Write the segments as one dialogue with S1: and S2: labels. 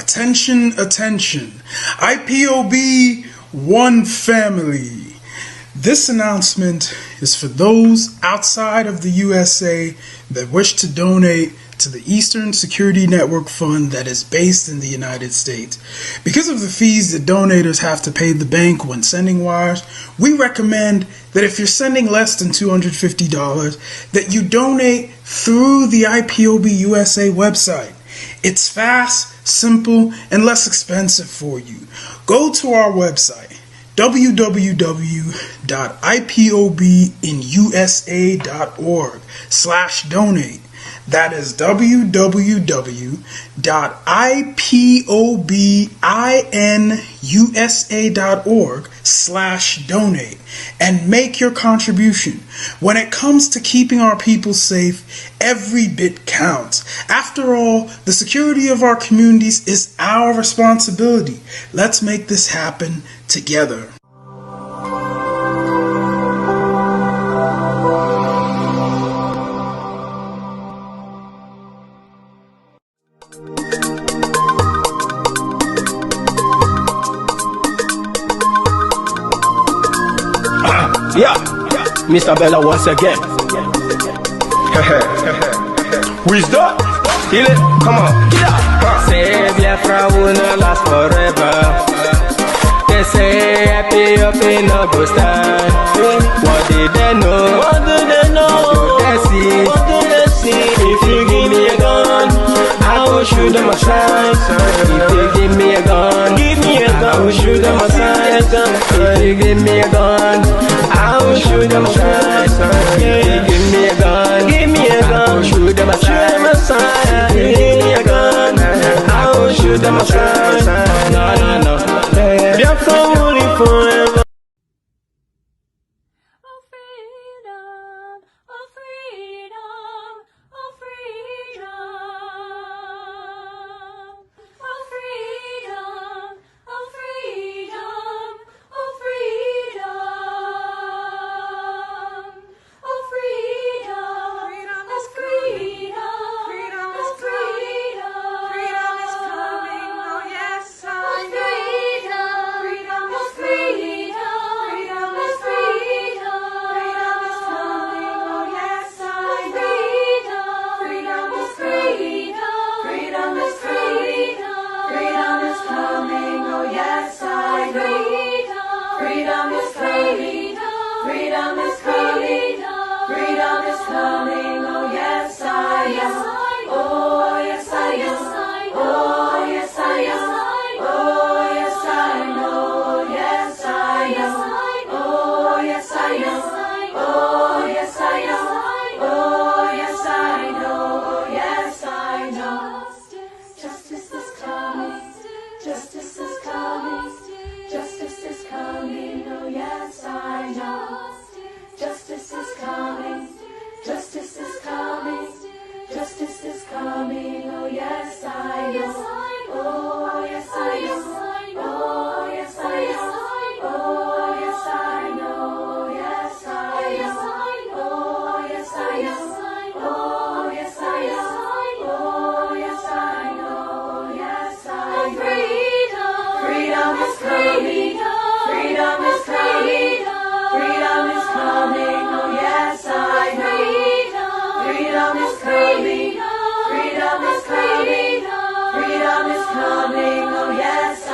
S1: Attention, attention. IPOB One Family. This announcement is for those outside of the USA that wish to donate to the Eastern Security Network Fund that is based in the United States. Because of the fees that donators have to pay the bank when sending wires, we recommend that if you're sending less than $250, that you donate through the IPOB USA website. It's fast, simple, and less expensive for you. Go to our website, www.ipobinusa.org/donate. That is www.ipobinusa.org/donate and make your contribution. When it comes to keeping our people safe, every bit counts. After all, the security of our communities is our responsibility. Let's make this happen together.
S2: Yeah, Mr. Bella once again. Wisdom, heal it, come on. Yeah.
S3: Say Biafra will not last forever. They say happy up in no go stand. What did they know? What do they know? What do they see? What do they see? If you give me a gun, I will shoot them aside. If you give me a gun, I will shoot them aside. If you give me a gun, I will shoot them aside. If you give me a gun, I will shoot them aside. If you give me a gun, I will shoot them aside. No. Biafra will live forever.
S4: Freedom is coming, oh yes,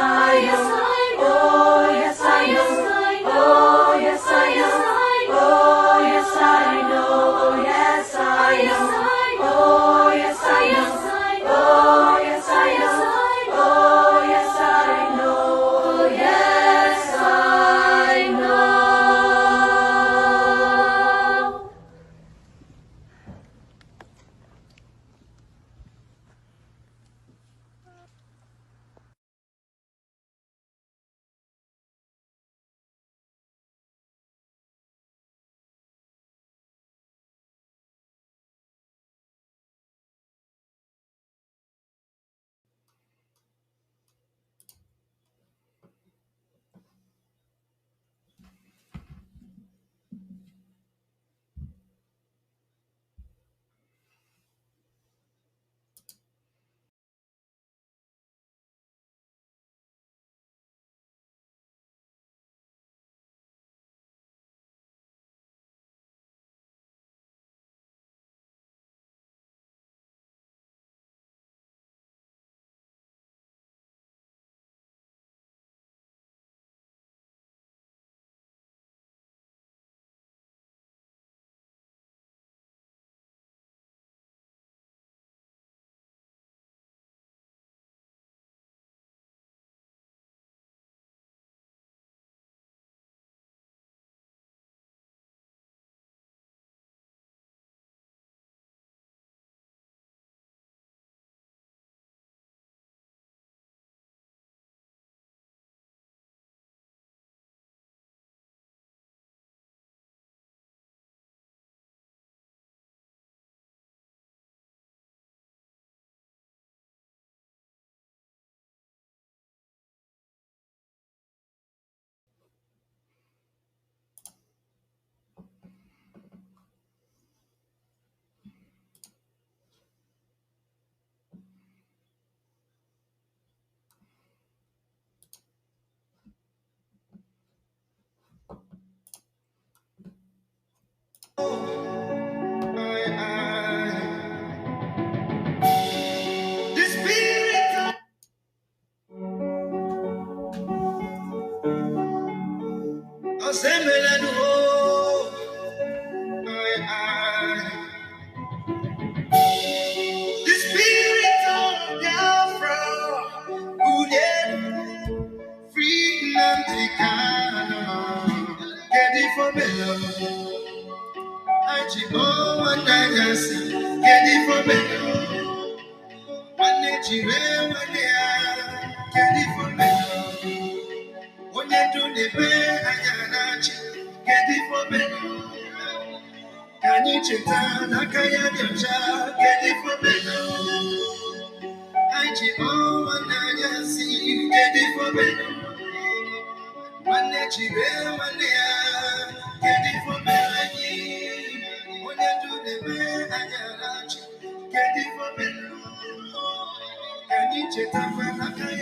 S3: The spirit of Biafra, who did free Nnamdi Kanu, get it for me. I keep on dancing, get it for me. One day, get it for me. One day, do the best, I get it for me. Can you check out? I can't get it for me. I keep on dancing, get it for me. One day, get it for me. When you do the best, I get it for me. Can you check out? I can't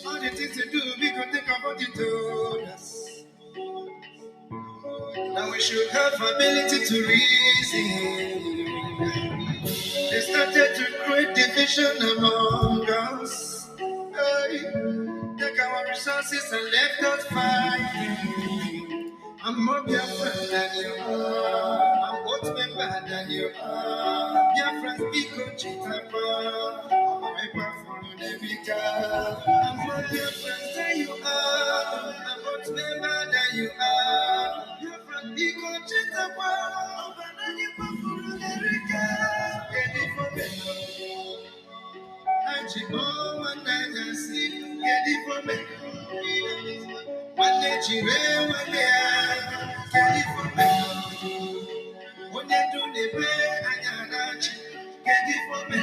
S3: all the things to do, we could think about it told us. Now we should have ability to reason. They started to create division among us. Hey, take our resources and left us fighting. I'm more Biafran than you are. I'm what member than you are. Biafran speak on Chitapa. I'm a member for the Vika. I'm more Biafran than you are. I'm what member than you are. Biafran speak on Chitapa. I'm a member for the Vika. Get it for me. I'm Chibon and I see. Get it for me. One day, one day, get it for me. One day, do the best, I get it for me.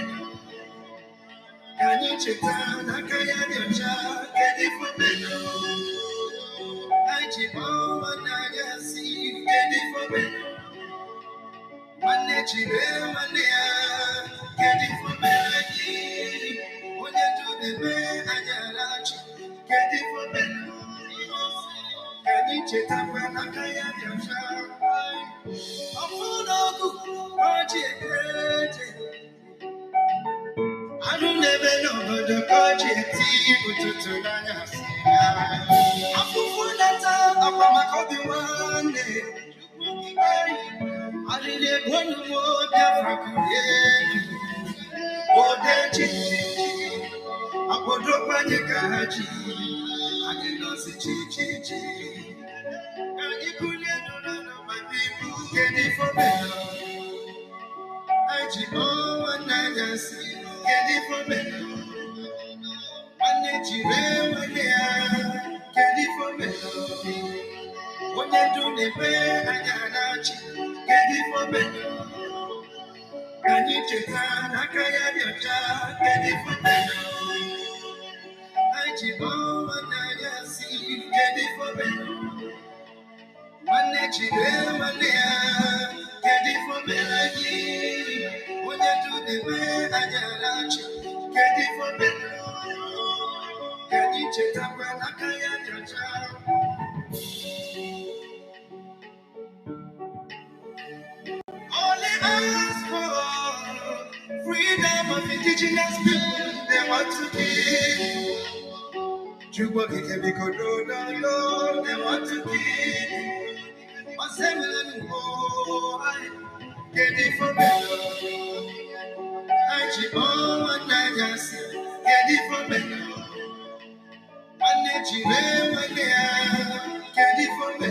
S3: Can you check out? I can't get it for me. I keep on, I see, get it for me. One day, one day, get it for me. One day, do the best, I get it for me. Can you check out? I can't I don't never know but the budget to I'm for that I'm a copy one day. I didn't want to more Biafra. Oh, that I put up my gaji. I did not see Chichi. And you couldn't none of my people get it for me. I keep on and I see, get it for me. One day, get it for me. When you do the best, I get it for me. Can you check out? I can't get it for me. I keep on and I see, get it for me. One day, get it for me. When you do the best, I get it for me. Can you check out? I can't only ask for freedom of indigenous people. They want to give. You work it can be good, no. They want to give. Assembly, oh, I get it for me. I keep on and I see, get it for me. One day, get it for me.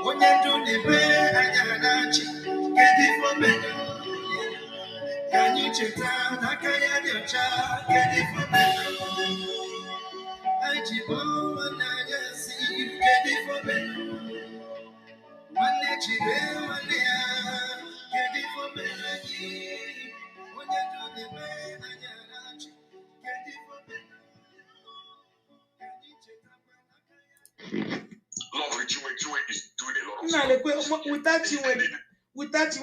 S3: When you do the best, I get it for me. Can you check out? I can't get it for me. I keep on and I see, get it for me. One day, get it for me. When you do the best, I get it for me. Can you check out?
S4: Love with you is doing a lot of
S5: stuff. Without you,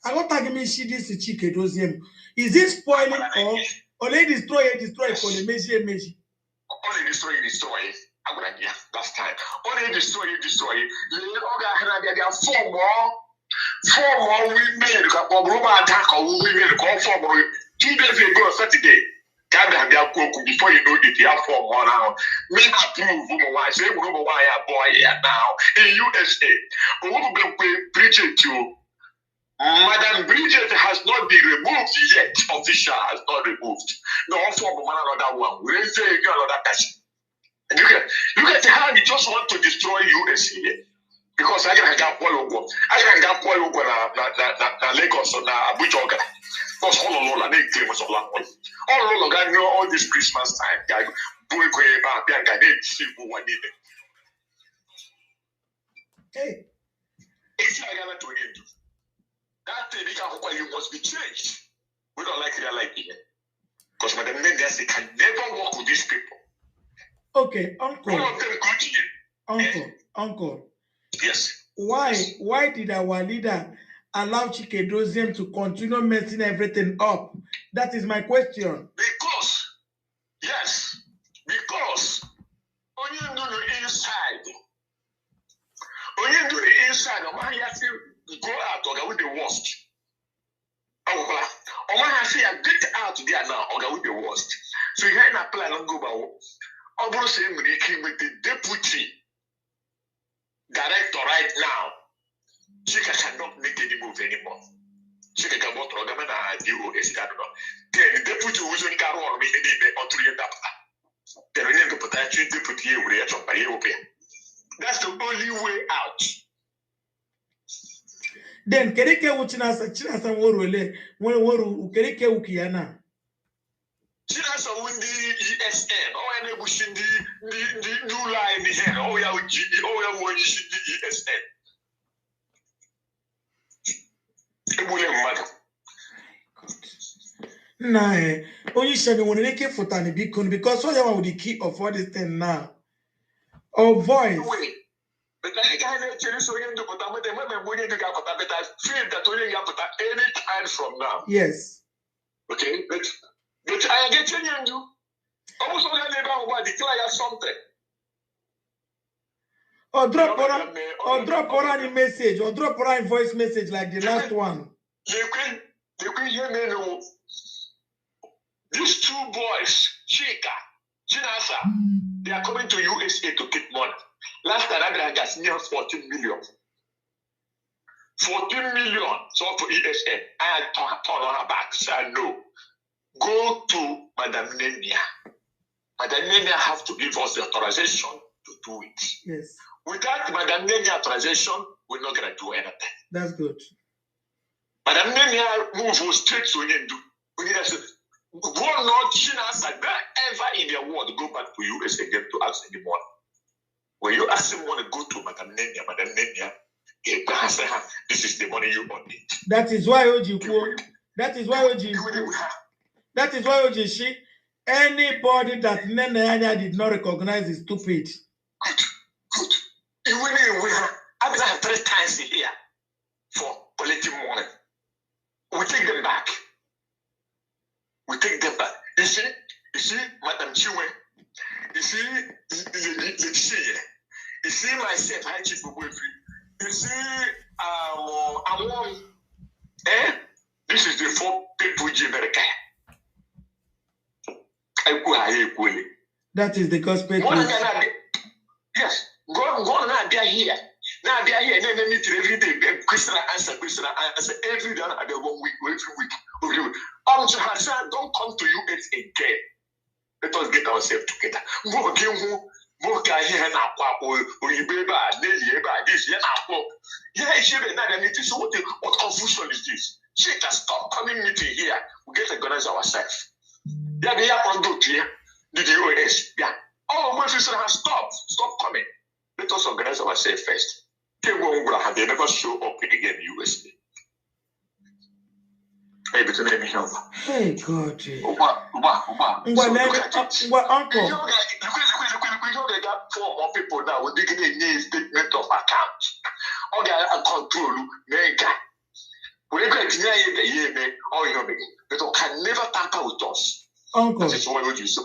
S5: I don't think me see this chicken does him. Is it spoiling or they destroy for the measure?
S4: Only destroy. I would have that's time. Only destroy. There are four more women who attack or women call for 2 days ago Saturday. Before you know it, you have 4 more now. Me approve why say why boy now in USA. Bridget too. Madam Bridget has not been removed yet. Official has not removed. No form of another one. We say another person. Look at how they just want to destroy USA. Because I can get Polo. I can get Polo na Lagos or na Abuja. Because all along they claim us all along I know all this Christmas time. Guy, boy,
S5: Hey.
S4: It's like I'm to him. That thing you must be changed. We don't like it. Because Madam Mendes can never work with these people.
S5: Okay, uncle.
S4: All of them go to you.
S5: Uncle.
S4: Yes.
S5: Why did our leader allow Chikedoziem to continue messing everything up? That is my question.
S4: Because when you do the inside, you have to go out or with the worst. Or I say I get out there now or with the worst. So you have a plan on go about. Almost same with the deputy director right now. Chika cannot make any move anymore. Chika can go to the government and DOS. Then the deputy who's only got on me on 3 and up. Then we need to put a deputy here. That's the only way out.
S5: Then kereke uchinasa worule woru kereke ukiana.
S4: Chinasa wundi ESN. Oh, and they pushing the new line here. Oh, yeah, the ESN.
S5: Nah, only said when they came for Tani Bikon because so you are the key of all this thing now. Or voice.
S4: But I can't tell you so you do, but I'm going to get but I feel that only you put any time from now.
S5: Yes.
S4: Okay, but I get you and do. Also, I never declare something.
S5: Or drop a message, or drop a voice message like the last one.
S4: You can hear me no. These 2 boys, Chika, Chinasa, they are coming to USA to get money. Last time I got near 14 million. 14 million. So for ESN, I turn on her back. Say no. Go to Madam Nenia. Madam Nenia have to give us the authorization to do it.
S5: Yes.
S4: Without Madam Nenia authorization, we're not gonna do anything.
S5: That's good.
S4: Madam Nenia move straight to Yendu. We need to go not Chinasa ever in their world go back to US again to ask anymore. When you ask them want to go to Madam Nenia, this is the money you want it.
S5: That is why Oji. That is why Oji. Anybody that Nene did not recognize is stupid.
S4: Good. I've been 3 times here for political money. We take them back. You see, Madam Chiwe. You see, you see myself, I chief of you see, this is the 4 people America.
S5: That is the gospel.
S4: Yes, go now, they are here. Now they are here, and then meet every day. Question answer. Every day, I go 1 week, every week. Don't come to US again. Let us get ourselves together. More guy here now, or you baby, this, so what confusion is this? She can stop coming meeting here. We get to organize ourselves. Yeah, they are on do here. The DOS. Yeah. Oh, my sister has stopped. Stop coming. Let us organize ourselves first. They never show up again in USA. Hey, but let me help.
S5: Hey, God.
S4: Uncle. They got 4 more people now. We're digging a new statement of account. Okay, I control you. We're going to the year, or you but you can never tamper with us.
S5: Uncle.
S4: That is what you say.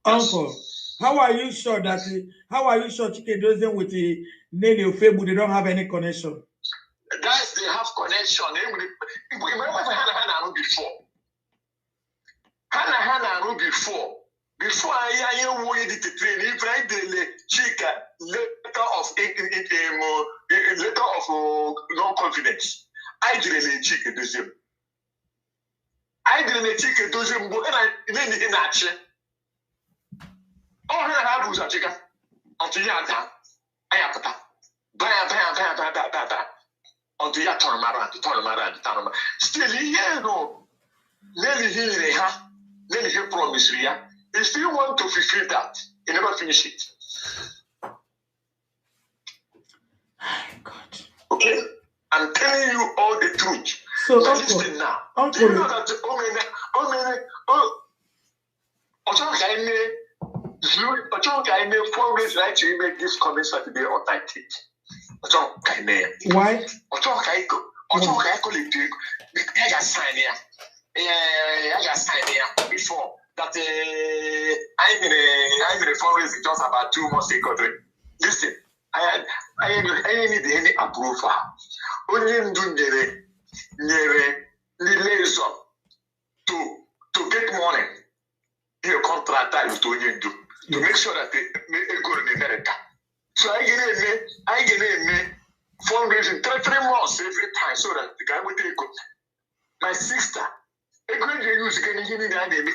S5: Uncle, how are you sure Chikedoziem with the Nene Ofebu, they don't have any connection?
S4: Guys, they have connection. Remember Hannah before. Hannah Kanu before I wanted to train, if I did letter of no confidence. I didn't check it dozen. I didn't check it dozen, and I didn't action. All I have was a chicken until you are down. I have to until you turn around. Still, here, no. Nearly here, nearly here, promise you. You still want to fulfill that. You never finish it.
S5: God.
S4: Okay? I'm telling you all the truth.
S5: So,
S4: listen now. Do you know that fundraise right to make this coming Saturday or 19th?
S5: Why?
S4: I signed here before that I'm in a fundraising just about 2 months ago. Listen, I need any approval. Only to get money. You contract to make sure that they go in America. So I get a fundraising 3 months every time so that the guy will take it. My sister, a great use getting 90%,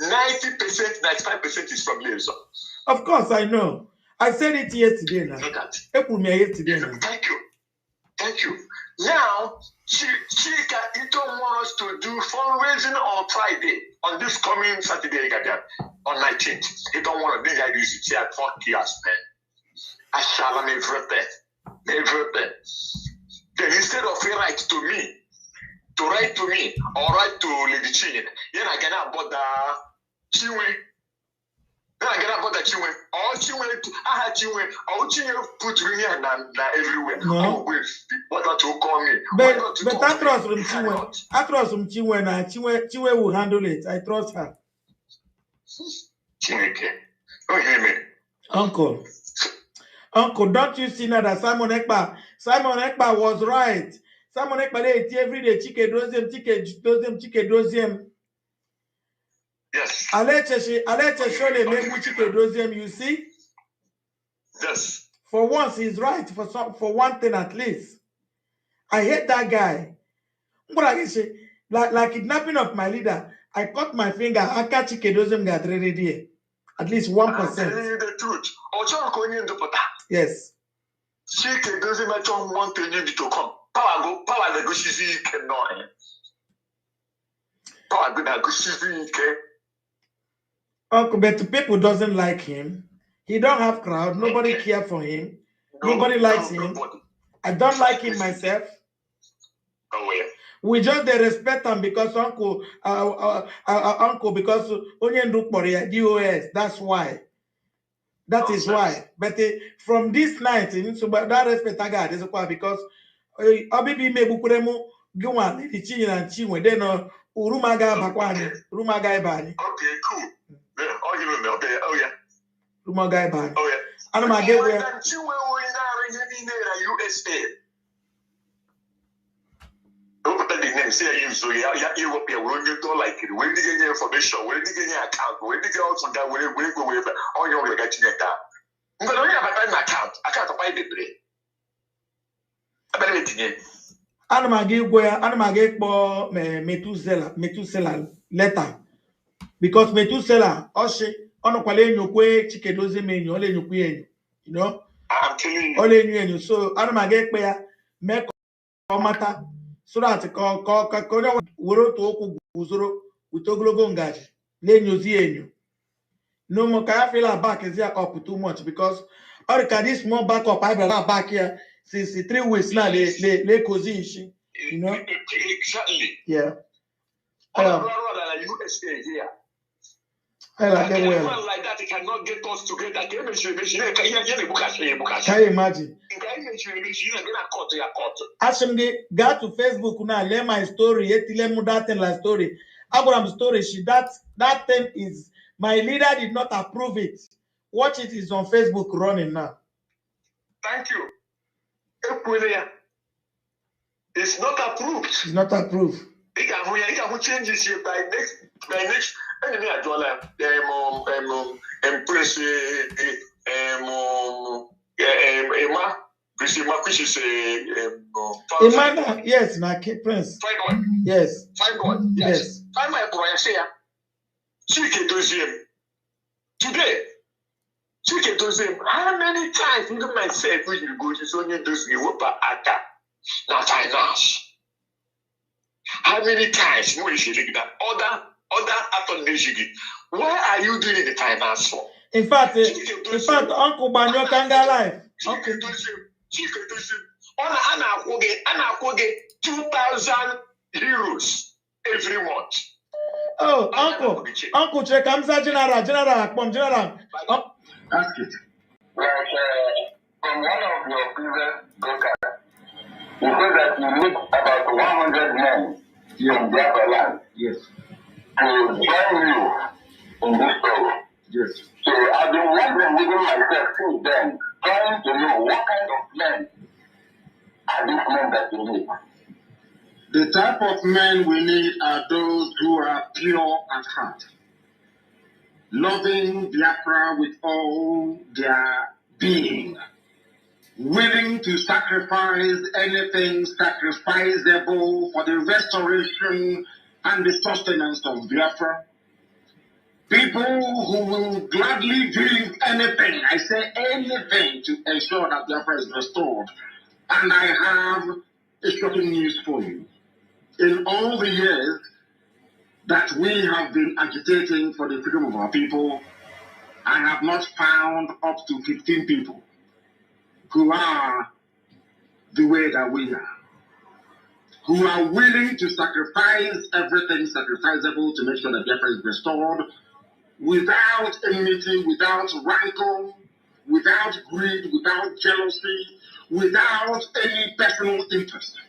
S4: 95% is from Laser.
S5: Of course, I know. I said it yesterday now.
S4: Look at
S5: April May yesterday now.
S4: Thank you. Now, Chika, you don't want us to do fundraising on Friday, on this coming Saturday, on 19th. You don't want to do that. You should say, fuck yes, man. I shall have everything. Then instead of write to me, or write to Lady Chin, then I can about the Chiwe. Then I get about the Chiwe. All Chiwe, I had Chiwe. All Chiwe put me and everywhere.
S5: No.
S4: Oh, wait, what not to call me?
S5: But I trust from Chiwe. I trust from Chiwe now. Chiwe will handle it. I trust her.
S4: Chiwe, don't hear me.
S5: Uncle, don't you see now that Simon Ekpa was right. Simon Ekpa they every day chike doziem.
S4: Yes.
S5: Aleche shole megu chike doziem, you see?
S4: Yes.
S5: For once he's right for one thing at least. I hate that guy. Like kidnapping of my leader, I cut my finger, aka chike doziem got ready there. At least 1%.
S4: I'm telling you the truth.
S5: Yes.
S4: Chike doesn't matter want you to come. Power negotiation cannot. Power negotiation can.
S5: Uncle, but the people doesn't like him. He don't have crowd. Nobody care for him. Nobody likes him. I don't like him myself.
S4: Oh yeah.
S5: We just they respect him because uncle because only look for DOS. That's why. That is why. But from this night, so that respect I got is why because Obibi me bukuremu gwan the chin and chinwe then urumaga bakwani rumaga ibani.
S4: Okay, cool. Yeah, oh you know okay. Oh yeah.
S5: Rumaga ibani.
S4: Oh yeah.
S5: And my get where
S4: USA. Don't put the name say you so yeah Europe when you don't like it when you get information when you get your account when you get also that way go away on your getting it down. I'm going to have an account. I can't buy the play. I better it again.
S5: Anamage for Methuselah letter because Methuselah oshe ono kwale nyokwe chike doze menyu ole nyokwe enyu, you know.
S4: I'm telling you.
S5: Ole enyu so anamage pe ya make mata so that ko woro to okwu guzoro with ogologo ngaji le nyozi enyu. No more can I feel our back is here up too much because or can this more back up I back here since 3 weeks now they cozy, you know.
S4: Exactly.
S5: Yeah.
S4: USA here. Like that, it cannot get us together.
S5: Can you imagine? Ask him go to Facebook now, let my story, that thing like story. Abraham's story, that thing is my leader did not approve it. Watch it is on Facebook running now.
S4: Thank you. It's not approved.
S5: It's not approved.
S4: It can change this by next My next enemy at Jola, Empress, Emma, Priscilla, which is
S5: Emma, yes, na Prince.
S4: Find one.
S5: Yes.
S4: Find one. Yes. Find my boy, I say, she can do him. Today, she can do him. How many times, even myself, when you go to Sonia, do you work at that? Not finance. How many times more is it that other attorneys? Why are you doing the finance for?
S5: In fact, Uncle Banyo can go live.
S4: Uncle, she can do some. On Anna 2,000 euros every month.
S5: Oh, Uncle, check. I'm General.
S4: Ask it. From one of your previous brokers, you said that you need about 100 men from Biafra land. Yes. To join you in this struggle. Yes. So I've been wondering within myself since then, trying to know what kind of men are these men that you need.
S6: The type of men we need are those who are pure at heart, loving Biafra with all their being, willing to sacrifice anything sacrificable for the restoration and the sustenance of Biafra. People who will gladly do anything, I say anything, to ensure that Biafra is restored. And I have a shocking news for you. In all the years that we have been agitating for the freedom of our people, I have not found up to 15 people who are the way that we are, who are willing to sacrifice everything sacrificable to make sure that Biafra is restored, without enmity, without rancor, without greed, without jealousy, without any personal interest.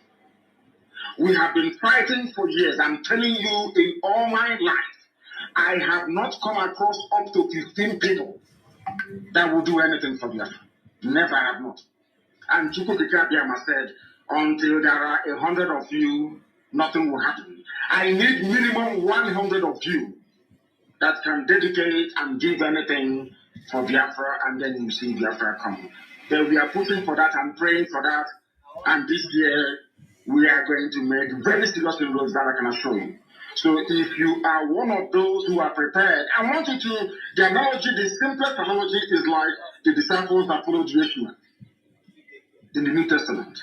S6: We have been fighting for years. I'm telling you, in all my life, I have not come across up to 15 people that will do anything for Biafra. Never have not. And Chukwukika Biama said, until there are 100 of you, nothing will happen. I need minimum 100 of you that can dedicate and give anything for Biafra, and then you see Biafra come. Then we are pushing for that and praying for that. And this year, we are going to make very serious inroads that I can assure you. So if you are one of those who are prepared, I want you to, the analogy, the simplest analogy is like the disciples that followed Yeshua in the New Testament.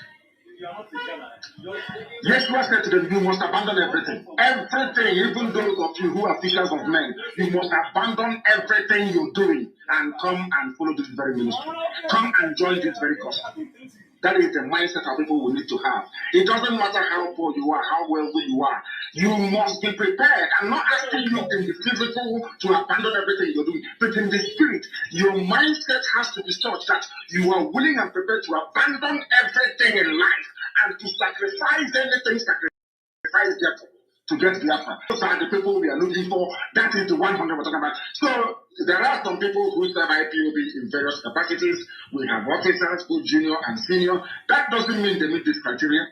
S6: Yeshua said to them, you must abandon everything. Everything, even those of you who are fishers of men, you must abandon everything you're doing and come and follow this very ministry. Come and join this very gospel. That is the mindset of people we need to have. It doesn't matter how poor you are, how wealthy you are. You must be prepared. I'm not asking you in the physical to abandon everything you're doing, but in the spirit, your mindset has to be such that you are willing and prepared to abandon everything in life and to sacrifice anything, sacrifice death to get Biafra. Those are the people we are looking for. That is the 100 we're talking about. So there are some people who serve IPOB in various capacities. We have officers, both junior and senior. That doesn't mean they meet this criteria.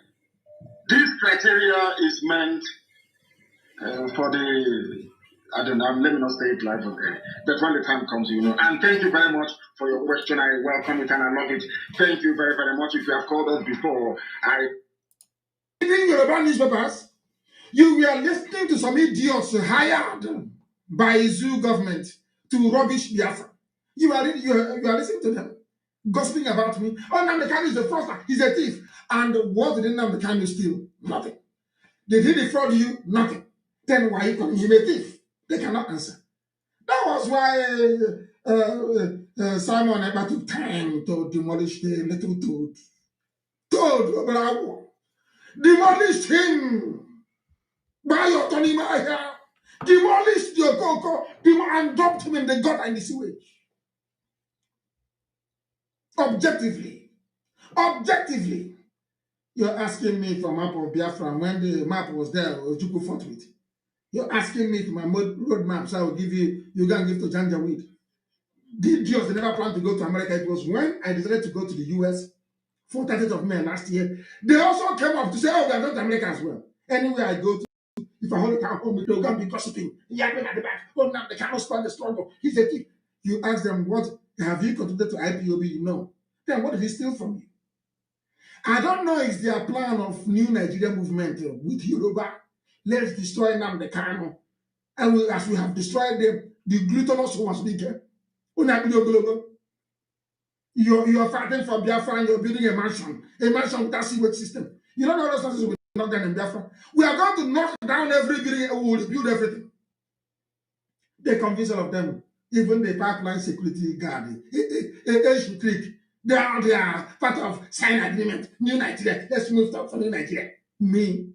S6: This criteria is meant for the, I don't know, let me not say it live, but when the time comes, you know. And thank you very much for your question. I welcome it and I love it. Thank you very, very much. If you have called us before,
S1: reading Yoruba newspapers, you were listening to some idiots hired by Zoo government to rubbish Biafra. You are listening to them, gossiping about me. Oh, Nnamdi Kanu is a fraudster. He's a thief. And what did Nnamdi Kanu steal? Nothing. Did he defraud you? Nothing. Then why are you calling him a thief? They cannot answer. That was why Simon Eber took time to demolish the little toad. Toad, bravo. Demolished him. By your Tony Maya. Demolished your Coco and dropped him in the gut and the sewage. Objectively, you're asking me for map of Biafra when the map was there, Ojukwu fought with. You're asking me for my road map, so I will give you, you can give to Janjaweed. The idiots, they never planned to go to America. It was when I decided to go to the US, 30th of May last year. They also came up to say, oh, we are going to America as well. Anywhere I go to, if
S5: If I hold it at home, they'll go and be gossiping, yapping at the back. Oh, now they cannot stand the struggle. He's a thief. You ask them, what have you contributed to IPOB? No. Then what did he steal from you? I don't know if their plan of new Nigeria movement with Yoruba. Let's destroy Nnamdi Kanu. And as we have destroyed them, the glutinous was bigger. You're fighting for Biafra and you're building a mansion without sewage system. You don't know those things we're not getting in Biafra. We are going to knock down every building and we will rebuild everything. They convince all of them, even the pipeline security guard, Asian Creek, they are part of sign agreement, New Nigeria. Let's move up for New Nigeria. Me,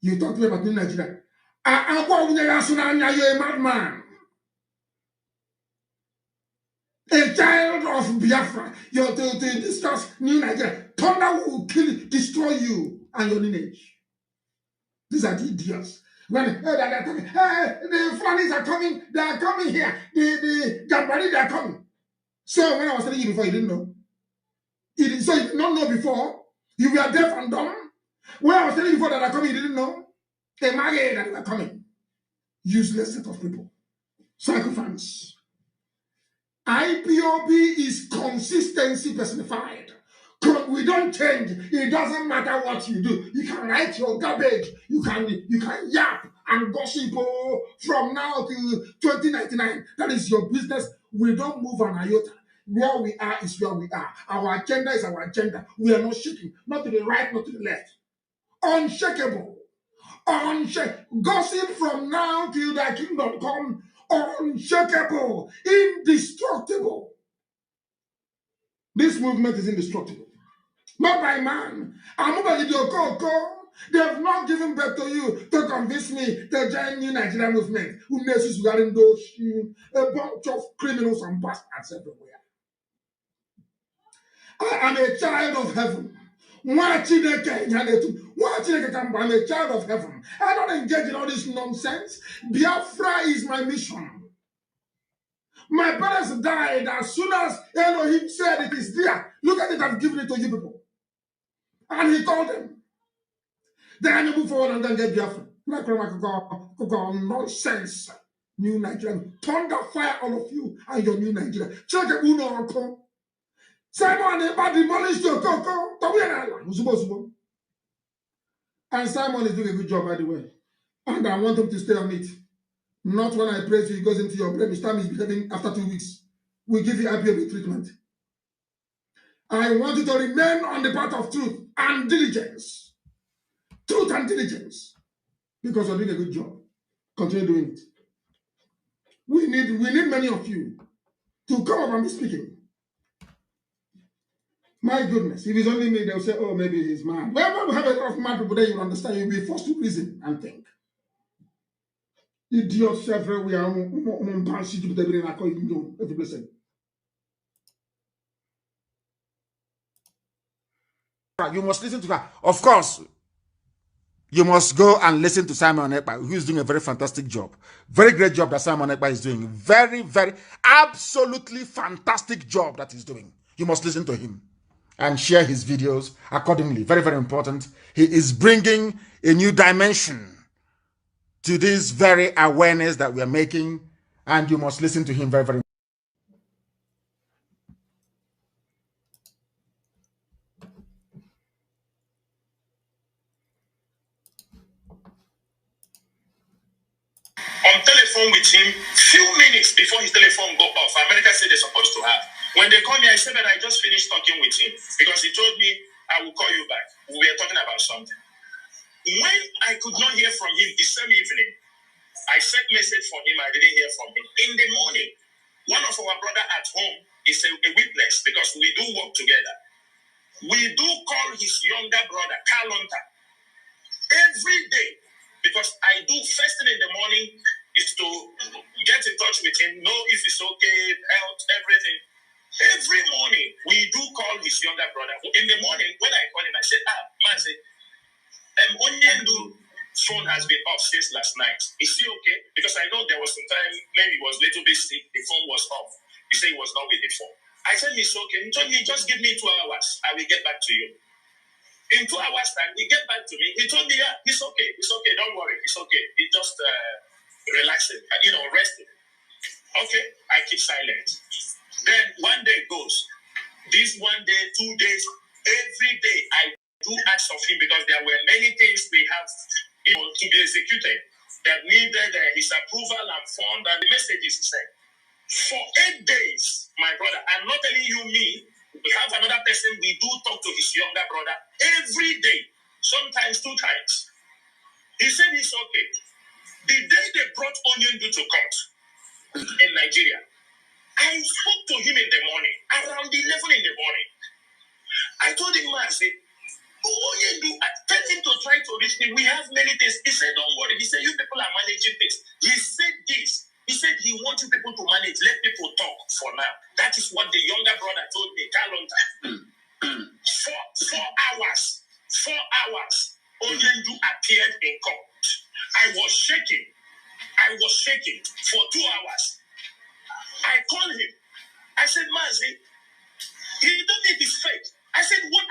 S5: you talk to me about New Nigeria. You're a madman. A child of Biafra, you're to discuss New Nigeria. Thunder will kill, destroy you and your lineage. These are the idiots. When the Fulanis are coming, they are coming here. The Gambari, they are coming. So when I was telling you before, you didn't know. So you did not know before. You were deaf and dumb. When I was telling you before that they are coming, you didn't know. They married that they were coming. Useless set of people. Sacrifice. IPOB is consistency personified. We don't change. It doesn't matter what you do. You can write your garbage. You can yap and gossip from now to 2099. That is your business. We don't move an iota. Where we are is where we are. Our agenda is our agenda. We are not shaking. Not to the right, not to the left. Unshakable. Gossip from now till the kingdom come. Unshakable. Indestructible. This movement is indestructible. Not by man. They have not given birth to you to convince me to join New Nigeria movement. A bunch of criminals and bastards everywhere. I am a child of heaven. I'm a child of heaven. I don't engage in all this nonsense. Biafra is my mission. My parents died as soon as Elohim said it is there. Look at it, I've given it to you people. And he called them. Then I move forward and then get Biafra. Nonsense. New Nigeria. Thunder fire all of you and your new Nigeria. Check it, Uno. Simon demolished your coco. And Simon is doing a good job, by the way. And I want him to stay on it. Not when I praise you, it goes into your brain. His time is behaving after 2 weeks. We give you IPOB treatment. I want you to remain on the path of truth and diligence. Truth and diligence. Because you're doing a good job. Continue doing it. We need many of you to come up and be speaking. My goodness, if it's only me, they'll say, oh, maybe he's mad. Whenever we have a lot of mad people, then you understand, you'll be forced to reason and think. Idiots everywhere.
S7: You must listen to her. Of course, you must go and listen to Simon Ekpa, who is doing a very fantastic job. Very great job that Simon Ekpa is doing. Very, very, absolutely fantastic job that he's doing. You must listen to him and share his videos accordingly. Very, very important. He is bringing a new dimension to this very awareness that we are making, and you must listen to him very, very much.
S4: On telephone with him, few minutes before his telephone go off, America said they're supposed to have. When they called me, I said that I just finished talking with him because he told me I will call you back. We were talking about something. When I could not hear from him the same evening, I sent message for him. I didn't hear from him. In the morning, one of our brother at home is a witness because we do work together. We do call his younger brother, Kalonta, every day because I do first thing in the morning is to get in touch with him, know if he's okay, health, everything. Every morning, we do call his younger brother. In the morning, when I call him, I said, man, Onyendu phone has been off since last night. Is he okay? Because I know there was some time when he was a little bit sick, the phone was off. He said he was not with the phone. I said, it's okay. He told me, just give me 2 hours. I will get back to you. In 2 hours' time, he get back to me. He told me, yeah, it's okay. It's okay. Don't worry. It's okay. He just relaxing, resting. Okay, I keep silent. Then one day goes. This 1 day, 2 days, every day I do ask of him because there were many things we have to be executed that needed his approval and fund and the messages he sent. For 8 days, my brother, I'm not telling you me, we have another person, we do talk to his younger brother every day, sometimes 2 times. He said it's okay. The day they brought Onyendu to court in Nigeria, I spoke to him in the morning, around 11 in the morning. I told him, I said, Onyendu, tell him to try to reach me. We have many things. He said, don't worry. He said, you people are managing things. He said this. He said he wants you people to manage. Let people talk for now. That is what the younger brother told me, Kalonta. 4 hours. 4 hours. Onyendu appeared in court. I was shaking. For 2 hours. I called him. I said, Mazi, he told me it is fake. I said, what?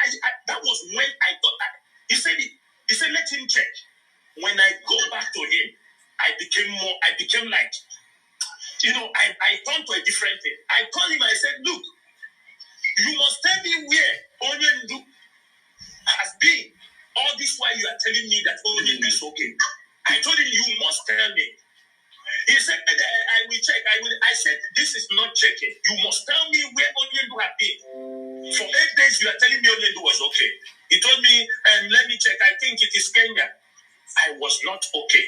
S4: That was when I thought that. He said, let him check. When I go back to him, I became like, I turned to a different thing. I called him, I said, look, you must tell me where Onyendu has been. All this while you are telling me that Onyendu is okay. I told him, you must tell me. He said, I will check. I said, this is not checking. You must tell me where Onyendu has been. For 8 days, you are telling me Onyendu was okay. He told me, let me check. I think it is Kenya. I was not okay.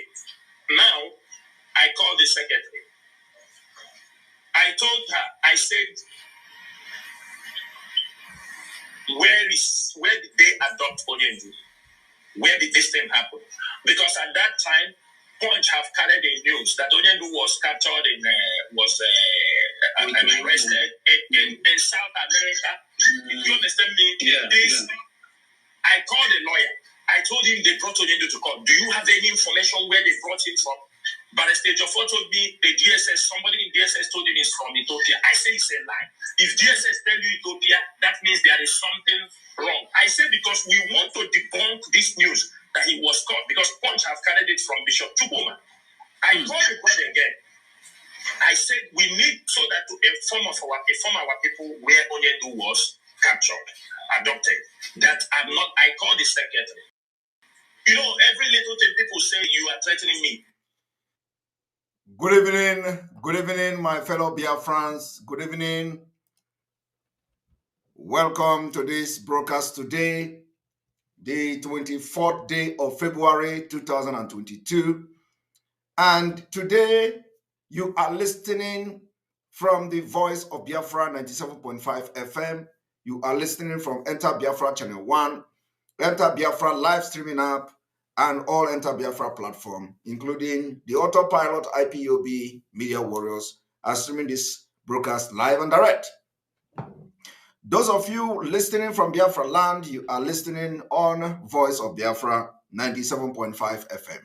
S4: Now, I called the secretary. I told her, I said, where did they adopt Onyendu? Where did this thing happen? Because at that time, Punch have carried the news that Onyendu was captured and arrested in South America. You understand me? Yeah. I called a lawyer. I told him they brought Onyendu to court. Do you have any information where they brought him from? But the stage of told me somebody in DSS told him he's from Ethiopia. I say it's a lie. If DSS tell you Ethiopia, that means there is something wrong. I say because we want to debunk this news that he was caught because Punch have carried it from Bishop Chukuma. I called the God again. I said we need so that to inform our people where Onyendu was captured, adopted. That I called the secretary. Every little thing people say you are threatening me.
S7: Good evening, my fellow Biafrans. Good evening. Welcome to this broadcast today, the 24th day of February 2022. And today you are listening from the voice of Biafra 97.5 FM. You are listening from Enter Biafra Channel 1, Enter Biafra live streaming app, and all Enter Biafra platform, including the autopilot IPOB Media Warriors, are streaming this broadcast live and direct. Those of you listening from Biafra land, you are listening on Voice of Biafra 97.5 FM.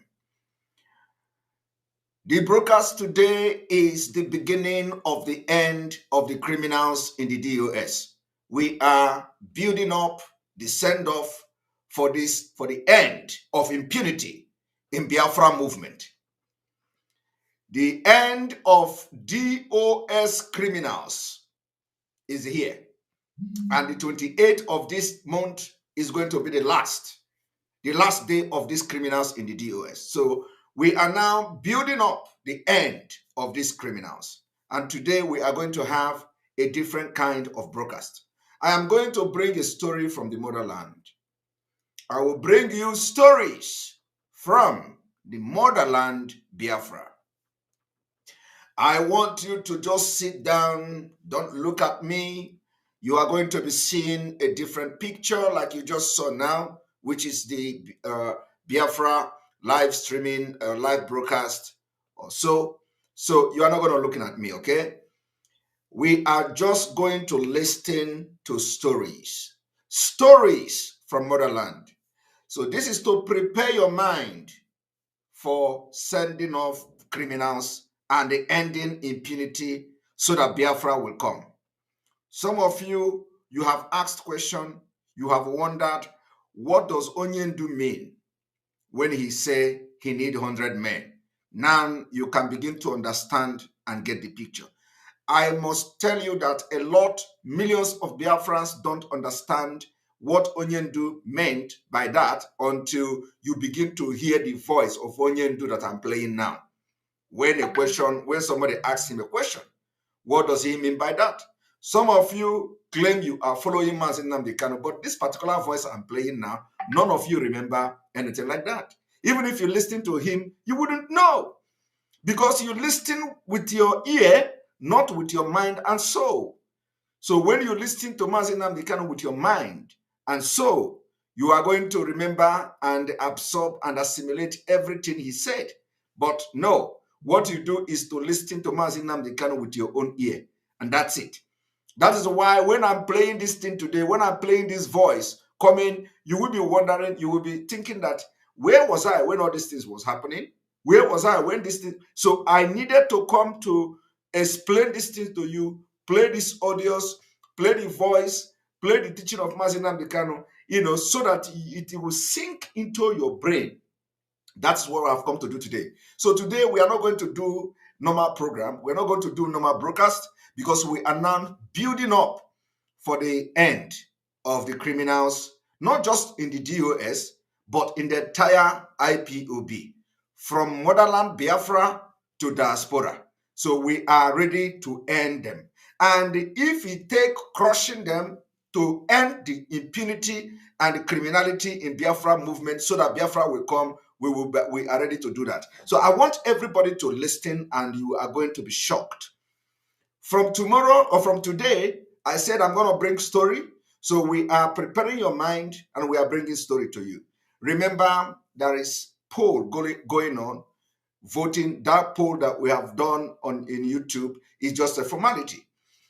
S7: The broadcast today is the beginning of the end of the criminals in the DOS. We are building up the send-off for the end of impunity in Biafra movement. The end of DOS criminals is here. And the 28th of this month is going to be the last day of these criminals in the DOS. So we are now building up the end of these criminals. And today we are going to have a different kind of broadcast. I am going to bring a story from the motherland. I will bring you stories from the motherland, Biafra. I want you to just sit down, don't look at me. You are going to be seeing a different picture like you just saw now, which is the Biafra live streaming, live broadcast or so. So you are not going to be looking at me, okay? We are just going to listen to stories from motherland. So this is to prepare your mind for sending off criminals and the ending impunity so that Biafra will come. Some of you have asked questions, you have wondered, what does Onyendu mean when he say he need 100 men? Now you can begin to understand and get the picture. I must tell you that millions of Biafrans don't understand what Onyendu meant by that until you begin to hear the voice of Onyendu that I'm playing now. When somebody asks him a question, what does he mean by that? Some of you claim you are following Nnamdi Kanu, but this particular voice I'm playing now, none of you remember anything like that. Even if you listen to him, you wouldn't know, because you listen with your ear, not with your mind and soul. So when you listen to Nnamdi Kanu with your mind and soul, you are going to remember and absorb and assimilate everything he said. But no, what you do is to listen to Nnamdi Kanu with your own ear, and that's it. That is why when I'm playing this thing today, when I'm playing this voice coming, you will be wondering, you will be thinking that, where was I when all these things was happening? Where was I when this thing? So I needed to come to explain these things to you, play these audios, play the voice, play the teaching of Nnamdi Kanu, so that it will sink into your brain. That's what I've come to do today. So today we are not going to do normal program. We're not going to do normal broadcast, because we are now building up for the end of the criminals, not just in the DOS, but in the entire IPOB, from motherland Biafra to diaspora. So we are ready to end them. And if we take crushing them to end the impunity and the criminality in Biafra movement, so that Biafra will come, we are ready to do that. So I want everybody to listen, and you are going to be shocked. From tomorrow or from today, I said I'm going to bring story. So we are preparing your mind, and we are bringing story to you. Remember, there is poll going on, voting. That poll that we have done in YouTube is just a formality.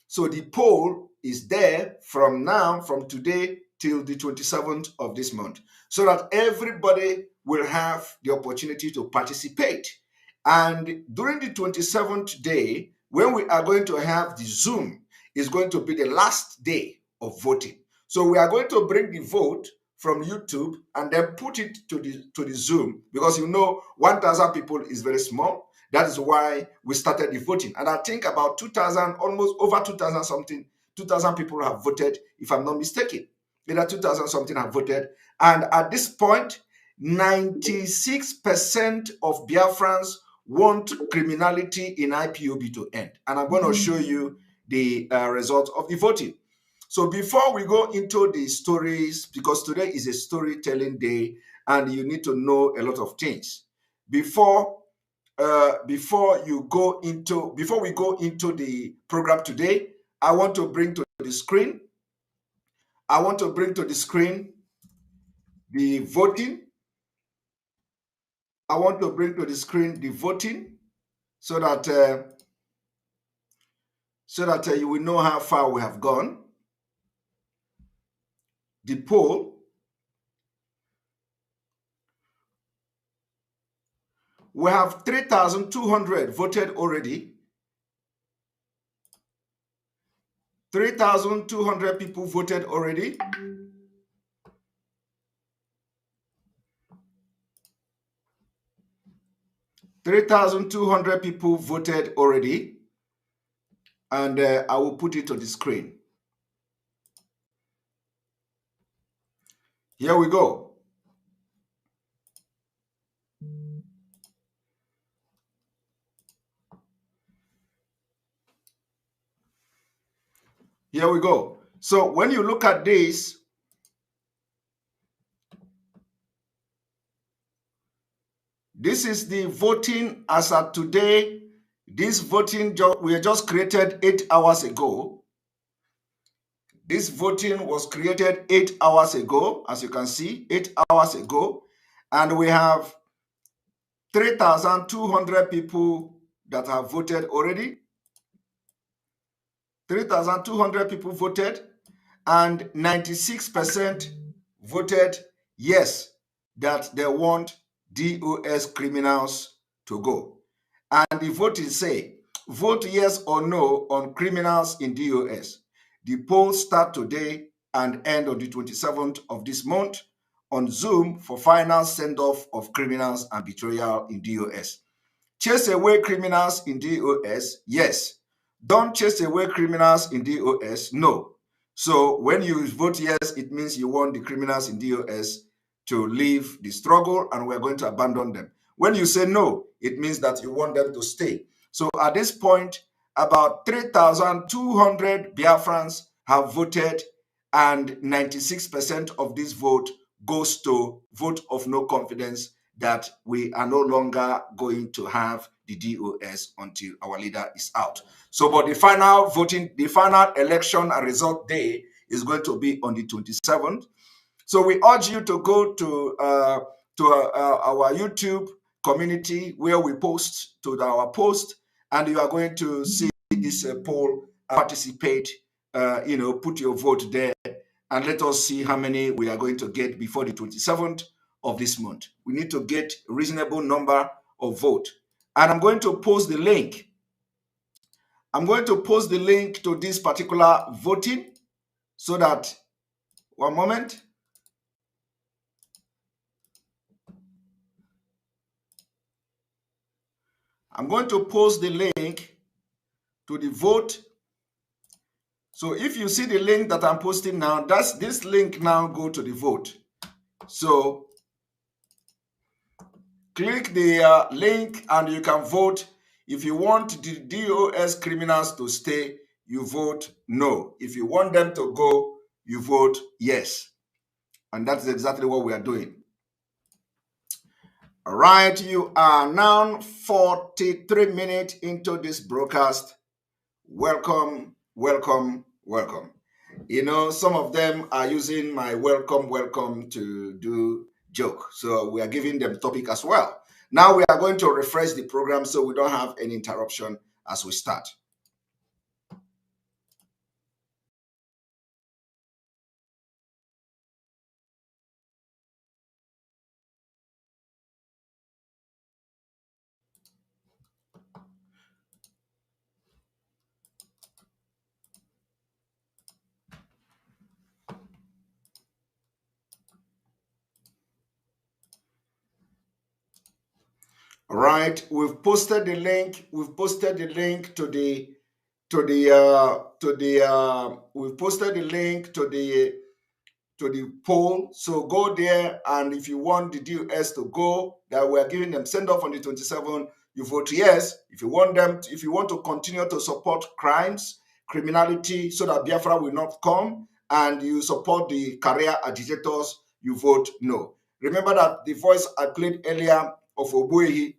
S7: So the poll is there from now, from today till the 27th of this month, so that everybody will have the opportunity to participate. And during the 27th day, when we are going to have the Zoom, is going to be the last day of voting. So we are going to bring the vote from YouTube and then put it to the Zoom, because 1,000 people is very small. That is why we started the voting. And I think about 2,000, almost over 2,000 something, 2,000 people have voted, if I'm not mistaken. Either 2,000 something have voted. And at this point, 96% of Biafrans want criminality in IPOB to end. And I'm going to show you the results of the voting. So before we go into the stories, because today is a storytelling day and you need to know a lot of things. Before we go into the program today, I want to bring to the screen. I want to bring to the screen the voting. I want to bring to the screen the voting, so that you will know how far we have gone. The poll. We have 3,200 voted already. 3,200 people voted already. $3,200 people voted already, and I will put it on the screen. Here we go. Here we go. So when you look at this, this is the voting as of today. This voting we just created 8 hours ago. This voting was created 8 hours ago, as you can see, 8 hours ago. And we have 3,200 people that have voted already. 3,200 people voted, and 96% voted yes, that they want DOS criminals to go. And the voting say, vote yes or no on criminals in DOS. The polls start today and end on the 27th of this month
S8: on Zoom for final send-off of criminals and betrayal in DOS. Chase away criminals in DOS? Yes. Don't chase away criminals in DOS? No. So when you vote yes, it means you want the criminals in DOS to leave the struggle and we're going to abandon them. When you say no, it means that you want them to stay. So at this point, about 3,200 Biafrans have voted, and 96% of this vote goes to vote of no confidence that we are no longer going to have the DOS until our leader is out. So, but the final voting, the final election and result day is going to be on the 27th. So we urge you to go to our YouTube community where we post to our post, and you are going to see this poll, participate, put your vote there, and let us see how many we are going to get before the 27th of this month. We need to get a reasonable number of votes. And I'm going to post the link. I'm going to post the link to this particular voting so that, one moment. I'm going to post the link to the vote. So if you see the link that I'm posting now, that's this link now go to the vote. So click the link and you can vote. If you want the DOS criminals to stay, you vote no. If you want them to go, you vote yes. And that's exactly what we are doing. All right, you are now 43 minutes into this broadcast. Welcome, welcome, welcome. You know, some of them are using my welcome to do joke. So we are giving them topic as well. Now we are going to refresh the program so we don't have any interruption as we start. All right, we've posted the link. We've posted the link to the we've posted the link to the poll. So go there, and if you want the DOS to go, that we're giving them send off on the 27th, you vote yes. If you want them, if you want to continue to support crimes, criminality, so that Biafra will not come, and you support the career agitators, you vote no. Remember that the voice I played earlier of Obuehi,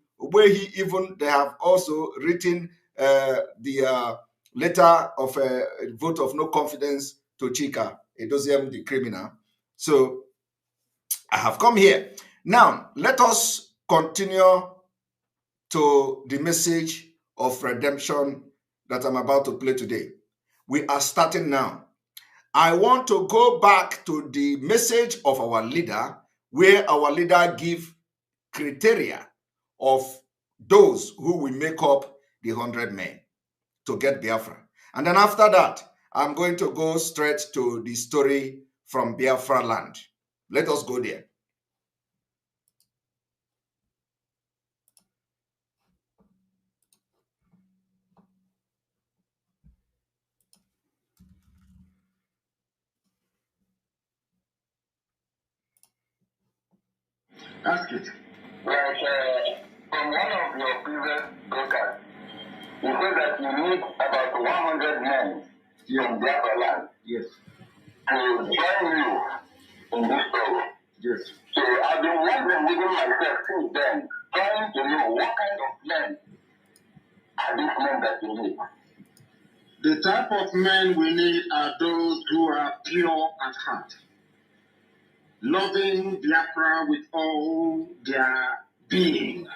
S8: even they have also written the letter of a vote of no confidence to Chika Edoziem, the criminal. So I have come here. Now, let us continue to the message of redemption that I'm about to play today. We are starting now. I want to go back to the message of our leader, where our leader give criteria of those who will make up the 100 men to get Biafra. And then after that, I'm going to go straight to the story from Biafra land. Let us go there.
S6: Ask it.
S4: Like from one of your previous broadcasts, you said that you need about 100 men from Biafra land
S6: Yes.
S4: to join you in this struggle.
S6: Yes.
S4: So I've been wondering within myself since then, trying to know what kind of men are these men that you need.
S6: The type of men we need are those who are pure at heart, loving Biafra with all their being,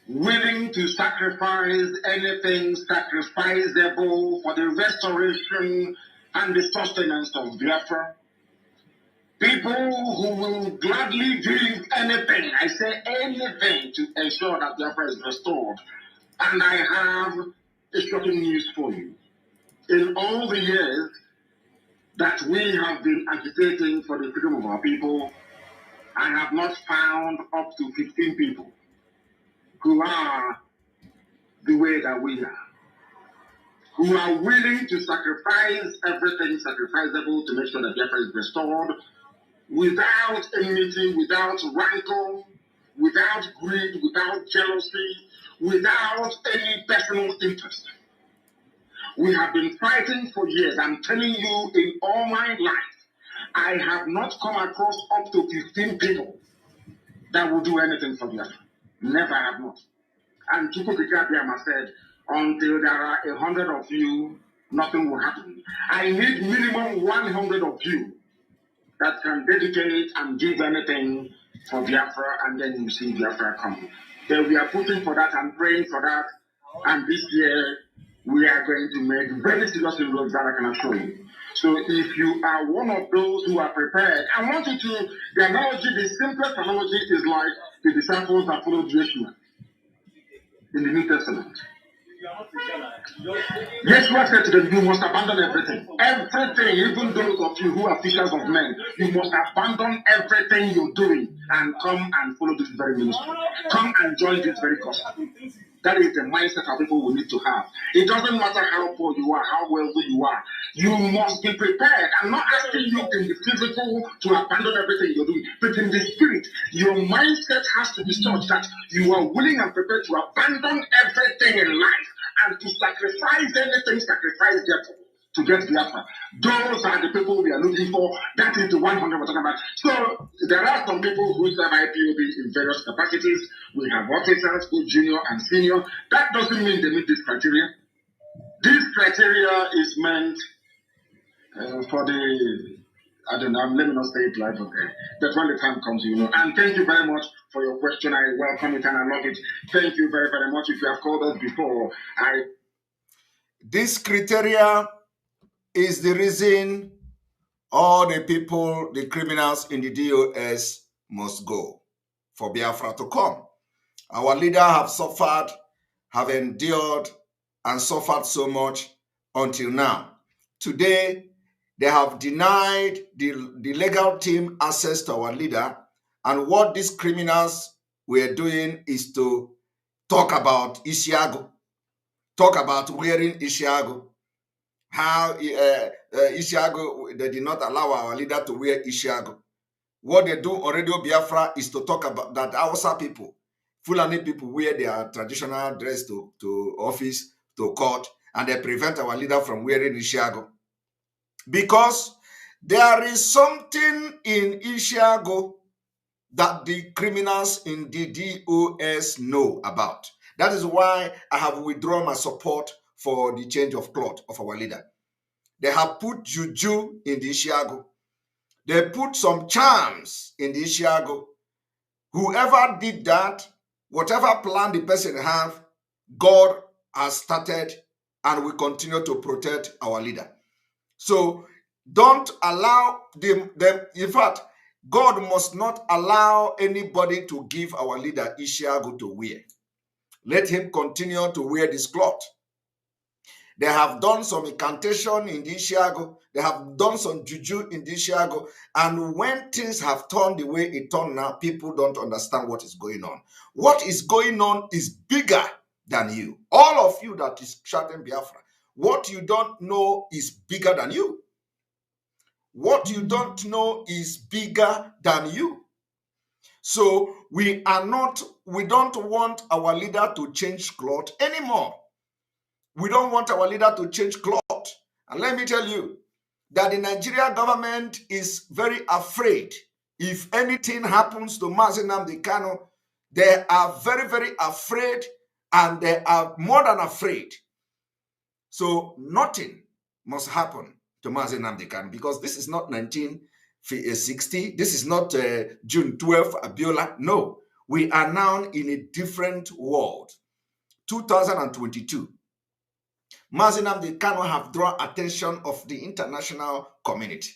S6: willing to sacrifice anything sacrificable for the restoration and the sustenance of Biafra. People who will gladly do anything, I say anything, to ensure that Biafra is restored. And I have a shocking news for you. In all the years that we have been agitating for the freedom of our people, I have not found up to 15 people who are the way that we are, who are willing to sacrifice everything sacrificable to make sure that Biafra is restored without enmity, without rancor, without greed, without jealousy, without any personal interest. We have been fighting for years. I'm telling you, in all my life, I have not come across up to 15 people that will do anything for Biafra. Never have not. And Chukwukika said, until there are 100 of you, nothing will happen. I need minimum 100 of you that can dedicate and give anything for Biafra, and then you see Biafra come. Then we are putting for that and praying for that. And this year, we are going to make very serious inroads that I can assure you. So if you are one of those who are prepared, I want you to, the analogy, the simplest analogy is like the disciples that followed Yeshua in the New Testament. Yeshua said to them, you must abandon everything. Everything, even those of you who are fishers of men, you must abandon everything you're doing and come and follow this very ministry. Come and join this very gospel. That is the mindset our people will need to have. It doesn't matter how poor you are, how wealthy you are. You must be prepared. I'm not asking you in the physical to abandon everything you're doing, but in the spirit, your mindset has to be such that you are willing and prepared to abandon everything in life and to sacrifice anything, sacrifice therefore, to get Biafra. Those are the people we are looking for. That is the 100 we're talking about. So there are some people who serve IPOB in various capacities. We have officers, both junior and senior. That doesn't mean they meet this criteria. This criteria is meant for the, I don't know, let me not say it like, okay. But when the time comes, you know. And thank you very much for your question. I welcome it and I love it. Thank you very, very much. If you have called us before,
S8: This criteria is the reason all the people, the criminals in the DOS must go for Biafra to come. Our leaders have suffered, have endured, and suffered so much until now. Today, they have denied the legal team access to our leader, and what these criminals were doing is to talk about Ishiago, talk about wearing Ishiago, how Ishiago, they did not allow our leader to wear Ishiago. What they do on Radio Biafra is to talk about that Hausa people, Fulani people wear their traditional dress to office, to court, and they prevent our leader from wearing Ishiago. Because there is something in Ishiago that the criminals in the DOS know about. That is why I have withdrawn my support for the change of cloth of our leader. They have put juju in the Ishiago. They put some charms in the Ishiago. Whoever did that, whatever plan the person have, God has started and will continue to protect our leader. So don't allow them. In fact, God must not allow anybody to give our leader Ishiago to wear. Let him continue to wear this cloth. They have done some incantation in the Ishiago. They have done some juju in the Ishiago. And when things have turned the way it turned now, people don't understand what is going on. What is going on is bigger than you. All of you that is shouting Biafra, what you don't know is bigger than you. What you don't know is bigger than you. So we don't want our leader to change cloth anymore. We don't want our leader to change cloth. And let me tell you that the Nigerian government is very afraid. If anything happens to Nnamdi Kanu, they are very, very afraid, and they are more than afraid. So nothing must happen to Nnamdi Kanu, because this is not 1960. This is not June 12th, Abiola. No, we are now in a different world. 2022. Nnamdi Kanu have drawn attention of the international community.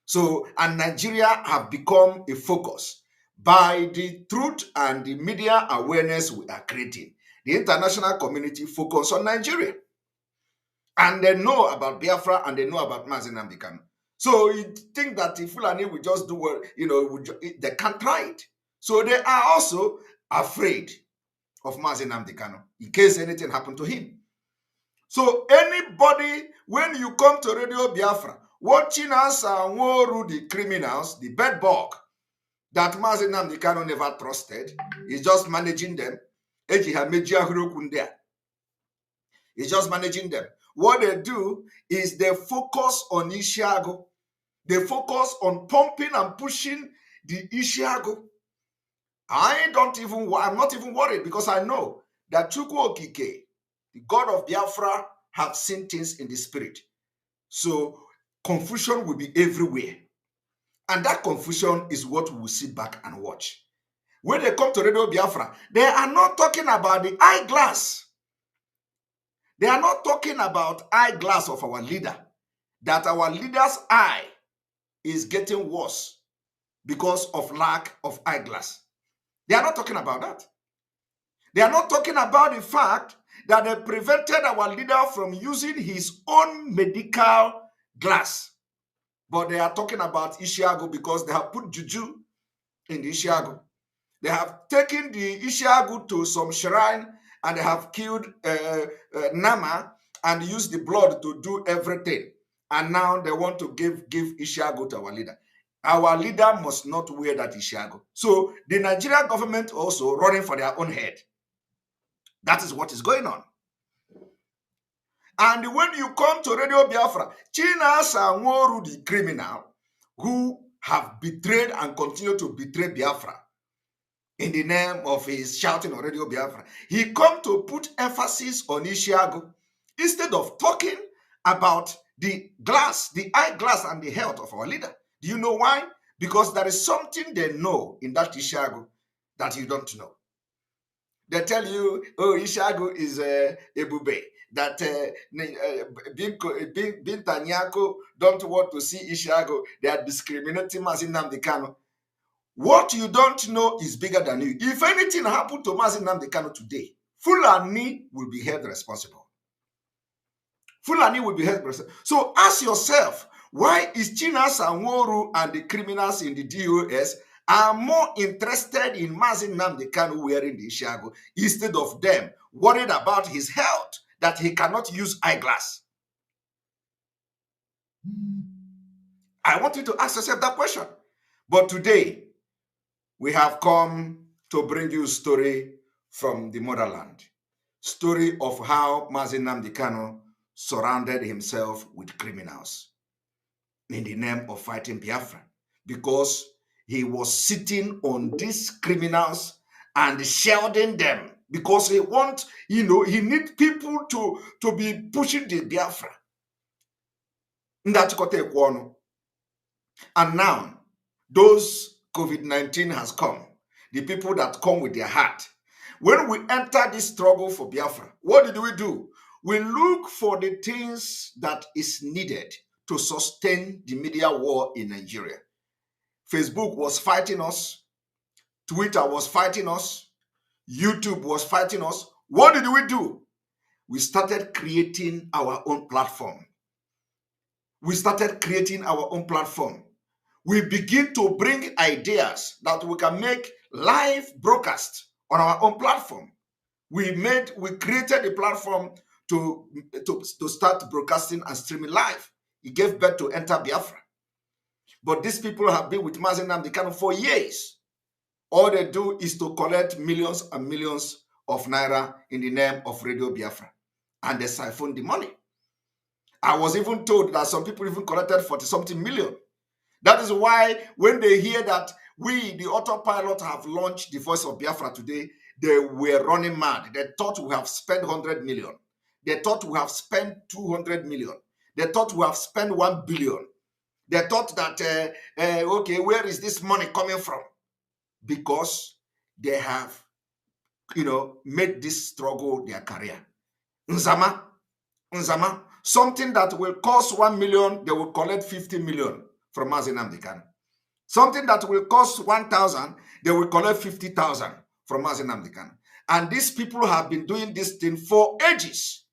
S8: So, and Nigeria have become a focus by the truth and the media awareness we are creating. The international community focus on Nigeria. And they know about Biafra and they know about Nnamdi Kanu. So you think that if Fulani will just do what, they can't try it. So they are also afraid of Mazi Nnamdi Kanu in case anything happened to him. So anybody, when you come to Radio Biafra, watching us and the criminals, the bedbug that Mazi Nnamdi Kanu never trusted, is just managing them. He's just managing them. What they do is they focus on Ishiago. They focus on pumping and pushing the Ishiago. I'm not even worried because I know that Chukwu Okike, the God of Biafra, have seen things in the spirit. So confusion will be everywhere. And that confusion is what we will sit back and watch. When they come to Radio Biafra, they are not talking about the eyeglass. They are not talking about eyeglass of our leader. That our leader's eye is getting worse because of lack of eyeglass. They are not talking about that. They are not talking about the fact that they prevented our leader from using his own medical glass. But they are talking about Ishiago because they have put juju in the Ishiago. They have taken the Ishiago to some shrine and they have killed Nama and used the blood to do everything. And now they want to give Ishiago to our leader. Our leader must not wear that Ishiago. So the Nigerian government also running for their own head. That is what is going on. And when you come to Radio Biafra, Chinas and Woru, the criminal who have betrayed and continue to betray Biafra in the name of his shouting on Radio Biafra, he come to put emphasis on Ishiago instead of talking about the glass, the eyeglass and the health of our leader. Do you know why? Because there is something they know in that Ishiago that you don't know. They tell you, oh, Ishiago is a bube. That Bintanyako don't want to see Ishiago. They are discriminating Mazi Nnamdi Kanu. What you don't know is bigger than you. If anything happened to Mazi Nnamdi Kanu today, Fulani will be held responsible. Fulani will be held responsible. So ask yourself, why is Chinas and Woru and the criminals in the DOS are more interested in Mazi Nnamdi Kanu wearing the Ishiago instead of them worried about his health, that he cannot use eyeglass? I want you to ask yourself that question. But today, we have come to bring you a story from the motherland. Story of how Mazi Nnamdi Kanu surrounded himself with criminals in the name of fighting Biafra, because he was sitting on these criminals and shielding them, because he wants, he needs people to be pushing the Biafra. And now, those COVID-19 has come, the people that come with their heart. When we enter this struggle for Biafra, what did we do? We look for the things that is needed to sustain the media war in Nigeria. Facebook was fighting us. Twitter was fighting us. YouTube was fighting us. What did we do? We started creating our own platform. We started creating our own platform. We begin to bring ideas that we can make live broadcast on our own platform. We created a platform to start broadcasting and streaming live. It gave birth to Enter Biafra. But these people have been with Mazi Nnamdi Kanu for years. All they do is to collect millions and millions of naira in the name of Radio Biafra. And they siphon the money. I was even told that some people even collected 40-something million. That is why when they hear that we, the autopilot, have launched the Voice of Biafra today, they were running mad. They thought we have spent 100 million. They thought we have spent 200 million. They thought we have spent 1 billion. They thought that, okay, where is this money coming from? Because they have, made this struggle their career. Nzama, something that will cost 1 million, they will collect 50 million from Mazi Nnamdi Kanu. Something that will cost 1,000, they will collect 50,000 from Mazi Nnamdi Kanu. And these people have been doing this thing for ages.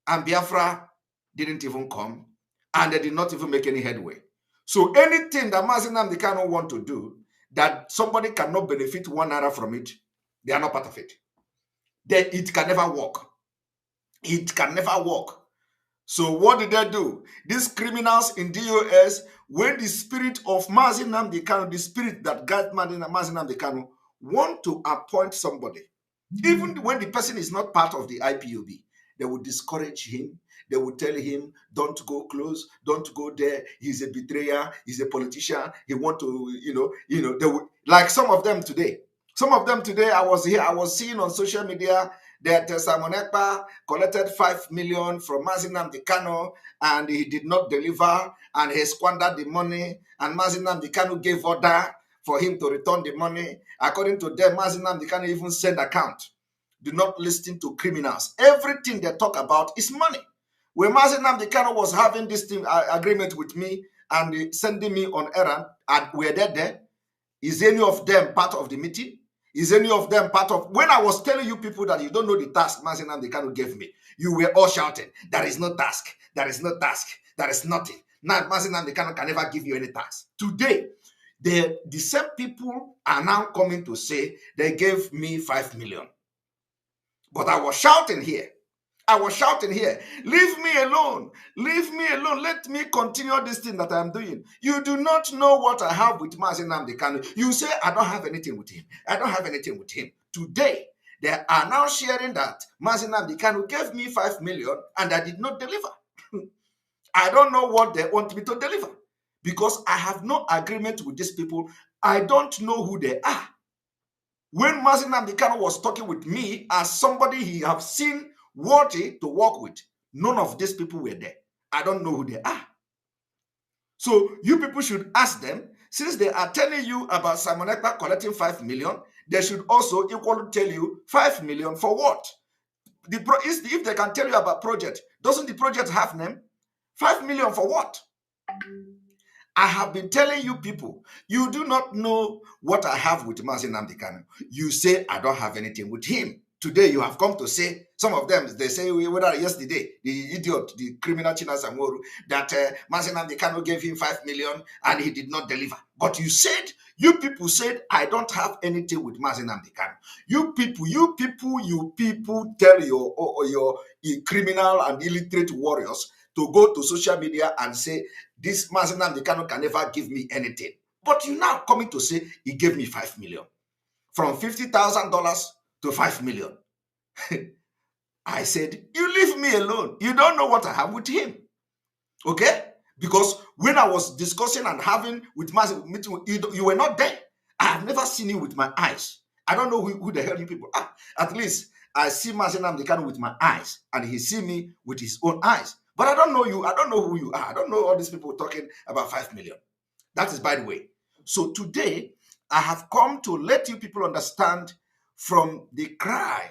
S8: And Biafra didn't even come. And they did not even make any headway. So anything that Mazi Nnamdi Kanu want to do, that somebody cannot benefit 1 naira from it, they are not part of it. Then it can never work. It can never work. So what did they do? These criminals in DOS, when the spirit of Mazi Nnamdi Kanu, the spirit that guides Mazi Nnamdi Kanu, want to appoint somebody, even when the person is not part of the IPOB, they would discourage him. They would tell him, don't go close, don't go there. He's a betrayer, he's a politician. He want to, they would, like some of them today. Some of them today, I was seeing on social media that Simon Ekpa collected 5 million from Mazi Nnamdi Kanu and he did not deliver and he squandered the money, and Mazi Nnamdi Kanu gave order for him to return the money. According to them, Mazi Nnamdi Kanu even send account. Do not listen to criminals. Everything they talk about is money. When Mazi Nnamdi Kanu was having this thing, agreement with me and sending me on errand, and were they there? Is any of them part of the meeting? Is any of them part of... When I was telling you people that you don't know the task Mazi Nnamdi Kanu gave me, you were all shouting, there is no task, there is no task, there is nothing. Now Mazi Nnamdi Kanu can never give you any task. Today, the same people are now coming to say they gave me 5 million. But I was shouting here. Leave me alone. Leave me alone. Let me continue this thing that I'm doing. You do not know what I have with Mazi Nnamdi Kanu. You say, I don't have anything with him. I don't have anything with him. Today, they are now sharing that Mazi Nnamdi Kanu gave me 5 million and I did not deliver. I don't know what they want me to deliver because I have no agreement with these people. I don't know who they are. When Mazi Nnamdi Kanu was talking with me as somebody he have seen worthy to work with, none of these people were there. I don't know who they are. So you people should ask them, since they are telling you about Simon Ekpa collecting 5 million, they should also equally tell you 5 million for what? If they can tell you about project, doesn't the project have name? 5 million for what? I have been telling you people, you do not know what I have with Mazi Nnamdi Kanu. You say, I don't have anything with him. Today, you have come to say, some of them, they say, whether yesterday, the idiot, the criminal China Samoru, that Mazi Nnamdi Kanu gave him 5 million and he did not deliver. But you people said, I don't have anything with Mazi Nnamdi Kanu. You people tell your criminal and illiterate warriors to go to social media and say, this Mazi Nnamdi Kanu can never give me anything. But you now coming to say, he gave me 5 million. From $50,000 to 5 million. I said, you leave me alone. You don't know what I have with him. Okay? Because when I was discussing and having with Mazi meeting, you were not there. I have never seen you with my eyes. I don't know who the hell you people are. At least I see Mazi Nnamdi Kanu with my eyes and he see me with his own eyes. But I don't know you. I don't know who you are. I don't know all these people talking about 5 million. That is by the way. So today, I have come to let you people understand from the cry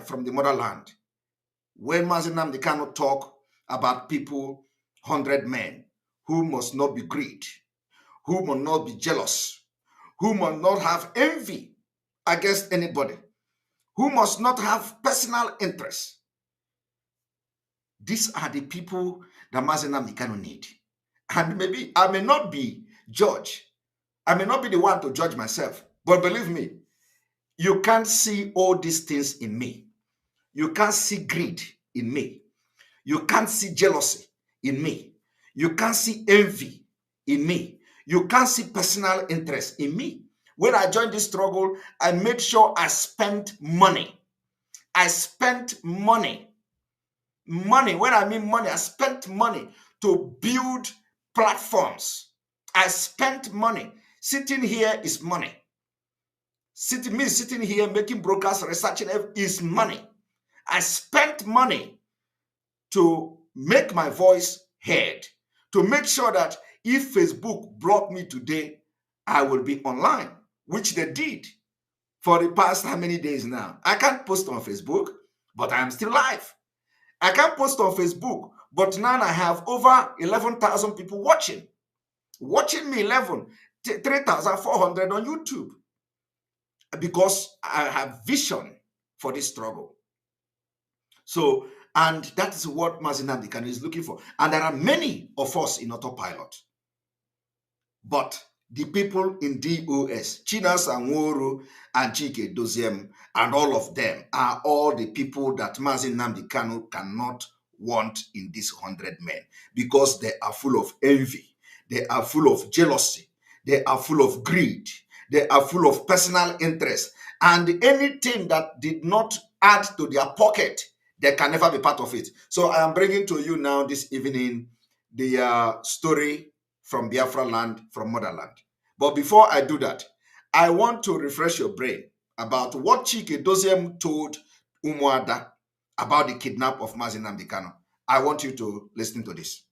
S8: from the motherland. When Mazi Nnamdi Kanu talk about people, 100 men, who must not be greed, who must not be jealous, who must not have envy against anybody, who must not have personal interest. These are the people that Mazi Nnamdi Kanu need. And maybe I may not be judge. I may not be the one to judge myself. But believe me, you can't see all these things in me. You can't see greed in me. You can't see jealousy in me. You can't see envy in me. You can't see personal interest in me. When I joined this struggle, I made sure I spent money. I spent money. Money, when I mean money, I spent money to build platforms. I spent money. Sitting here is money. Sitting here making brokers, researching is money. I spent money to make my voice heard, to make sure that if Facebook brought me today, I will be online, which they did for the past how many days now. I can't post on Facebook, but I am still live. I can't post on Facebook, but now I have over 11,000 people watching me, 3,400 on YouTube, because I have vision for this struggle. So, and that is what Mazi Nnamdi Kanu is looking for. And there are many of us in autopilot. but the people in DOS, Chinas and Woro and Chike Doziem, and all of them are all the people that Mazi Nnamdi Kanu cannot want in these 100 men, because they are full of envy, they are full of jealousy, they are full of greed, they are full of personal interest, and anything that did not add to their pocket, they can never be part of it. So I am bringing to you now this evening the story from Biafra land, from motherland. But before I do that, I want to refresh your brain about what Chike Doziem told Umuada about the kidnap of Mazi Nnamdi Kanu. I want you to listen to this.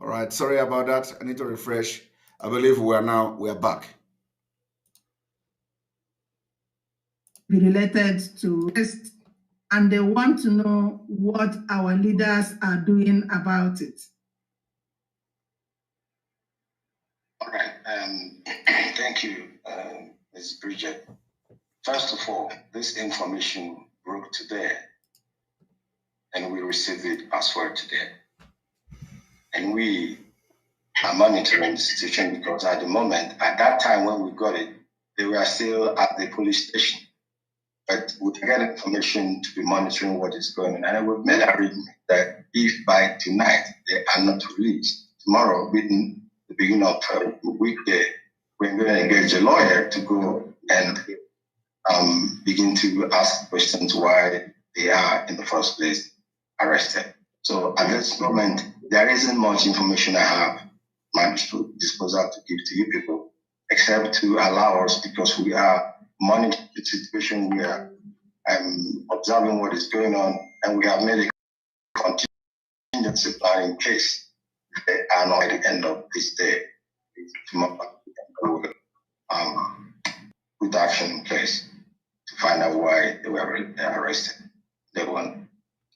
S8: All right, sorry about that. I need to refresh. I believe we are back.
S9: Be related to this, and they want to know what our leaders are doing about it.
S4: All right. Thank you, Ms. Bridget. First of all, this information broke today, and we received it as well today. And we are monitoring the situation, because at the moment, at that time when we got it, they were still at the police station. But we get information to be monitoring what is going on. And we've made an agreement that if by tonight they are not released, tomorrow, within the beginning of the weekday, we're going to engage a lawyer to go and begin to ask questions why they are in the first place arrested. So at this moment, there isn't much information I have managed to disposal to give to you people, except to allow us, because we are monitoring the situation, we are observing what is going on, and we have made a contingency plan in case they are not at the end of this day. Tomorrow, put action in place to find out why they were arrested. They won.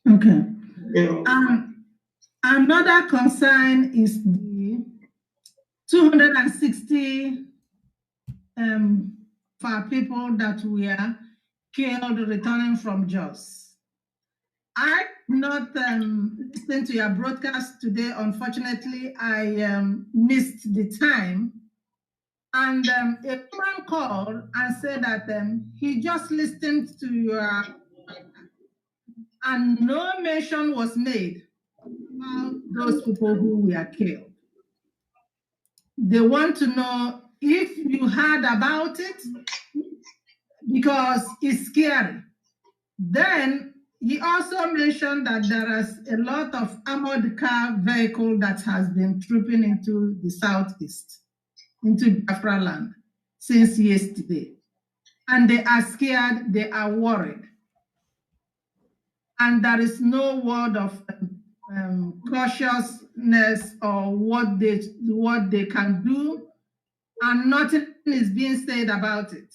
S9: Okay. Another concern is the 260 for people that were killed returning from Jos. I not listened to your broadcast today. Unfortunately, I missed the time. And a man called and said that he just listened to your, and no mention was made about those people who were killed. They want to know if you heard about it, because it's scary. Then he also mentioned that there is a lot of armored car vehicle that has been trooping into the southeast, into Biafra land since yesterday. And they are scared, they are worried. And there is no word of cautiousness or what they can do, and nothing is being said about it.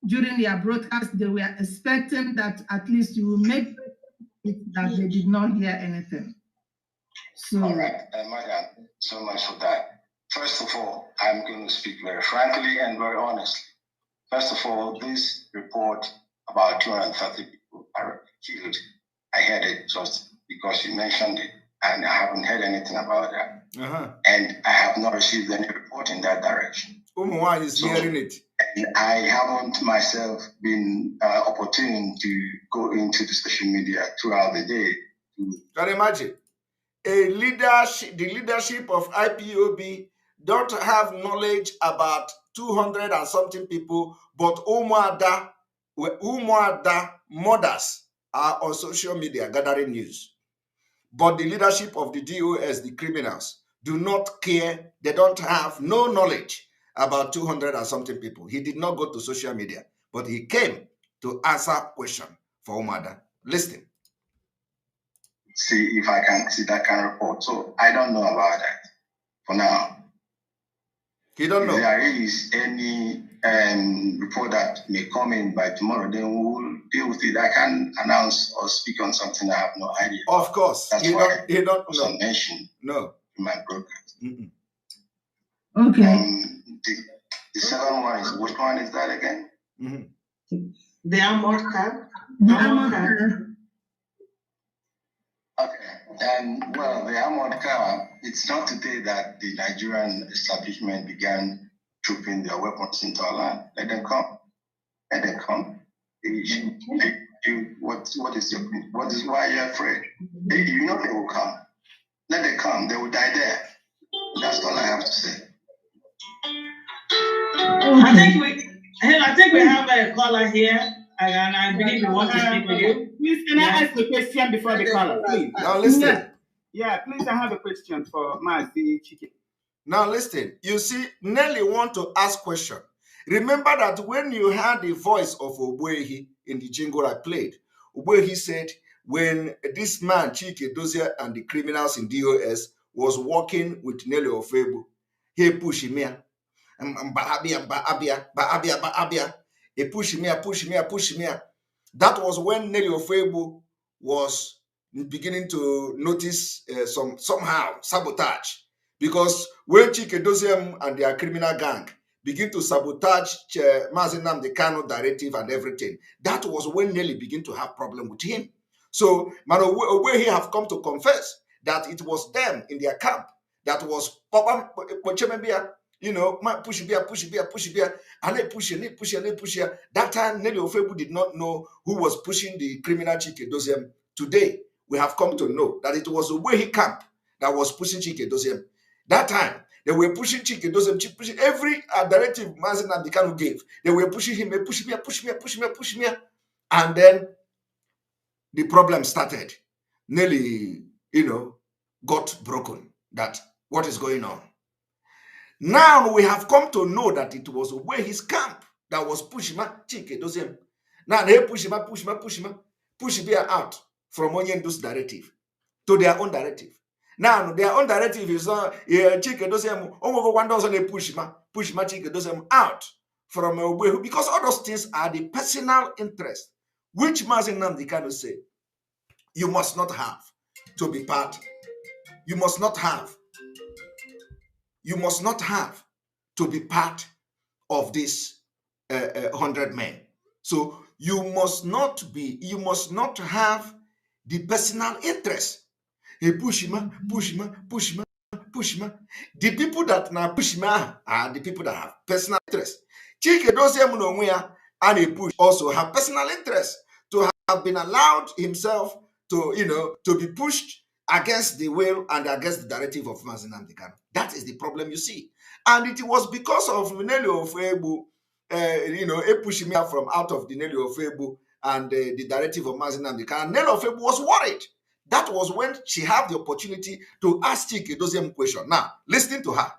S9: During their broadcast, they were expecting that at least you will make it that they did not hear anything. So,
S4: all right, Madam, so much for that. First of all, I'm going to speak very frankly and very honestly. First of all, this report about 230 people are killed, I heard it just because you mentioned it, and I haven't heard anything about that. And I have not received any report in that direction.
S8: Why is hearing it?
S4: And I haven't myself been opportune to go into the social media throughout the day.
S8: Can you imagine? The leadership of IPOB don't have knowledge about 200 and something people, but Umuada mothers are on social media gathering news. But the leadership of the DOS, the criminals, do not care. They don't have no knowledge about 200 and something people. He did not go to social media, but he came to answer question for Umada. Listen.
S10: See if I can see that kind of report. So I don't know about that for now.
S8: He don't know.
S10: If there is any report that may come in by tomorrow, then we will deal with it. I can announce or speak on something I have no idea.
S8: Of course.
S10: That's
S8: he
S10: why
S8: don't know.
S10: Mention
S8: No.
S10: in my broadcast.
S9: Okay.
S10: The second one is, which one is that again?
S11: The armored car.
S9: The armored car.
S10: Okay. Well, the armored car, it's not today that the Nigerian establishment began trooping their weapons into our land. Let them come. Let them come. Why are you afraid? You know they will come. Let them come. They will die there. That's all I have to say.
S11: I think we have a caller here, and I believe we want to speak with you.
S12: Please, can I ask a question before the caller, please?
S8: Now listen.
S12: Yeah, please, I have a question for Mazi Chike.
S8: Now listen. You see, Nelly want to ask question. Remember that when you heard the voice of Ogbuehi in the jingle I played, Ogbuehi said, when this man, Chike Dozie, and the criminals in DOS was working with Nelly Ofebu, he pushed him here. He pushed him here. That was when Nelly Ofebu was beginning to notice somehow sabotage. Because when Chike Dozie and their criminal gang begin to sabotage Nnamdi Kanu directive and everything, that was when Nelly began to have problem with him. So, where he have come to confess that it was them in their camp that was push beer, and they push. That time, Nelly Ofebu did not know who was pushing the criminal Chike Dozie. Today, we have come to know that it was Ogbuehi camp that was pushing Chike Dozie. That time, they were pushing Chike Dozie, pushing every directive Nnamdi Kanu gave. They were pushing him, push me. And then the problem started. Nelly, got broken. That what is going on? Now we have come to know that it was his camp that was pushing Chike Dozie. Now they push him out from Onyendu's directive to their own directive. Now their own directive is Chike Dozie. One doesn't push Chike Dozie out from Ogbuehi, because all those things are the personal interest, which Mazi Nnamdi Kanu say you must not have to be part. You must not have to be part of this 100 men. So you must not have the personal interest. He push him. The people that now push him are the people that have personal interest. Chike Dozie and he push also have personal interest to have been allowed himself to be pushed against the will and against the directive of Mazi Nnamdi Kanu. That is the problem you see. And it was because of Nelly Ofebu, pushing me from out of the Nelly Ofebu and the directive of Mazi Nnamdi Kanu. Nelly Ofebu was worried. That was when she had the opportunity to ask Chike Dozie question. Now, listening to her.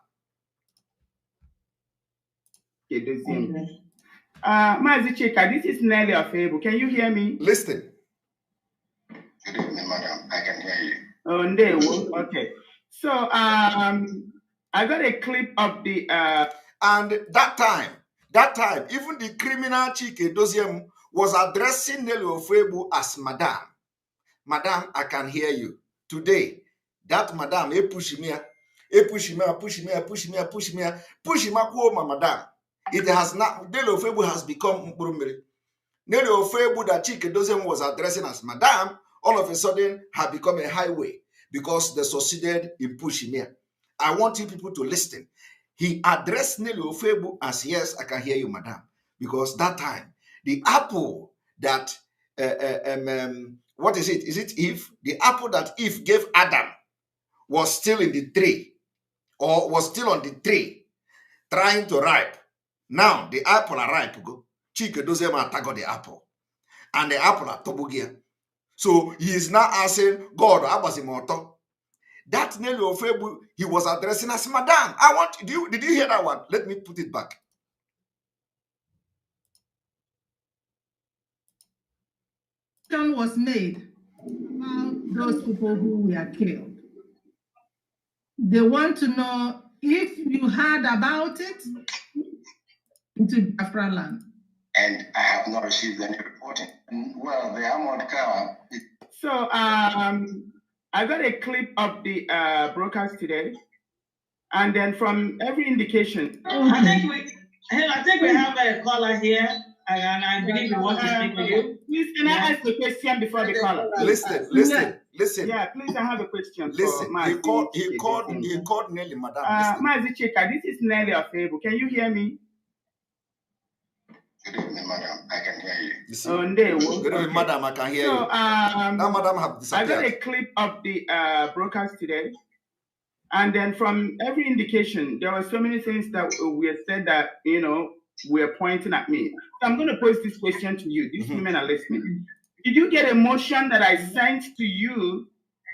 S12: Mazi Chike, this is Nelly Ofebu. Can you hear me?
S8: Listen.
S10: Good evening, madam. I can hear you.
S12: Oh, okay. So, I got a clip of the
S8: and that time, even the criminal Chike Dozie was addressing Nelly Ofebu as madam. Madam, I can hear you. Today, that madam, push me, madam. It has not, Nelly Ofebu has become Mkurumiri. Nelly Ofebu that Chike Dozie was addressing as madam, all of a sudden have become a highway because they succeeded in pushing me. I want you people to listen. He addressed Nelly Ofebu as, yes, I can hear you, madam. Because that time, the apple that, what is it? Is it Eve? The apple that Eve gave Adam was still in the tree, or was still on the tree, trying to ripe. Now, the apple are ripe. Chike Dozie attack the apple. And the apple are tobugia. So he is now asking God, that Nelly Ofebu, he was addressing as Madam. I want, did you hear that one? Let me put it back.
S9: Was made about those people who were killed. They want to know if you heard about it into Biafra land.
S10: And I have not received any reporting. Well, the Ahmad Kawa.
S12: So I got a clip of the broadcast today, and then from every indication.
S11: I think we have a caller here, and I believe we want to speak with you.
S12: Please, can I ask a question before the caller?
S8: Listen.
S12: Yeah, please, I have a question.
S8: Listen, he called Nelly Madam.
S12: Mazi Chika, this is Nelly Ofebu. Can you hear me?
S10: Good evening, madam. I can hear you.
S8: Good evening, madam. I can hear you. Now, madam have disappeared.
S12: I got a clip of the broadcast today, and then from every indication, there were so many things that we said that were pointing at me. So I'm going to pose this question to you. These women are listening. Did you get a motion that I sent to you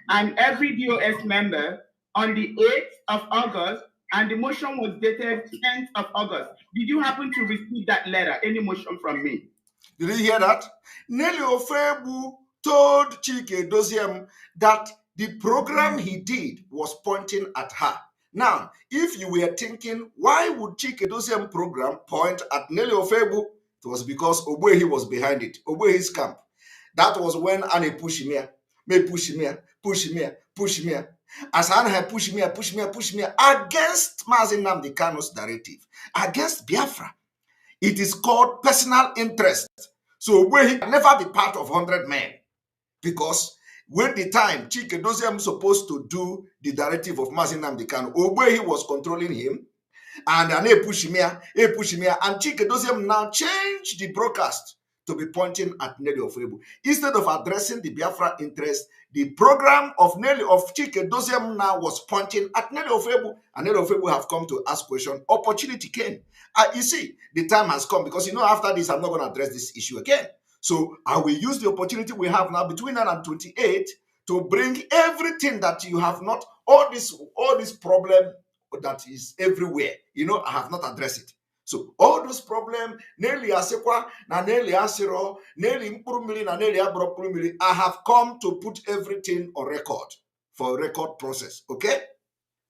S12: and every DOS member on the 8th of August, and the motion was dated 10th of August? Did you happen to receive that letter, any motion from me?
S8: Did you hear that? Nelly Ofebu told Chike Doziem that the program he did was pointing at her. Now, if you were thinking, why would Chike Doziem program point at Nelly Ofebu? It was because Ogbuehi was behind it, Ogbuehi's camp. That was when Annie pushed me, push me. As Annie had pushed me against Nnamdi Kanu's directive, against Biafra. It is called personal interest. So Ogbuehi can never be part of 100 men, because when the time Chike Doziem was supposed to do the directive of Nnamdi Kanu, Ogbuehi was controlling him, and and Chike Doziem now changed the broadcast to be pointing at Nelly Ofebu. Instead of addressing the Biafra interest, the program of Chike Doziem now was pointing at Nelly Ofebu, and Nelly Ofebu have come to ask question. Opportunity came. You see, the time has come, because after this, I'm not going to address this issue again. So I will use the opportunity we have now between 9 and 28 to bring everything that you have not, all this problem that is everywhere. I have not addressed it. So all those problems, Nelly Asekwa, na Nelly Asiro, Nelly Mpurumili, na Nelly Abropurumili, I have come to put everything on record for a record process. Okay?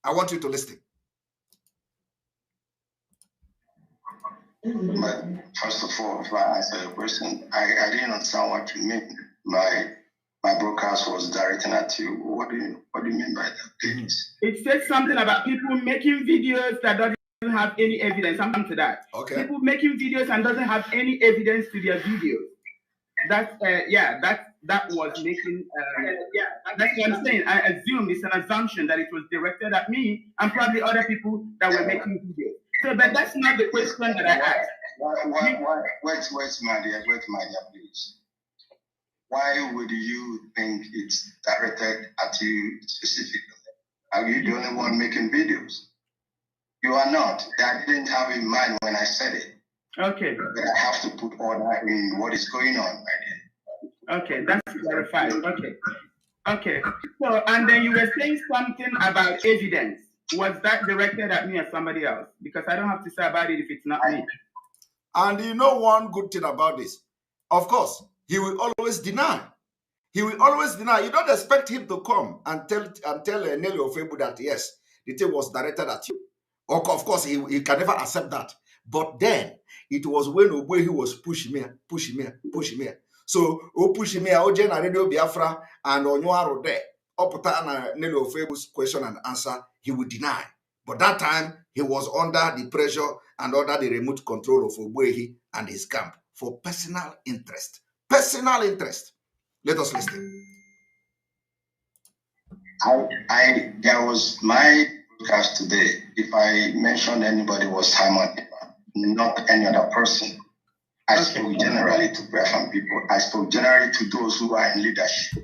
S8: I want you to listen.
S10: But first of all, if I answer your question, I didn't understand what you mean by my broadcast was directing at you. What do you mean by that, please?
S12: It says something about people making videos that doesn't have any evidence. I'm to that.
S8: Okay.
S12: People making videos and doesn't have any evidence to their videos. That was making. That's what I'm saying. I assume it's an assumption that it was directed at me and probably other people that were making videos. So, but that's not the question that I asked.
S10: Wait, my dear, please. Why would you think it's directed at you specifically? Are you the only one making videos? You are not. I didn't have in mind when I said it.
S12: Okay.
S10: But I have to put order in what is going on, my dear.
S12: Okay, that's clarified. Okay. So, and then you were saying something about evidence. Was that directed at me or somebody else? Because I don't have to say about it if it's not me.
S8: And one good thing about this, of course, he will always deny. You don't expect him to come and tell Nelly Ofebu that yes, the thing was directed at you. Of course, he can never accept that. But then it was when Ogbuehi was pushing me. So pushing me, Ojen na Radio Biafra and Onyoaro there. Up Nelly Ofebu's question and answer, he would deny. But that time he was under the pressure and under the remote control of Ogbuehi and his camp for personal interest. Personal interest. Let us listen.
S10: There was my broadcast today. If I mentioned anybody was Simon, not any other person. I spoke generally to Biafran people. I spoke generally to those who are in leadership.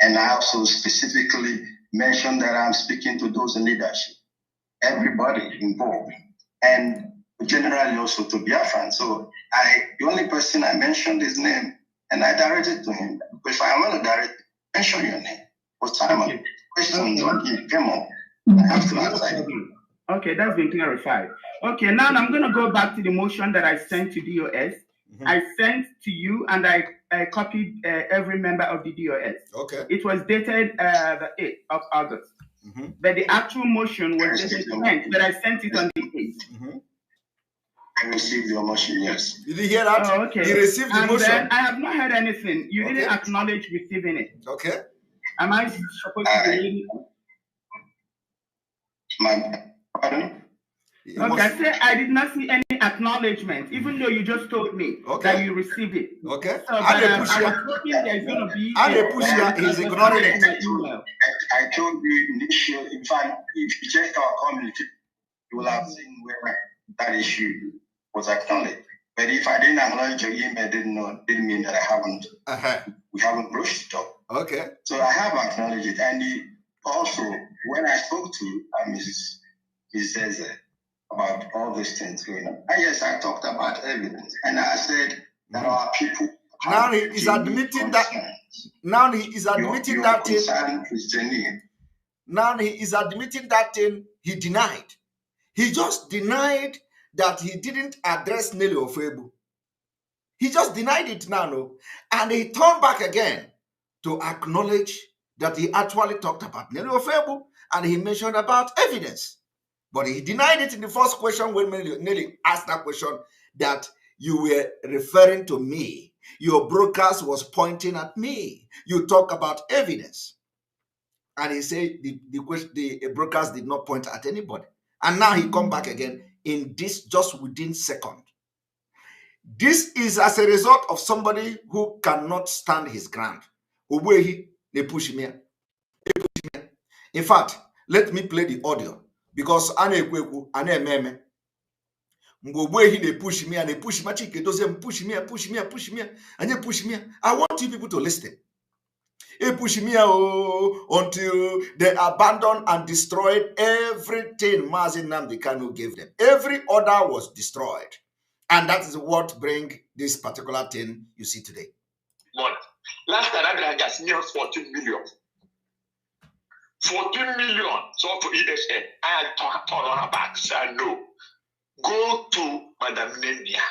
S10: And I also specifically mentioned that I'm speaking to those in leadership, everybody involved, and generally also to Biafran. So the only person I mentioned his name, and I directed to him. If I want to mention your name, was Simon. questions on him. Come on. I have to answer.
S12: Okay, that's been clarified. Okay, now I'm going to go back to the motion that I sent to DOS. I sent to you and I copied every member of the DOS.
S8: Okay.
S12: It was dated the 8th of August. But the actual motion was dated 10th, but I sent it on the 8th.
S10: I received your motion, yes.
S8: Did you hear that?
S12: Oh, okay.
S8: You received the motion.
S12: Then I have not heard anything. You didn't acknowledge receiving it.
S8: Okay.
S12: Am I supposed to be reading?
S10: Pardon?
S12: Okay, I said I did not see any acknowledgement, even though you just told me that you received it.
S8: Okay.
S12: So, I was hoping there's going to be.
S8: He's ignoring it.
S10: I told you initially, in fact, if you check our community, you will have seen where that issue was acknowledged. But if I didn't acknowledge your email, didn't mean that I haven't. We haven't brushed it up.
S8: Okay.
S10: So I have acknowledged it, and also when I spoke to Mrs. Zeze about all these things going on, yes, I talked about evidence, and I said that our people.
S8: Now he is admitting that. Now he is admitting that thing. Now he is admitting that thing he denied. He just denied that he didn't address Nelly Ofebu. He just denied it now, no? And he turned back again to acknowledge that he actually talked about Nelly Ofebu and he mentioned about evidence. But he denied it in the first question when Nelly asked that question that you were referring to me. Your broadcast was pointing at me. You talk about evidence. And he said the broadcast did not point at anybody. And now he come back again in this just within second. This is as a result of somebody who cannot stand his ground. In fact, let me play the audio because I want you people to listen. Until they abandoned and destroyed everything Mazi Nnamdi Kanu gave them. Every order was destroyed. And that is what brings this particular thing you see today.
S4: Last time I got near 14 million. 14 million. So for ESN, I had turned on her back. Said no. Go to Madam Nenia.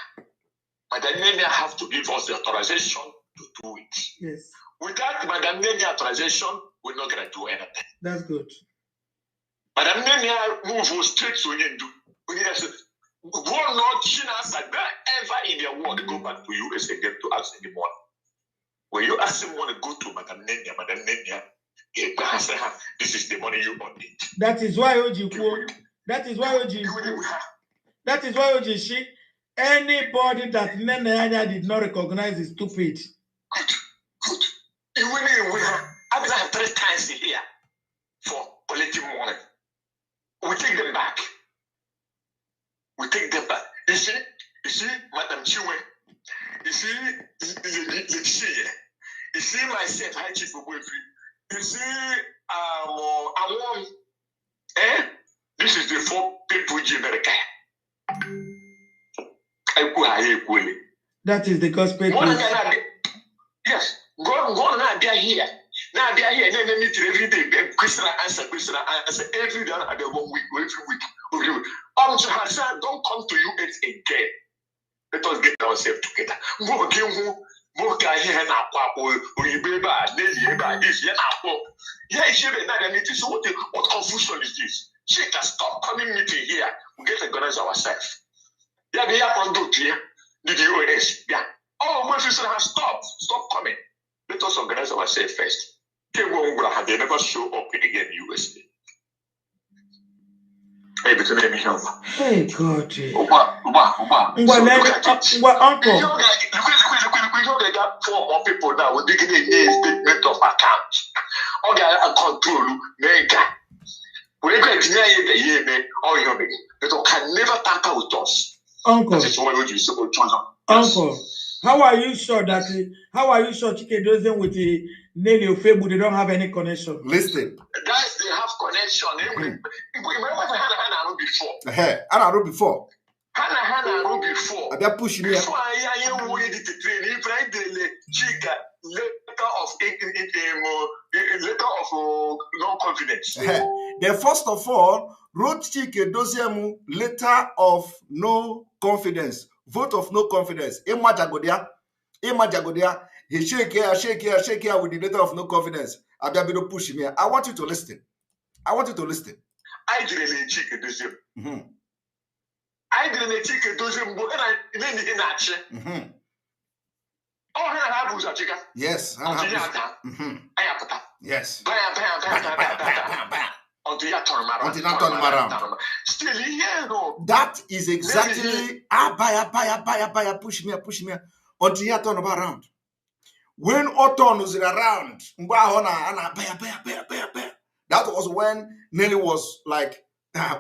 S4: Madam Nenia have to give us the authorization to do it.
S5: Yes.
S4: Without Madam Nenia authorization, we're not going to do anything.
S5: That's good.
S4: Madam Nenia move straight to Yendu. Go not China ever in their world go back to US again to ask anyone. When you ask someone to go to Madam Nenia, this is the money you own it.
S5: That is why Oji, anybody that Nene did not recognize is stupid.
S4: Good. We have 3 times a year for collecting money. We take them back. You see, Madam Chiwe. You see, you see myself, High Chief of Wefri. You see, this is the 4 people in America.
S5: That is the gospel.
S4: Yes, go now, they are here. Now they are here, and then they meet every day. Question answer. Every day, every week. Hassan, don't come to US again. Let us get ourselves together. So what confusion is this? She can stop coming meeting here. We get to organize ourselves. Yeah, they are on here. The US. Yeah. Oh, my sister has stopped. Stop coming. Let us organize ourselves first. They never show up again in USA. Hey, but let me help.
S5: Hey, God.
S4: Uncle. They got 4 more people now with digging a statement of account. Okay, I control mega. We get near the year, or you know, but can never tamper with us.
S5: Uncle.
S4: That is why we use
S5: Uncle. How are you sure Chike doesn't with the Nelly Ofebu, they don't have any connection?
S8: Listen.
S4: Guys, they have connection. Remember Hannah before.
S8: Hannah before.
S4: Hannah before.
S8: I push me.
S4: Before I waited the train, if I did Chica letter no confidence.
S8: They first of all wrote Chike Doziem letter of no confidence, vote of no confidence. Imajagodia, he shake here with the letter of no confidence. Abiabido push me. I want you to listen. I
S4: didn't Chike Doziem. I didn't Chike Doziem, but then in action. Oh, yes.
S8: Yes. That is exactly baya push me until you turn around. When Oton was around, that was when Nelly was like,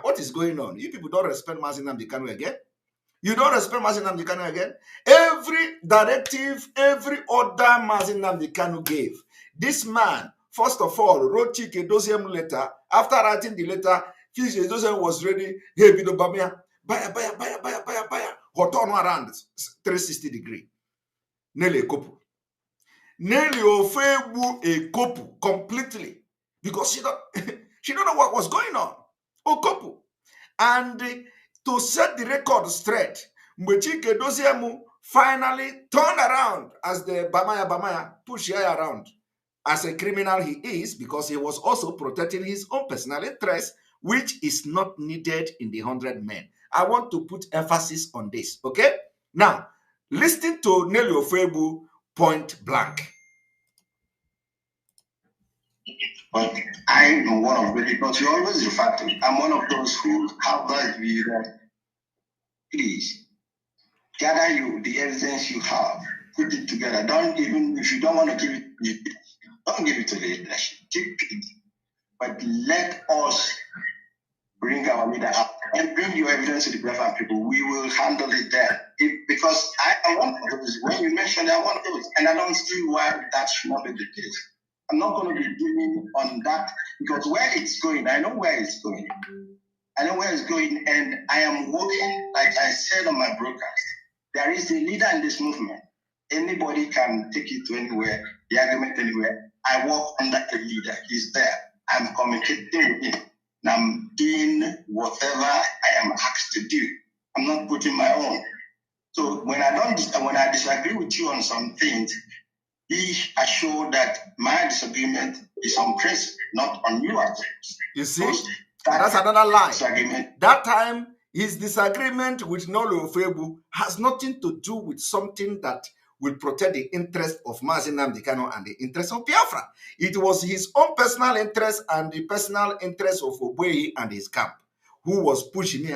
S8: what is going on? You people don't respect Nnamdi Kanu again? You don't respect Nnamdi Kanu again? Every directive, every order Nnamdi Kanu gave, this man, first of all, wrote Chike Doziem letter. After writing the letter, Chike Doziem was ready. Hey, Bido Bamia, baya. Hot on around 360 degree. Nelly a couple. Nelly Ofebu a couple completely because she don't know what was going on. A couple. And to set the record straight, Chike Doziem finally turned around as the Bamaya push her around. As a criminal he is, because he was also protecting his own personal interest, which is not needed in the 100 men. I want to put emphasis on this, okay? Now, listen to Nelly Ofebu point blank.
S10: But I am one of the, because you always refer to me, I'm one of those who have that view that, please, gather the evidence you have, put it together. Don't even, if you don't want to give it, don't give it to the leadership. Keep it. But let us bring our leader up and bring your evidence to the Biafran people. We will handle it there. Because I want those. When you mentioned I want those, and I don't see why that should not be the case. I'm not going to be giving on that because where it's going, I know where it's going. And I am working, like I said on my broadcast. There is a leader in this movement. Anybody can take it to anywhere, the argument anywhere. I work under a leader. He's there. I'm communicating with him. And I'm doing whatever I am asked to do. I'm not putting my own. So when I disagree with you on some things, be assured that my disagreement is on principle, not on you.
S8: You see, that's another lie. That time, his disagreement with Nelly Ofebu has nothing to do with something that will protect the interest of Nnamdi Kanu and the interest of Biafra. It was his own personal interest and the personal interest of Ogbuehi and his camp, who was pushing me.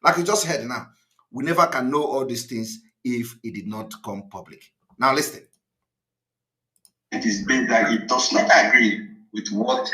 S8: Like you just heard now. We never can know all these things if it did not come public. Now listen.
S10: It is based that it does not agree with what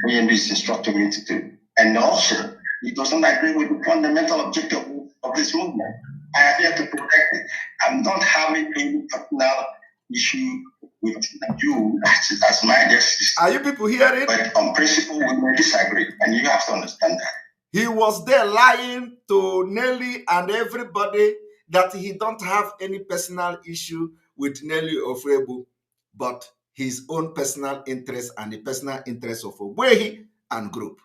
S10: BNB is instructing me to do. And also, it does not agree with the fundamental objective of this movement. I am here to protect it. I'm not having any personal issue with you as my justice.
S8: Are you people hearing?
S10: But on principle, we may disagree, and you have to understand that.
S8: He was there lying to Nelly and everybody that he don't have any personal issue with Nelly Ofebu, but his own personal interest and the personal interest of Ogbuehi and group.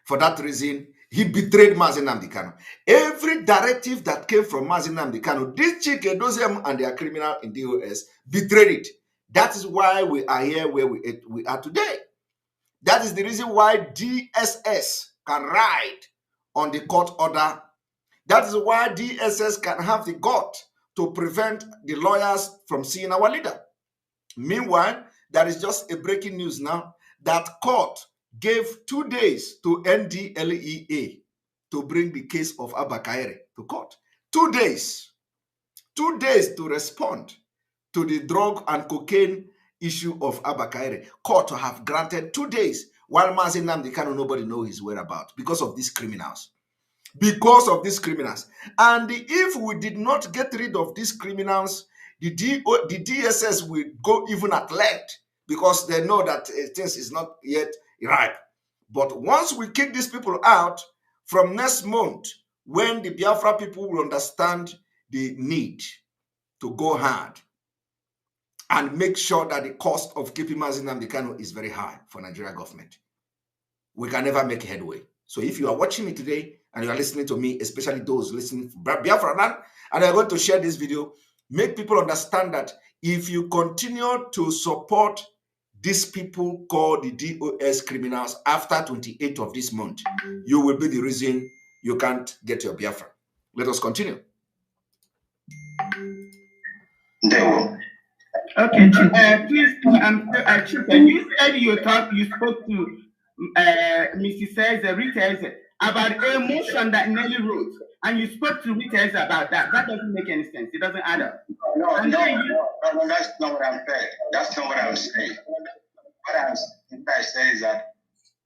S8: For that reason, he betrayed Nnamdi Kanu. Every directive that came from Nnamdi Kanu, this Chike Doziem and their criminal in DOS betrayed it. That is why we are here where we are today. That is the reason why DSS can ride on the court order. That is why DSS can have the gut to prevent the lawyers from seeing our leader. Meanwhile, there is just a breaking news now that court gave 2 days to NDLEA to bring the case of Abba Kaere to court. 2 days. 2 days to respond to the drug and cocaine issue of Abba Kaere. Court have granted 2 days, while Nnamdi Kanu, nobody knows his whereabouts because of these criminals. Because of these criminals. And if we did not get rid of these criminals, the DSS will go even at length because they know that things is not yet ripe. But once we kick these people out, from next month, when the Biafra people will understand the need to go hard and make sure that the cost of keeping Nnamdi Kanu is very high for Nigeria government. We can never make headway. So if you are watching me today and you are listening to me, especially those listening from Biafra, and I'm going to share this video, make people understand that if you continue to support these people called the DOS criminals after 28th of this month, you will be the reason you can't get your Biafra. Let us continue.
S12: Okay, please, Chief, you said you spoke to Mrs. Rita about a motion that Nelly wrote, and you spoke to Rita about that. That doesn't make any sense. It doesn't add up.
S10: No, that's not what I'm saying. That's not what I'm saying. What I say is that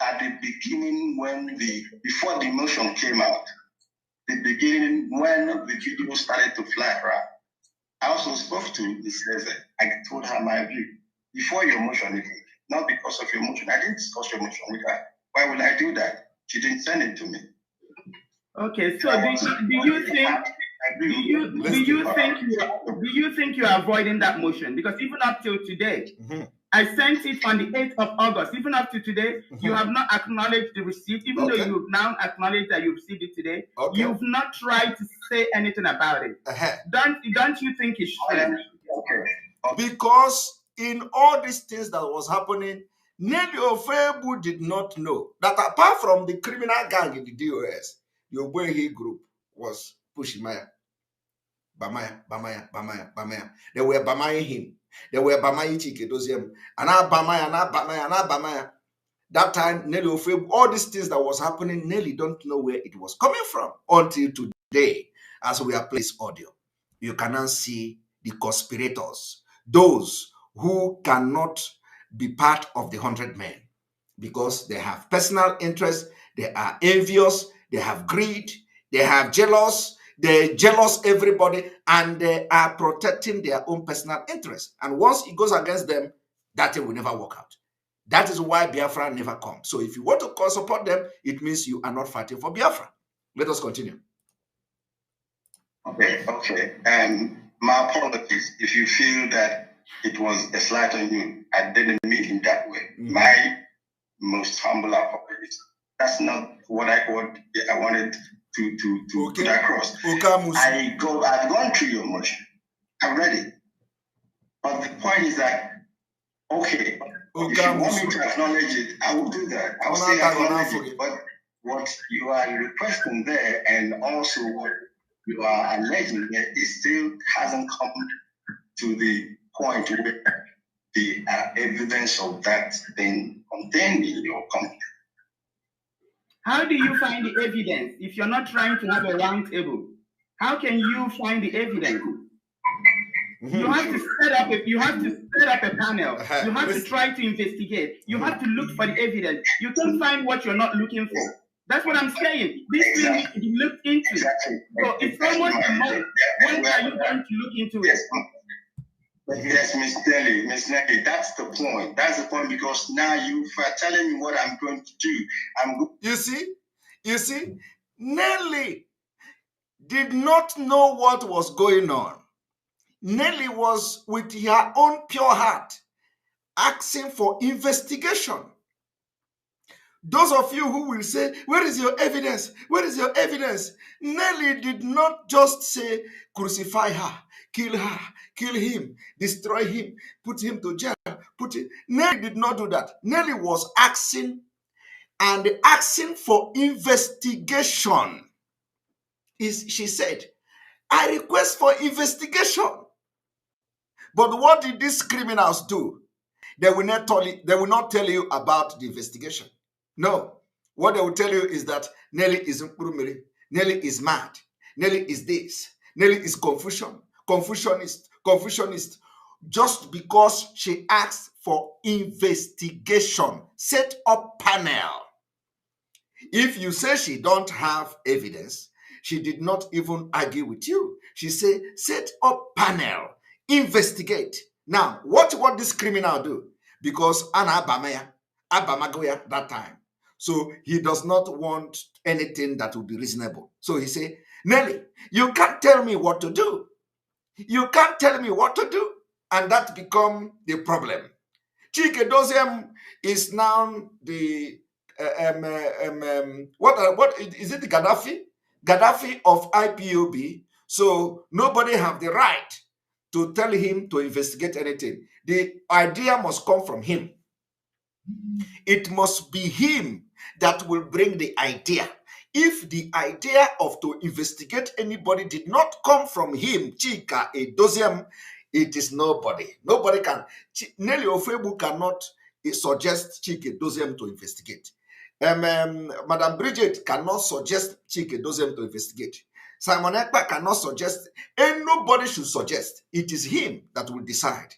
S10: at the beginning, before the motion came out, the beginning when the video started to fly around, I also spoke to Mrs. I told her my view before your motion, not because of your motion. I didn't discuss your motion with her. Why would I do that? She didn't send it to me.
S12: Okay, so do you think you're avoiding that motion? Because even up till today, I sent it on the 8th of August. Even up to today, you have not acknowledged the receipt, even though you've now acknowledged that you received it today. You've not tried to say anything about it. Don't you think it's strange?
S8: Because in all these things that was happening, Nelly Ofebu did not know that apart from the criminal gang in the DOS, the Ogbehi group was pushing Maya. Bamaya. They were Bamaing him. They were Bamaing Chike, those him. And Bamaya. That time, Nelly Ofebu, all these things that was happening, Nelly don't know where it was coming from until today, as we are playing this audio. You cannot see the conspirators, those who cannot be part of the 100 men because they have personal interest, they are envious, they have greed, they have jealous, they jealous everybody, and they are protecting their own personal interest. And once it goes against them, that thing will never work out. That is why Biafra never comes. So if you want to support them, it means you are not fighting for Biafra. Let us continue.
S10: Okay. My apologies if you feel that it was a slight on you. I didn't mean it that way. My most humble apologies. That's not what I wanted to put across. I've gone through your motion. I'm ready. But the point is that, if you want me to acknowledge it, I will do that. I will still acknowledge it. But what you are requesting there, and also what you are alleging there, it still hasn't come to the point where the evidence of that thing contained in your complaint.
S12: How do you find the evidence if you're not trying to have a round table? How can you find the evidence? You have to set up a panel. You have to try to investigate. You have to look for the evidence. You can't find what you're not looking for. That's what I'm saying. This thing needs to be looked into. So it's almost a month. When are you going to look into it?
S10: Yes, Miss Nelly, that's the point. That's the point, because now you are telling me what I'm going to do.
S8: You see, Nelly did not know what was going on. Nelly was with her own pure heart asking for investigation. Those of you who will say, where is your evidence? Where is your evidence? Nelly did not just say, crucify her, kill him, destroy him, put him to jail. Nelly did not do that. Nelly was asking for investigation. She said, I request for investigation. But what did these criminals do? They will not tell you about the investigation. No. What they will tell you is that Nelly is Nkurumiri, Nelly is mad, Nelly is this, Nelly is Confucianist, just because she asked for investigation. Set up panel. If you say she don't have evidence, she did not even argue with you. She said, set up panel, investigate. Now, what this criminal do? Because Anna Abamagoya that time. So he does not want anything that will be reasonable. So he say, Nelly, you can't tell me what to do. You can't tell me what to do. and that become the problem. Chike Doziem is now the what is it, the Gaddafi of IPOB. So nobody have the right to tell him to investigate anything. The idea must come from him. It must be him that will bring the idea. If the idea of to investigate anybody did not come from him, Chika Edoziem, it is nobody. Nobody can. Nelly Ofebu cannot suggest Chike Edoziem to investigate. Madam Bridget cannot suggest Chike Edoziem to investigate. Simon Ekpa cannot suggest, and nobody should suggest. It is him that will decide.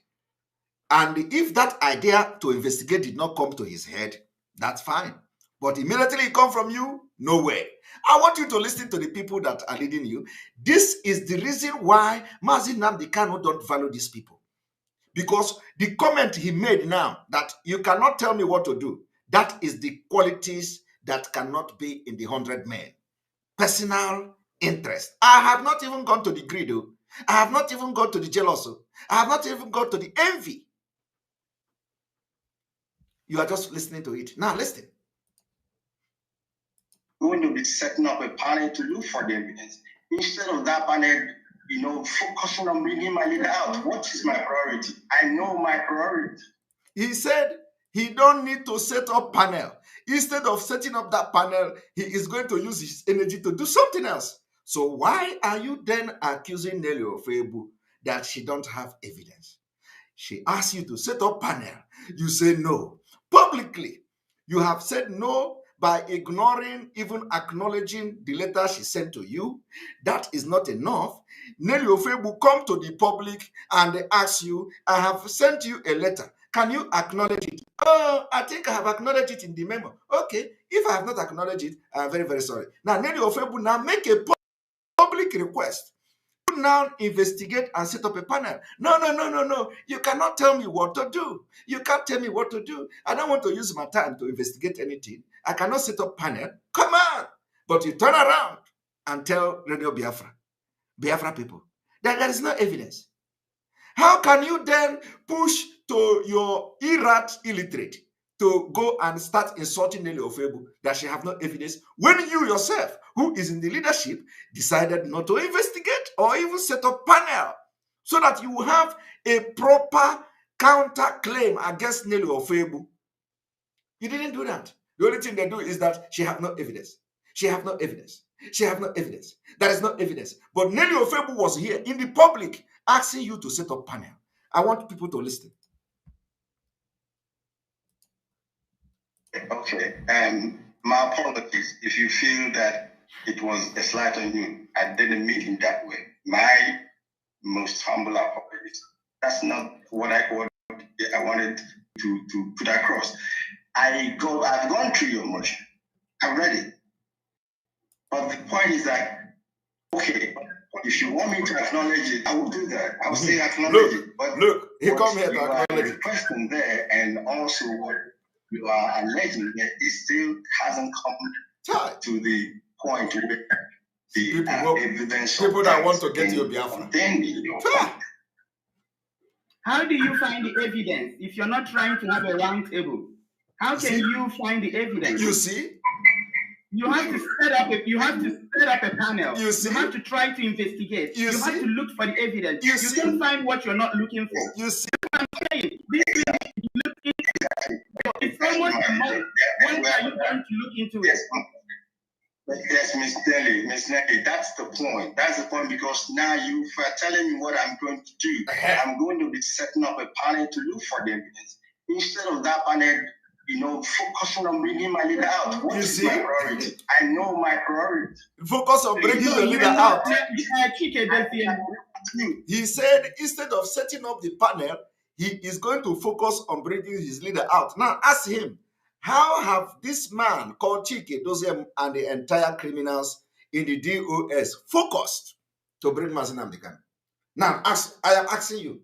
S8: And if that idea to investigate did not come to his head, that's fine. But immediately it come from you, no way. I want you to listen to the people that are leading you. This is the reason why Mazi Nnamdi Kanu don't value these people. Because the comment he made now, that you cannot tell me what to do, that is the qualities that cannot be in the 100 men. Personal interest. I have not even gone to the greed. I have not even gone to the jealousy. I have not even gone to the envy. You are just listening to it. Now listen.
S10: We're going to be setting up a panel to look for the evidence. Instead of that panel, focusing on bringing my leader out. What is my priority? I know my priority.
S8: He said he don't need to set up panel. Instead of setting up that panel, he is going to use his energy to do something else. So why are you then accusing Nelly Ofebu that she don't have evidence? She asked you to set up panel. You say no. Publicly, you have said no by ignoring, even acknowledging the letter she sent to you. That is not enough. Nelly Ofebu come to the public and they ask you, I have sent you a letter. Can you acknowledge it? Oh, I think I have acknowledged it in the memo. Okay, if I have not acknowledged it, I am very, very sorry. Now, Nelly Ofebu now make a public request. Now investigate and set up a panel. No. You cannot tell me what to do. You can't tell me what to do. I don't want to use my time to investigate anything. I cannot set up panel. Come on. But you turn around and tell Radio Biafra people, that there is no evidence. How can you then push to your illiterate to go and start insulting Nelly Ofebu that she have no evidence when you yourself, who is in the leadership, decided not to investigate or even set up panel so that you will have a proper counter claim against Nelly Ofebu? You didn't do that. The only thing they do is that she have no evidence. She have no evidence. She have no evidence. There is no evidence. But Nelly Ofebu was here in the public asking you to set up panel. I want people to listen.
S10: Okay. My apologies if you feel that it was a slight on you. I didn't mean in that way. My most humble apologies. That's not what I wanted to put across. I've gone through your motion. I'm ready. But the point is that, okay, if you want me to acknowledge it, I will do that. I will say acknowledge it. But
S8: look, he come here to acknowledge
S10: it. Question there, and also what you are alleging that it still hasn't come to the point where the evidence
S8: people that want to get your Biafra.
S12: How do you find the evidence if you're not trying to have a round table? How can you find the evidence?
S8: You see?
S12: You have to set up a panel.
S8: You see?
S12: You have to try to investigate. You have to look for the evidence. You can't find what you're not looking for.
S8: You see?
S12: I'm saying, this is it's almost a month. When are you going to look into it?
S10: Yes, Miss Nelly, that's the point. That's the point, because now you are telling me what I'm going to do. I'm going to be setting up a panel to look for the evidence. Instead of that panel, focusing on bringing my leader out. What is my priority? I know my priority.
S8: Focus on bringing the leader out.
S12: He
S8: said instead of setting up the panel, he is going to focus on bringing his leader out. Now ask him, how have this man called Chike Doziem and the entire criminals in the DOS focused to bring Mazi Nnamdi Kanu? Now I am asking you,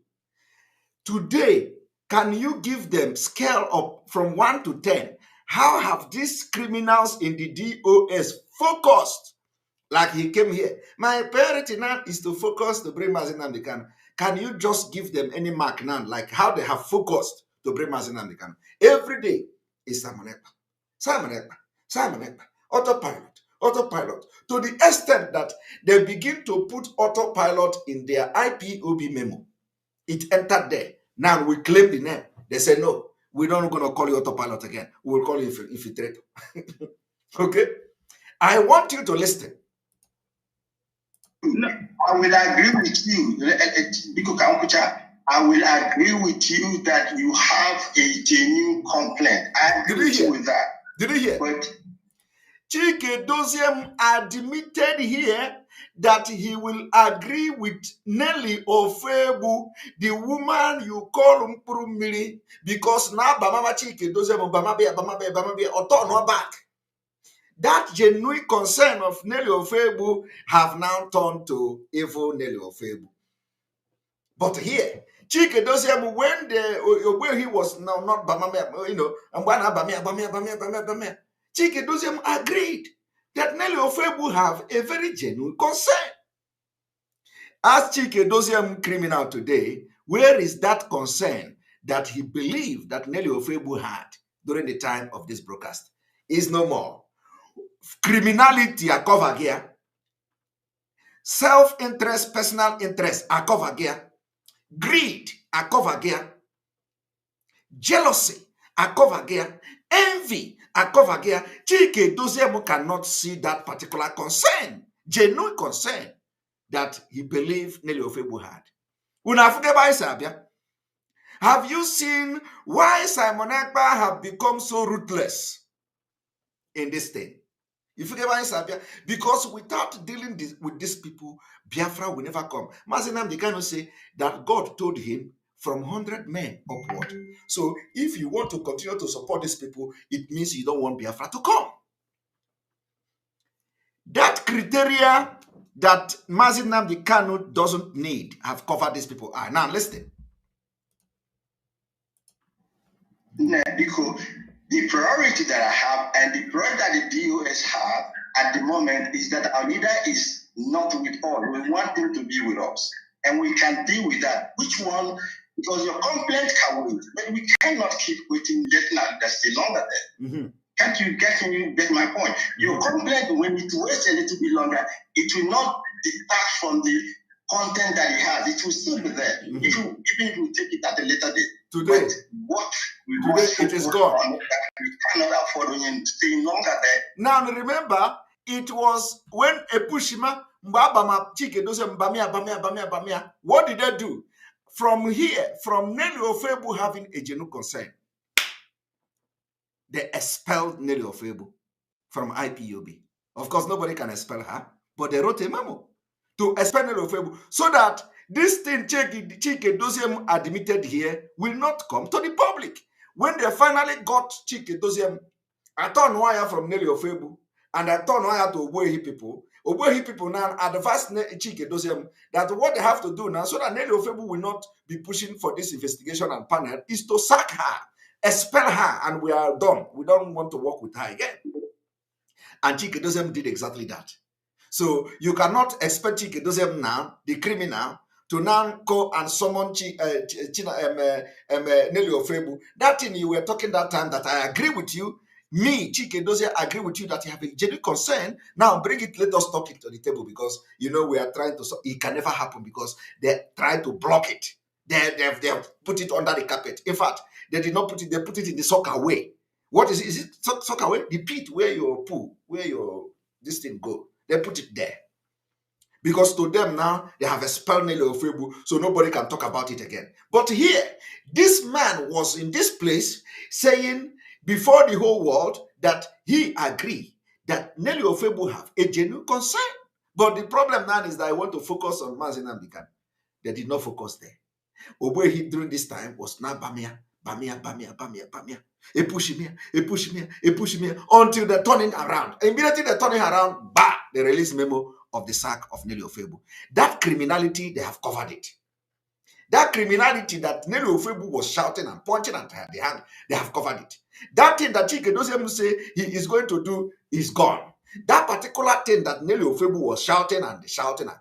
S8: today, can you give them scale up from 1 to 10? How have these criminals in the DOS focused? Like he came here. My priority now is to focus to bring Mazi Nnamdi Kanu. Can you just give them any mark now, like how they have focused to bring Mazi Nnamdi Kanu? Every day is Simon Ekpa, Simon Ekpa, Simon Ekpa, autopilot, to the extent that they begin to put autopilot in their IPOB memo. It entered there. Now we claim the name. They say, no, we're not going to call you autopilot again. We'll call you infiltrator. Okay? I want you to listen.
S10: No, I will agree with you. I will agree with you that you have a genuine complaint. I agree with you with that.
S8: Did you hear?
S10: But
S8: Chike Doziem admitted here that he will agree with Nelly Ofebu, the woman you call Mpurumiri, because now Bamama Chike Doziem Bamabe Oto no back. That genuine concern of Nelly Ofebu have now turned to evil Nelly Ofebu. But here, Chike Doziem, when he was now not Bamame, you know, and Bamia. Chike Doziem agreed that Nelly Ofebu have a very genuine concern. As Chike Doziem criminal today, where is that concern that he believed that Nelly Ofebu had during the time of this broadcast? Is no more. Criminality are covered here. Self-interest, personal interest are covered here. Greed are covered here. Jealousy are covered here. Envy are covered here. Chike Doziem cannot see that particular concern, genuine concern that he believed Nelly Ofebu had. Have you seen why Simon Ekpa have become so ruthless in this thing? Because without dealing with these people, Biafra will never come. Mazi Nnamdi Kanu say that God told him from 100 men upward. So if you want to continue to support these people, it means you don't want Biafra to come. That criteria that Mazi Nnamdi Kanu doesn't need have covered these people. Now listen.
S10: Because the priority that I have and the priority that the DOS have at the moment is that our leader is not with us. We want him to be with us. And we can deal with that. Which one? Because your complaint can wait. But we cannot keep waiting yet now. That's still longer there.
S8: Mm-hmm.
S10: Can't you get my point? Your complaint, when it waits a little bit longer, it will not detach from the content that it has. It will still be there.
S8: Mm-hmm.
S10: Even if we take it at a later date.
S8: Today,
S10: it is gone. We cannot afford staying longer there.
S8: Now remember, it was when Epushima, Mbabama, Chike Doziem, Bamia. What did they do? From here, from Nelly Ofebu having a genuine concern, they expelled Nelly Ofebu from IPOB. Of course, nobody can expel her, but they wrote a memo to expel Nelly Ofebu so that this thing Chike Doziem admitted here will not come to the public. When they finally got Chike Doziem, I turned wire from Nelly Ofebu and I turned wire to Oboehi people. Oboehi people now advised Chike Doziem that what they have to do now so that Nelly Ofebu will not be pushing for this investigation and panel is to sack her, expel her, and we are done. We don't want to work with her again. And Chike Doziem did exactly that. So you cannot expect Chike Doziem now, the criminal, to now go and summon Nelly Ofebu. That thing you were talking that time that I agree with you. Me, Chike Doziem, agree with you that you have a genuine concern. Now bring it, let us talk it to the table because, you know, we are trying to, it can never happen because they try to block it. They have put it under the carpet. In fact, they did not put it, they put it in the soccer way. What is it? Is it soccer way? The pit where your pool, where your, this thing go. They put it there. Because to them now, they have expelled Nelly Ofebu, so nobody can talk about it again. But here, this man was in this place saying before the whole world that he agreed that Nelly Ofebu have a genuine concern. But the problem now is that I want to focus on Mazi Nnamdi Kanu. They did not focus there. Oboehi during this time was now Bamia. He push me, until they're turning around. Immediately they're turning around, bah, they release memo of the sack of Nelly Ofebu. That criminality, they have covered it. That criminality that Nelly Ofebu was shouting and punching at the hand, they have covered it. That thing that Chike Doziem say he is going to do is gone. That particular thing that Nelly Ofebu was shouting and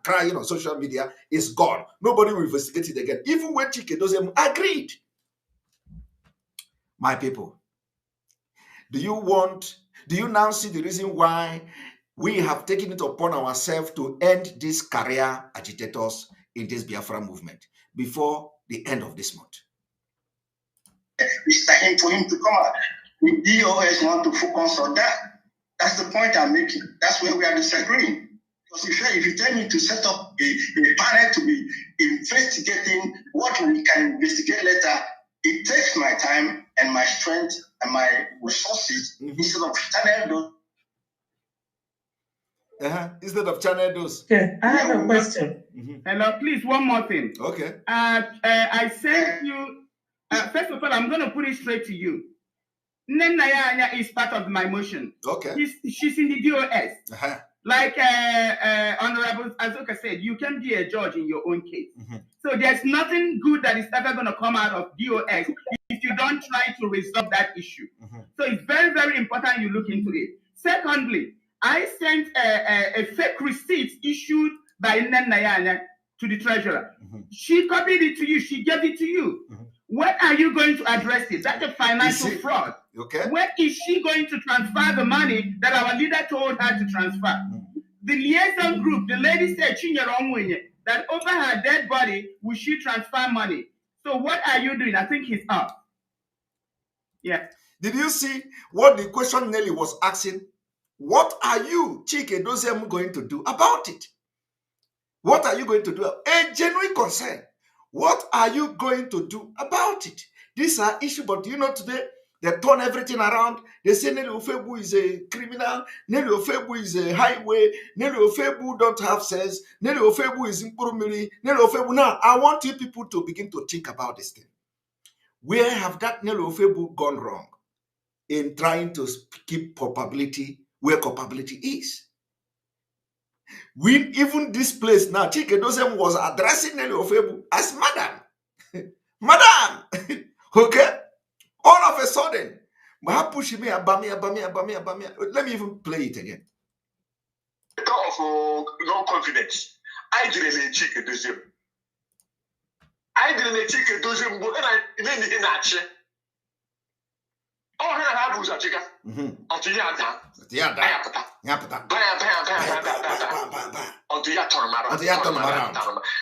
S8: crying on social media is gone. Nobody will investigate it again. Even when Chike Doziem agreed. My people, do you now see the reason why we have taken it upon ourselves to end these career agitators in this Biafra movement before the end of this month?
S10: It's time for him to come out. The DOS want to focus on that. That's the point I'm making. That's where we are disagreeing. Because if you tell me to set up a panel to be investigating what we can investigate later, it takes my time and my strength and my resources instead of channel those.
S8: Instead of channel those.
S11: Okay, I have a question.
S12: Hello, please, one more thing.
S8: Okay.
S12: I sent you, first of all, I'm going to put it straight to you. Nnamdi is part of my motion.
S8: Okay.
S12: She's in the DOS. Like Honorable Azoka said, you can be a judge in your own case. So there's nothing good that is ever going to come out of DOS if you don't try to resolve that issue. So it's very, very important you look into it. Secondly, I sent a fake receipt issued by Nnamdi to the treasurer. She copied it to you. She gave it to you. When are you going to address it? That's a financial fraud.
S8: Okay.
S12: When is she going to transfer the money that our leader told her to transfer? The liaison group, the lady said, that over her dead body, will she transfer money? So what are you doing? I think he's up. Yeah.
S8: Did you see what the question Nelly was asking? What are you, Chike Doziem, going to do about it? What are you going to do? A genuine concern. What are you going to do about it? These are issues, but you know today, they turn everything around. They say Nelly Ofebu is a criminal. Nelly Ofebu is a highway. Nelly Ofebu don't have sense. Nelly Ofebu is Impurumiri. Nelly Ofebu. Now, I want you people to begin to think about this thing. Where have that Nelly Ofebu gone wrong in trying to keep culpability where culpability is? When even this place now, Chike Doziem was addressing Nelly Ofebu as madam. Madam! Okay? All of a sudden, let me even play it again.
S4: Of no confidence. I didn't Chike Doziem. I didn't Chike Doziem, but I didn't in action. Oh, I have a chicken. Until you are done.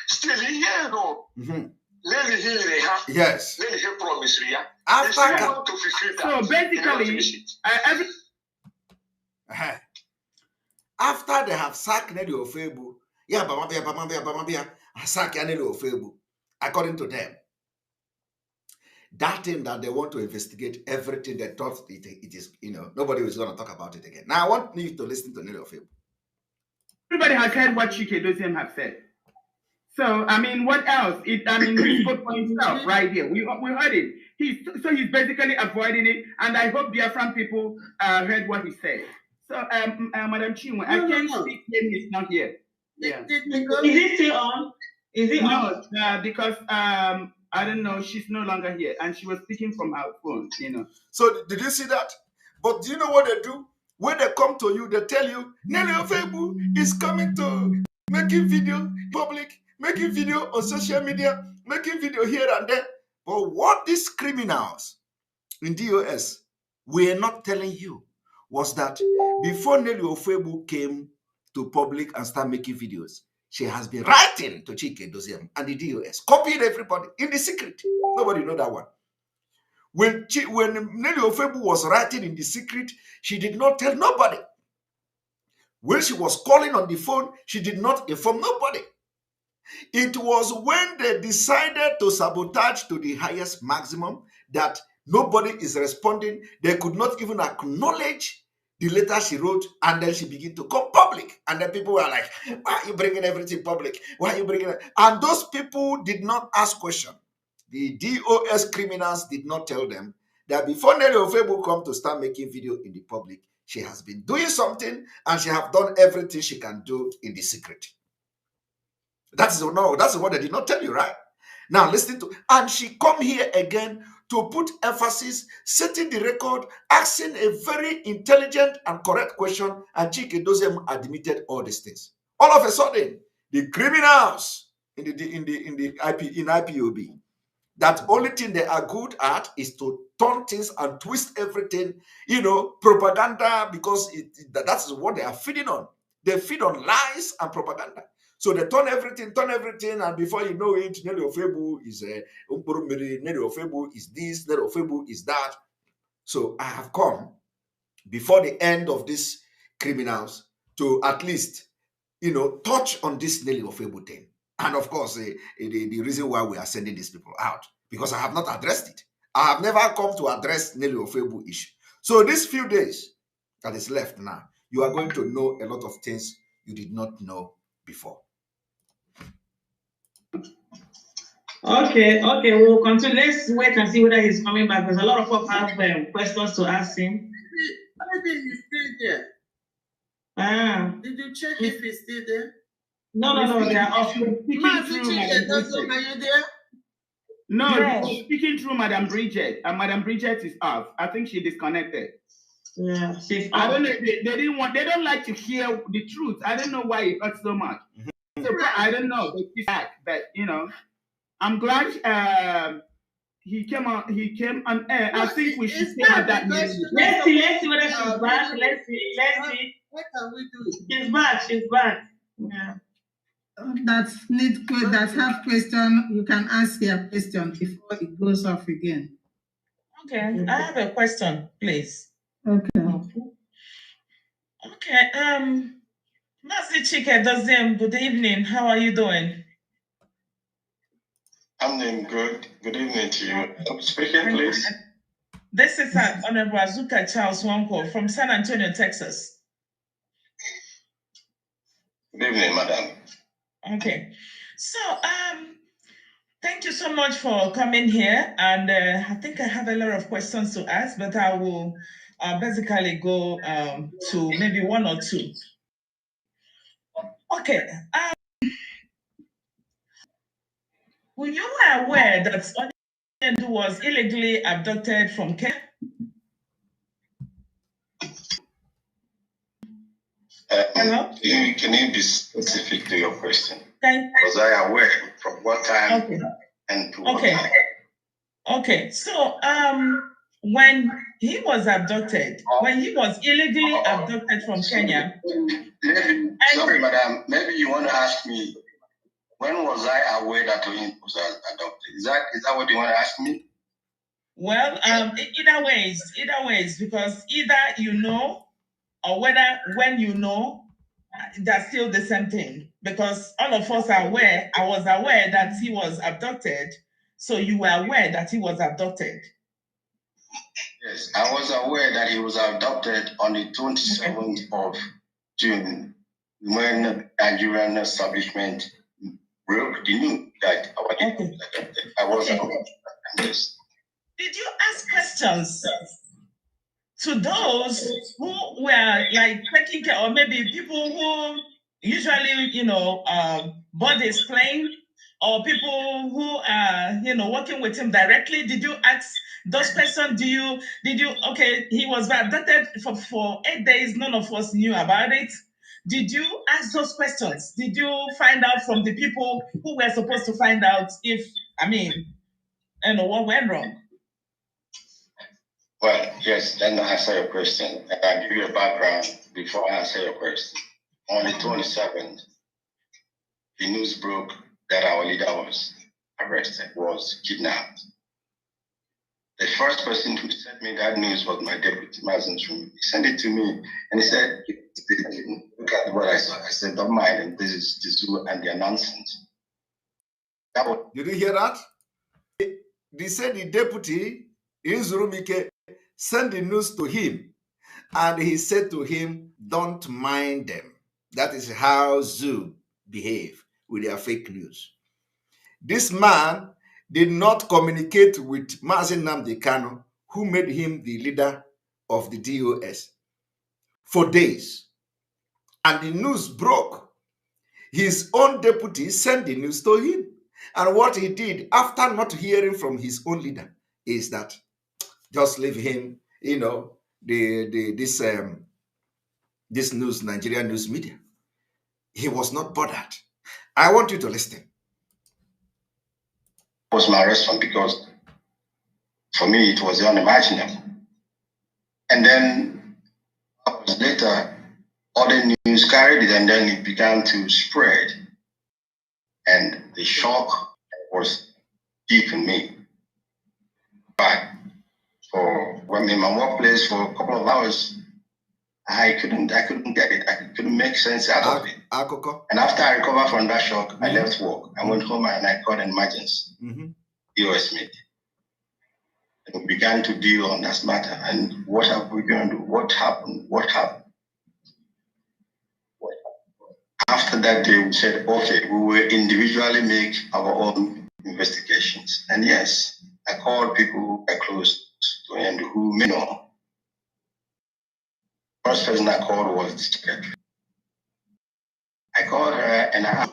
S4: Still here, no.
S8: Yes.
S12: So basically,
S8: after they have sacked Nelly Ofebu, according to them, that thing that they want to investigate everything they thought it is, nobody was going to talk about it again. Now I want you to listen to Nelly Ofebu.
S12: Everybody has heard what Chike Doziem have said. So, I mean, what else? He spoke for himself right here. We heard it. He's basically avoiding it, and I hope Biafran people heard what he said. So, Madam Chinwe, I can't speak when he's not here. Yeah.
S11: Is it still on? Is it on?
S12: No, because I don't know, she's no longer here, and she was speaking from her phone,
S8: So, did you see that? But do you know what they do? When they come to you, they tell you, Nelly Ofebu is coming to making video public, making video on social media, making video here and there. But what these criminals in DOS were not telling you was that before Nelly Ofebu came to public and started making videos, she has been writing to Chike Doziem and the DOS, copying everybody in the secret. Nobody know that one. When Nelly Ofebu was writing in the secret, she did not tell nobody. When she was calling on the phone, she did not inform nobody. It was when they decided to sabotage to the highest maximum that nobody is responding. They could not even acknowledge the letter she wrote, and then she began to come public. And then people were like, why are you bringing everything public? Why are you bringing it? And those people did not ask questions. The DOS criminals did not tell them that before Nelly Ofebu come to start making video in the public, she has been doing something and she have done everything she can do in the secret. That's what they did not tell you, right? Now listen to, and she come here again to put emphasis, setting the record, asking a very intelligent and correct question, and Chike Doziem admitted all these things. All of a sudden, the criminals in IPOB, that only thing they are good at is to turn things and twist everything, propaganda, because that's what they are feeding on. They feed on lies and propaganda. So they turn everything, and before you know it, Nelly Ofebu is Nelly Ofebu is this, Nelly Ofebu is that. So I have come before the end of these criminals to at least, touch on this Nelly Ofebu thing. And of course, the reason why we are sending these people out, because I have not addressed it. I have never come to address Nelly Ofebu issue. So these few days that is left now, you are going to know a lot of things you did not know before.
S11: Okay, we'll continue. Let's wait and see whether he's coming back, because a lot of us have questions to ask him.
S13: Maybe he's still there. Did you check if he's still there?
S11: No, they are off.
S13: Speaking through, are you there?
S12: No, speaking through Madam Bridget, and Madam Bridget is off. I think she disconnected.
S11: Yeah, she's
S12: I don't know. They don't like to hear the truth. I don't know why it hurts so much. So I don't know. But I'm glad he came on air. I think we should say that.
S11: Let's see whether she's back. Let's see.
S13: What can we do?
S11: She's back. Yeah.
S9: That have question, you can ask your question before it goes off again.
S11: Okay, I have a question, please.
S9: Okay.
S11: Mazi Chike Doziem, good evening. How are you doing?
S10: I'm doing good. Good evening to you. I'm speaking, please.
S11: This is Honorable Azuka Charles Wanko from San Antonio, Texas.
S10: Good evening, madam.
S11: Okay. So, thank you so much for coming here. And I think I have a lot of questions to ask, but I will basically go to maybe one or two. Okay. Were you aware that Nnamdi was illegally abducted from Kenya?
S10: Hello? Can you be specific to your question? Was I aware from what time and to what time?
S11: Okay, so when he was abducted, when he was illegally abducted from Kenya.
S10: Sorry, madam, maybe you want to ask me, when was I aware that he was adopted? Is that what you want to ask me?
S11: Well, either ways, because either you know, or whether when you know, that's still the same thing. Because all of us are aware, I was aware that he was abducted, so you were aware that he was abducted.
S10: Yes, I was aware that he was abducted on the 27th of June, when the Nigerian establishment broke the news that our people was adopted. I was aware. Yes.
S11: Did you ask questions to those who were like taking care, or maybe people who usually, board his plane, or people who are, working with him directly? Did you ask those questions? Okay, he was abducted for 8 days. None of us knew about it. Did you ask those questions? Did you find out from the people who were supposed to find out what went wrong?
S10: Well, yes, let me answer your question. I'll give you a background before I answer your question. On the 27th, the news broke that our leader was arrested, was kidnapped. The first person who sent me that news was my deputy, Mazen Shumi. He sent it to me and he said, look at what I saw. I said, don't mind him, this is Tisu and their nonsense.
S8: Did you hear that? They said the deputy, Inzurumike, sent the news to him and he said to him, don't mind them. That is how Zoo behave with their fake news. This man did not communicate with Nnamdi Kanu, who made him the leader of the DOS, for days. And the news broke. His own deputy sent the news to him. And what he did, after not hearing from his own leader, is that just leave him, you know, this news, Nigerian news media. He was not bothered. I want you to listen.
S10: Was my response, because for me it was unimaginable. And then hours later, other news carried it, and then it began to spread. And the shock was deep in me. But when in my workplace for a couple of hours, I couldn't get it. I couldn't make sense out of it. And after I recovered from that shock, I left work. I went home and I called an emergency. US meeting. And we began to deal on that matter. And what are we going to do? What happened? After that day, we said, okay, we will individually make our own investigations. And yes, I called people I close to and who may know. First person I called was the secretary. I called her and I asked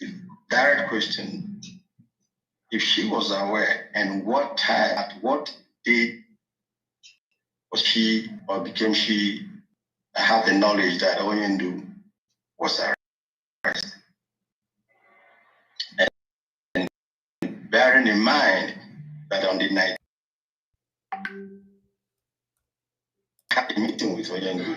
S10: a direct question if she was aware and what time, at what date was she or became she have the knowledge that Onyendu was arrested. And bearing in mind that on the night, I had a meeting with Onyendu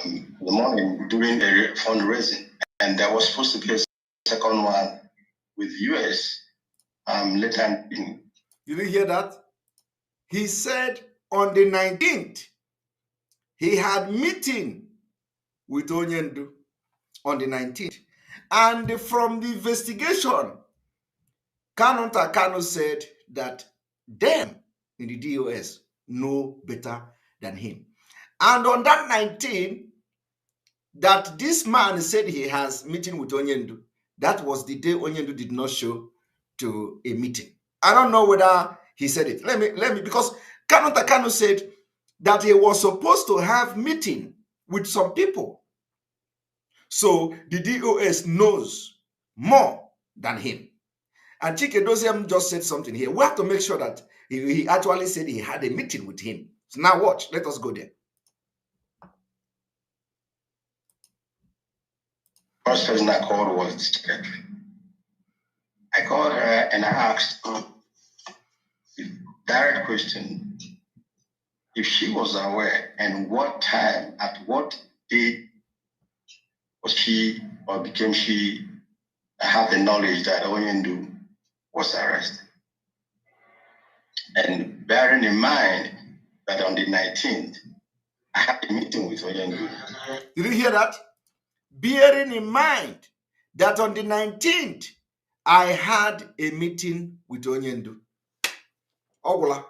S10: in the morning during a fundraising, and there was supposed to be a second one with US later in.
S8: You didn't hear that? He said on the 19th, he had meeting with Onyendu on the 19th. And from the investigation, Kanu said that them in the DOS know better than him. And on that 19th, that this man said he has meeting with Onyendu, that was the day Onyendu did not show to a meeting. I don't know whether he said it. Let me, because Kanu said that he was supposed to have meeting with some people. So the DOS knows more than him. And Chike Doziem just said something here. We have to make sure that he actually said he had a meeting with him. So now watch. Let us go there.
S10: First person I called was the secretary. I called her and I asked a direct question if she was aware and what time, at what date was she or became she have the knowledge that Onyendu was arrested. And bearing in mind that on the 19th, I had a meeting with Onyendu.
S8: Did you hear that? Bearing in mind that on the 19th, I had a meeting with Onyendu. Ogola.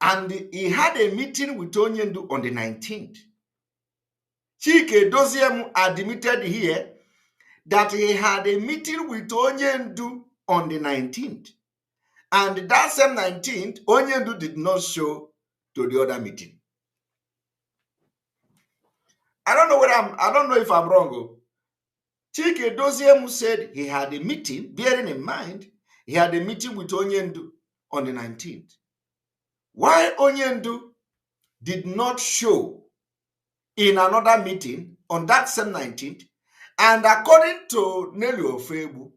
S8: And he had a meeting with Onyendu on the 19th. Chike Doziem admitted here that he had a meeting with Onyendu on the 19th. And that same 19th, Onyendu did not show to the other meeting. I don't know if I'm wrong. Chike Doziem said he had a meeting, bearing in mind, he had a meeting with Onyendu on the 19th. Why Onyendu did not show in another meeting on that same 19th, and according to Nelly Ofebu,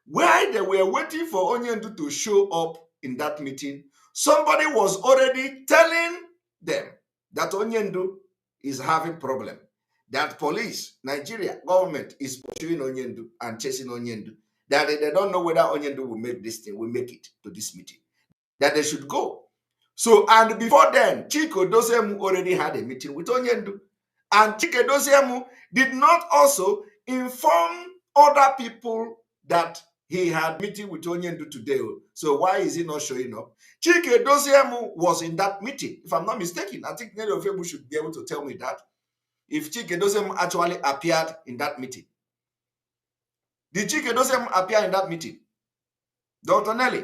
S8: while they were waiting for Onyendu to show up in that meeting, somebody was already telling them that Onyendu is having problem. That police, Nigeria government is pursuing Onyendu and chasing Onyendu. That they don't know whether Onyendu will make this thing, will make it to this meeting. That they should go. So, and before then, Chike Doziem already had a meeting with Onyendu. And Chike Doziem did not also inform other people that he had meeting with Onyendu today. So why is he not showing up? Chike Doziem was in that meeting. If I'm not mistaken, I think Nelly Ofebu should be able to tell me that. If Chike Doziem actually appeared in that meeting. Did Chike Doziem appear in that meeting? Dr. Nelly,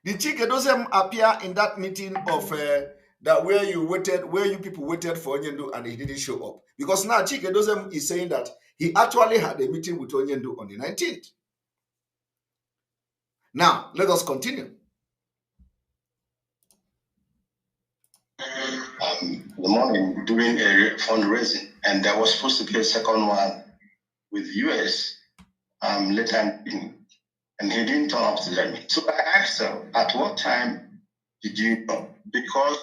S8: did Chike Doziem appear in that meeting of that where you people waited for Onyendu and he didn't show up? Because now Chike Doziem is saying that he actually had a meeting with Onyendu on the 19th. Now, let us continue.
S10: The morning doing a fundraising, and there was supposed to be a second one with US later in, and he didn't turn up to that meeting. So I asked her, at what time did you know? Because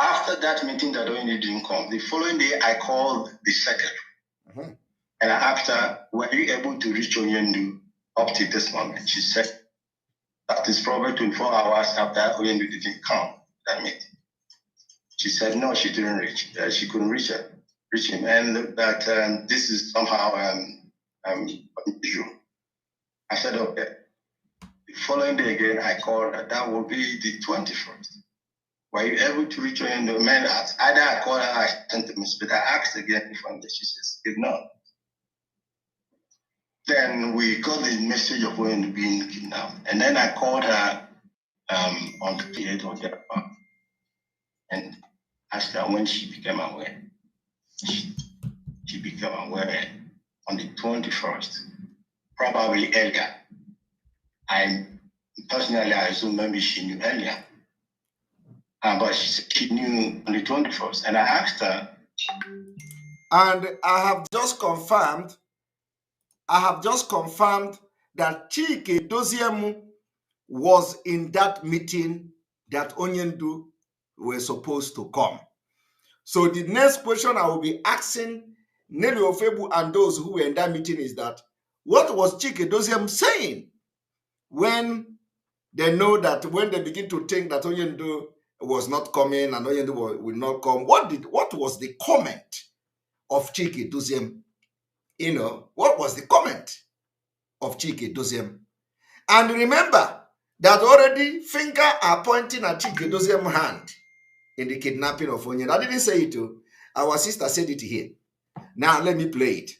S10: after that meeting that only didn't come, the following day I called the secretary and I asked her, were you able to reach Onyendu up to this moment? She said that is probably 24 hours after Onyendu didn't come that meeting. She said no, she didn't reach. She couldn't reach him, and that this is somehow unusual. I said okay. The following day again, I called her. That will be the 21st. Were you able to reach her in the man? Either I called her, I sent a message, but I asked again from there. She says, no. Then we got the message of when being kidnapped. And then I called her on the 28th or thereabout and asked her when she became aware. She became aware on the 21st, probably earlier. I personally, I assume maybe she knew earlier. But she knew on the 21st. And I asked her.
S8: And I have just confirmed that Chike Doziemu was in that meeting that Onyendu were supposed to come. So the next question I will be asking Nelly Ofebu and those who were in that meeting is that, what was Chike Doziemu saying when they know that, when they begin to think that Onyendu was not coming and Onyendu will not come? What was the comment of Chike Doziemu? You know, what was the comment of Chike Doziemu? And remember that already finger are pointing at Chike Doziemu's hand in the kidnapping of Onyendu. I didn't say it too. Our sister said it here. Now let me play it.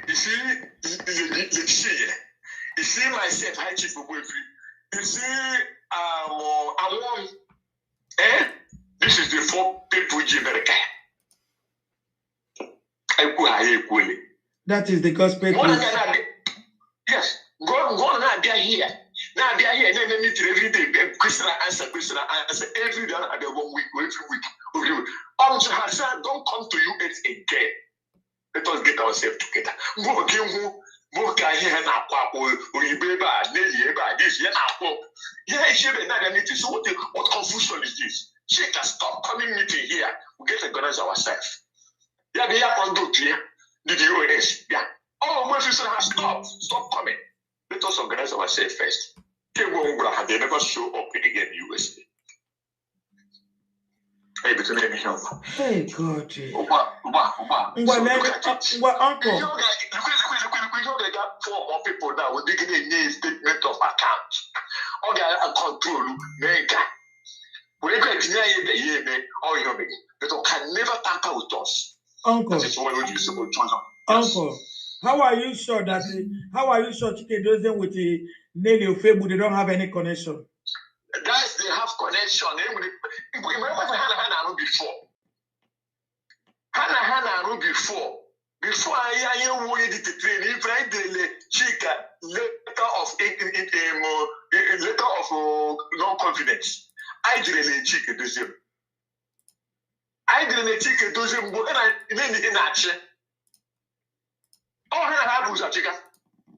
S4: You see myself, hi Chief Ogbuefi. You see, this is the 4 people America.
S5: That is the gospel.
S4: Yes, go now. They are here. Now they are here. Then they meet every day. Question answer. Every day, every week. Until Hassan, don't come to US again. Let us get ourselves together. So what confusion is this? She can stop coming meeting here. We get to organize ourselves. Yeah, they are do clear. The DOS. Yeah. Oh, my sister has stopped. Stop coming. Let us organize ourselves first. They never show up again in USA. Hey, but let me help.
S5: Hey, God.
S4: Uncle. They got 4 more people now with digging a statement of account. Okay, I control mega. We can deny the year, or you know, but can never tamper with us.
S5: Uncle. Uncle, how are you sure that Chike Doziemu with the Nelly Ofebu, they don't have any connection?
S4: Guys, they have connection. Remember Hannah before. Before I wanted to train, if I did Chika letter of non-confidence, I didn't Chike Doziemu. I didn't Chike Doziemu, but I didn't in action. Oh, I have a chicken.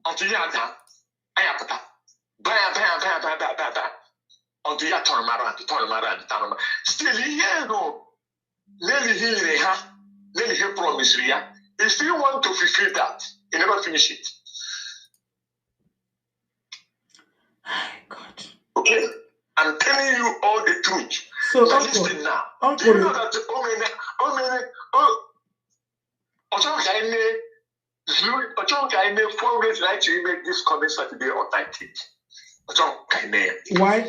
S4: Until you are done, I have to bam. Until you turn around. Still, here, no. Nearly he promised you. If you want to fulfill that, you never finish it.
S5: God.
S4: Okay? I'm telling you all the truth.
S5: So,
S4: listen now. Do you know that I 4 days right to make this coming Saturday or 19th.
S5: Why?
S4: I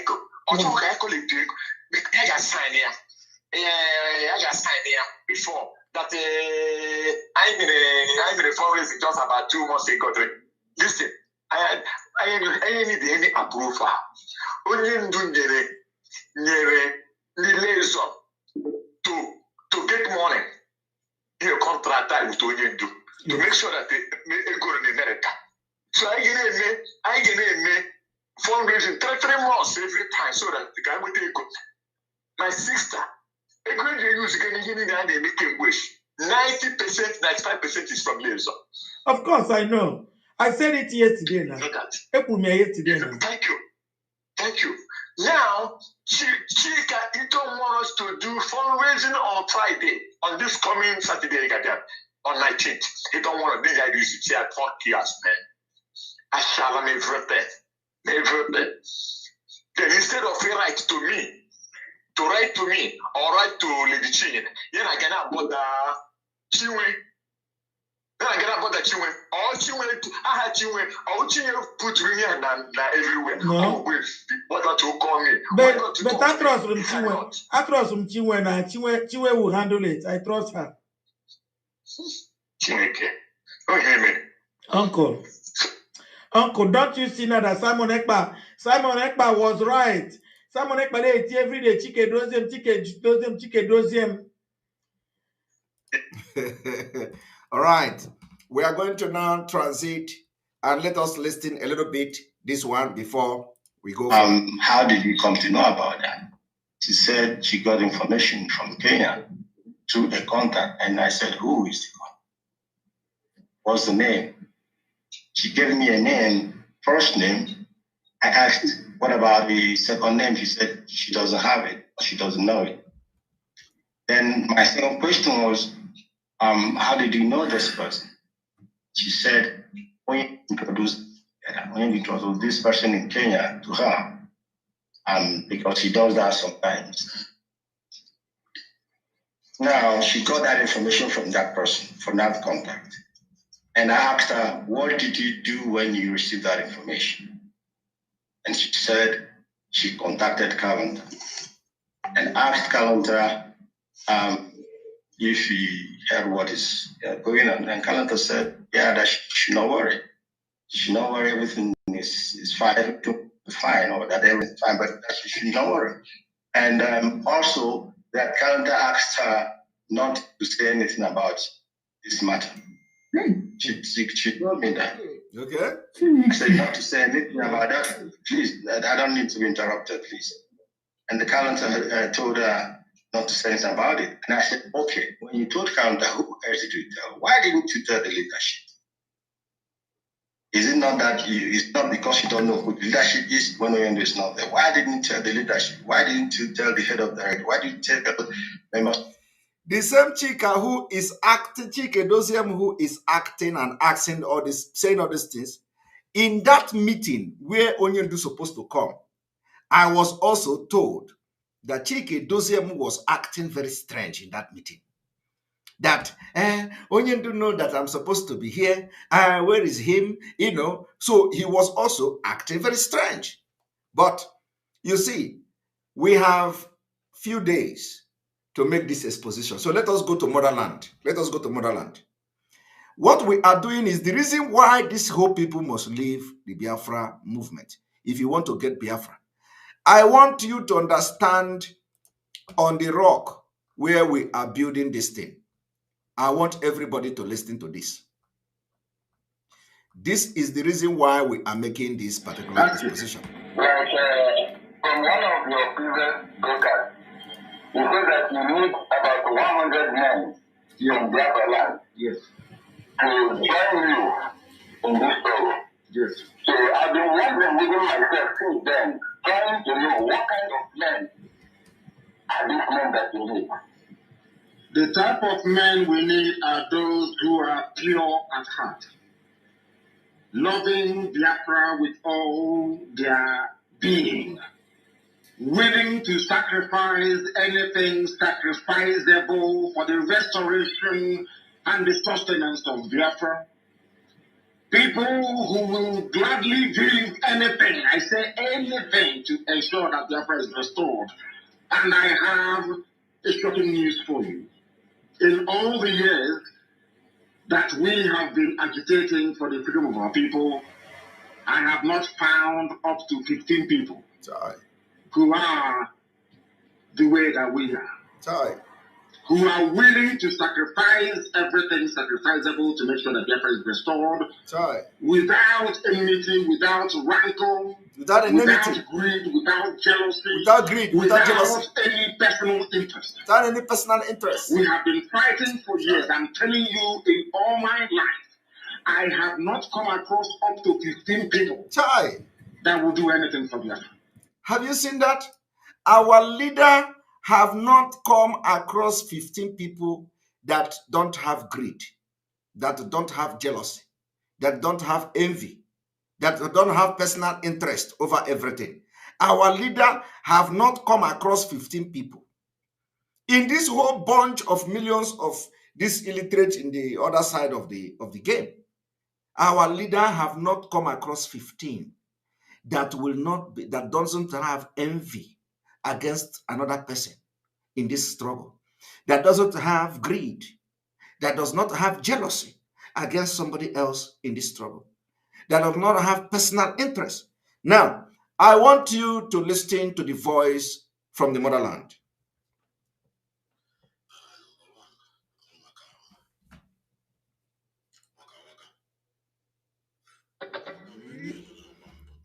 S4: call it I just signed here. I just signed here before that. I'm in a 4 days just about 2 months ago. Listen, I need any approval. Only do to get money. You contract with Onyendu. to make sure that they go in America. So I get a fundraising 3 months every time so that the guy will take good. My sister, a great use getting they make him wish. 90%, 95% is from Lezo.
S5: Of course, I know. I said it yesterday now.
S4: Thank you. Thank you. Now, Chika, you don't want us to do fundraising on Friday, on this coming Saturday, on 19th. You don't want to do that. You should say, fuck yes, man. I shall never bet. Then instead of you write to me, or write to Lady Chin, then I cannot bother Chiwe. Then I cannot bother Chiwe. Or Chiwe, I had Chiwe, or Chiwe put ring and everywhere.
S5: No.
S4: What to call me?
S5: But I trust from Chiwe. I trust from Chiwe now. Chiwe will handle it. I trust her.
S4: Chineke. Oh, hear me.
S5: Uncle, don't you see now that Simon Ekpa was right. Simon Ekpa they eat every day. Chike doziem.
S8: All right. We are going to now transit and let us listen a little bit this one before we go.
S10: How did you come to know about that? She said she got information from Kenya through a contact, and I said, who is the contact? What's the name? She gave me a name, first name. I asked, what about the second name? She said she doesn't have it, or she doesn't know it. Then my second question was, how did you know this person? She said, when you introduced this person in Kenya to her, because he does that sometimes. Now, she got that information from that person, from that contact. And I asked her, what did you do when you received that information? And she said she contacted Calendar and asked Calendar if he heard what is going on. And Calendar said, yeah, that she should not worry. She should not worry, everything is fine, or that everything's fine, but that she should not worry. And also that Calendar asked her not to say anything about this matter. She told me that.
S8: Okay.
S10: I said, not to say anything about that. Please, I don't need to be interrupted, please. And the Calendar told her not to say anything about it. And I said, okay, when you told Calendar, who else did you tell? Why didn't you tell the leadership? Is it not that it's not because you don't know who the leadership is when Oyendo is not there? Why didn't you tell the leadership? Why didn't you tell the head of the director? Why didn't you tell the members?
S8: The same Chika who is acting, Chike Doziem who is acting and asking all this, saying all these things, in that meeting where Onyendu is supposed to come, I was also told that Chike Doziem was acting very strange in that meeting. That Onyendu know that I'm supposed to be here. Where is him? You know, so he was also acting very strange. But you see, we have few days to make this exposition. So let us go to motherland. Let us go to motherland. What we are doing is the reason why these whole people must leave the Biafra movement. If you want to get Biafra, I want you to understand on the rock where we are building this thing. I want everybody to listen to this. This is the reason why we are making this particular exposition.
S6: Like from one of your previous broadcasts, you said that you need about 100 men from Biafra land.
S12: Yes.
S6: To join you in this struggle.
S12: Yes.
S6: So I've been wondering within myself since then, trying to know what kind of men are these men that you need.
S14: The type of men we need are those who are pure at heart, loving Biafra with all their being, willing to sacrifice anything sacrificable for the restoration and the sustenance of Biafra. People who will gladly give anything, I say anything, to ensure that Biafra is restored. And I have a shocking news for you. In all the years that we have been agitating for the freedom of our people, I have not found up to 15 people who are the way that we are.
S6: who are willing to sacrifice everything sacrificable to make sure that Biafra is restored, without enmity, without rancor, without greed, without jealousy, without any personal interest. We have been fighting for years. I'm telling you, in all my life, I have not come across up to 15 people that will do anything for Biafra.
S8: Have you seen that? Our leader have not come across 15 people that don't have greed, that don't have jealousy, that don't have envy, that don't have personal interest over everything. Our leader have not come across 15 people. In this whole bunch of millions of these illiterates in the other side of the game, our leader have not come across 15 that will not be, that doesn't have envy against another person in this struggle, that doesn't have greed, that does not have jealousy against somebody else in this struggle, that does not have personal interest. Now, I want you to listen to the voice from the motherland.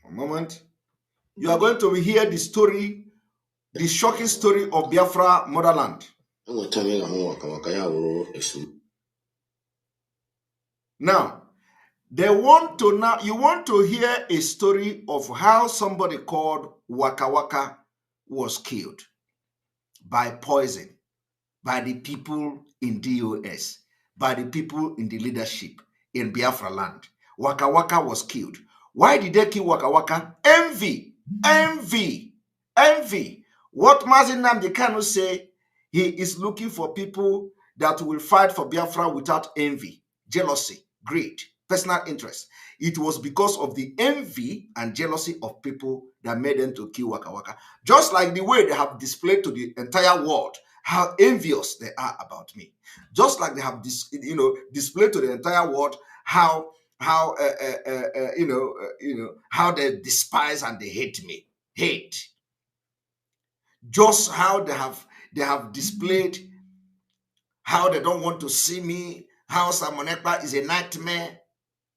S8: A moment. You are going to hear the story, the shocking story of Biafra motherland. Now, you want to hear a story of how somebody called Waka Waka was killed by poison, by the people in DOS, by the people in the leadership in Biafra land. Waka Waka was killed. Why did they kill Waka Waka? Envy, envy, envy. What Nnamdi Kanu say, he is looking for people that will fight for Biafra without envy, jealousy, greed, personal interest. It was because of the envy and jealousy of people that made them to kill Waka Waka. Just like the way they have displayed to the entire world how envious they are about me. Just like they have displayed to the entire world how how they despise and they hate me. Hate. Just how they have displayed how they don't want to see me, how Samonekpa is a nightmare,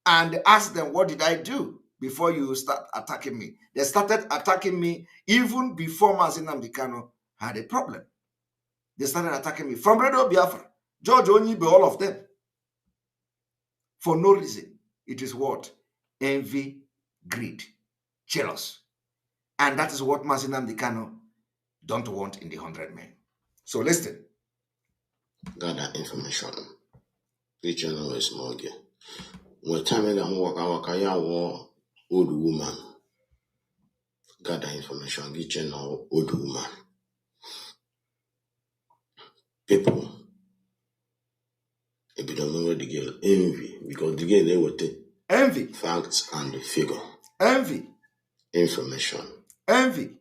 S8: and ask them, what did I do before you start attacking me? They started attacking me even before Nnamdi Kanu had a problem. They started attacking me from Radio Biafra, George Onyibe, all of them, for no reason. It is what? Envy, greed, jealous. And that is what Nnamdi Kanu don't want in the 100 men. So listen.
S15: Gather information. Each and always more. When time I waka ya war old woman. Gather information. Each and all old woman. People. If you don't know the girl, envy, because the girl they will take
S8: envy,
S15: facts and the figure,
S8: envy,
S15: information,
S8: envy,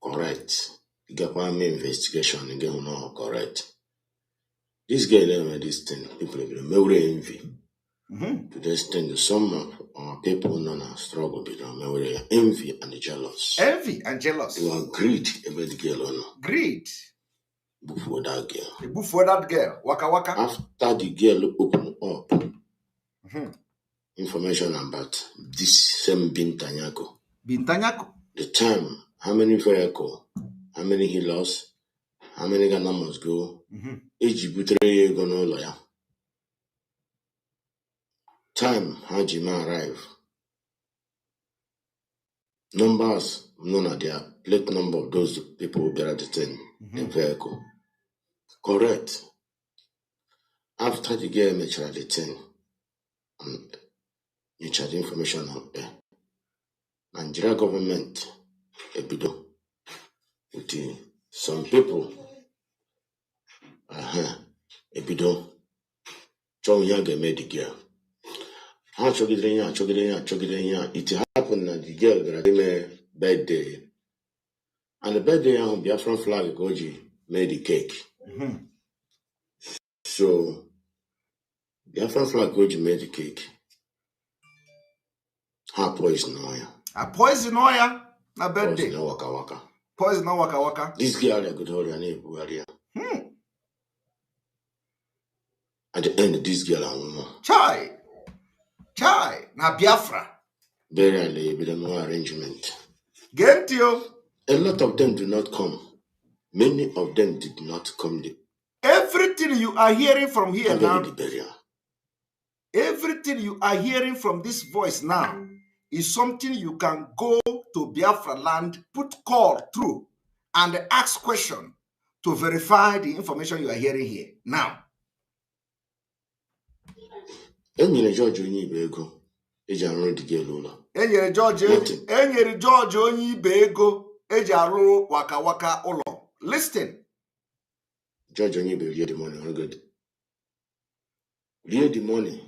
S15: correct. You get one investigation, you get no correct. This girl this thing, people will envy. To this thing, some of people know struggle with envy and jealous.
S8: Envy and jealous.
S15: You are greed about the girl or no?
S8: Greed.
S15: Before that girl.
S8: Before that girl. Waka Waka.
S15: After the girl open up information about this same Bintanyako.
S8: Bintanyako.
S15: The time, how many vehicle, how many he lost, how many Ghana must go, Ejibutere go no lawyer. Time, how Jima arrive. Numbers, none of their plate number of those people who bear the thing, the vehicle. Correct. After the girl mature the thing, you charge information out there. Nigeria government, ebido, with some people, ebido, John Yaga made the girl. It happened that the girl that they made birthday, and the birthday on Biafran flag Goji made the cake. So Biafran flag Goji made the cake. Her poison oil.
S8: A poison oil? Na birthday.
S15: Poison waka waka.
S8: Poison waka waka.
S15: This girl I could hold her name Buharia. At the end, this girl and woman.
S8: Chai. Na Biafra.
S15: Burial, with no arrangement.
S8: Get you.
S15: A lot of them do not come. Many of them did not come.
S8: Everything you are hearing from here now,
S15: burial.
S8: Everything you are hearing from this voice now is something you can go to Biafra land, put call through, and ask question to verify the information you are hearing here now.
S15: Enyere George onye ibe ego eji arụ the girl ụlọ.
S8: Enyere George onye ibe ego eji arụ waka waka ụlọ. Listen.
S15: George onye ibe rie the money, all good. Rie the money.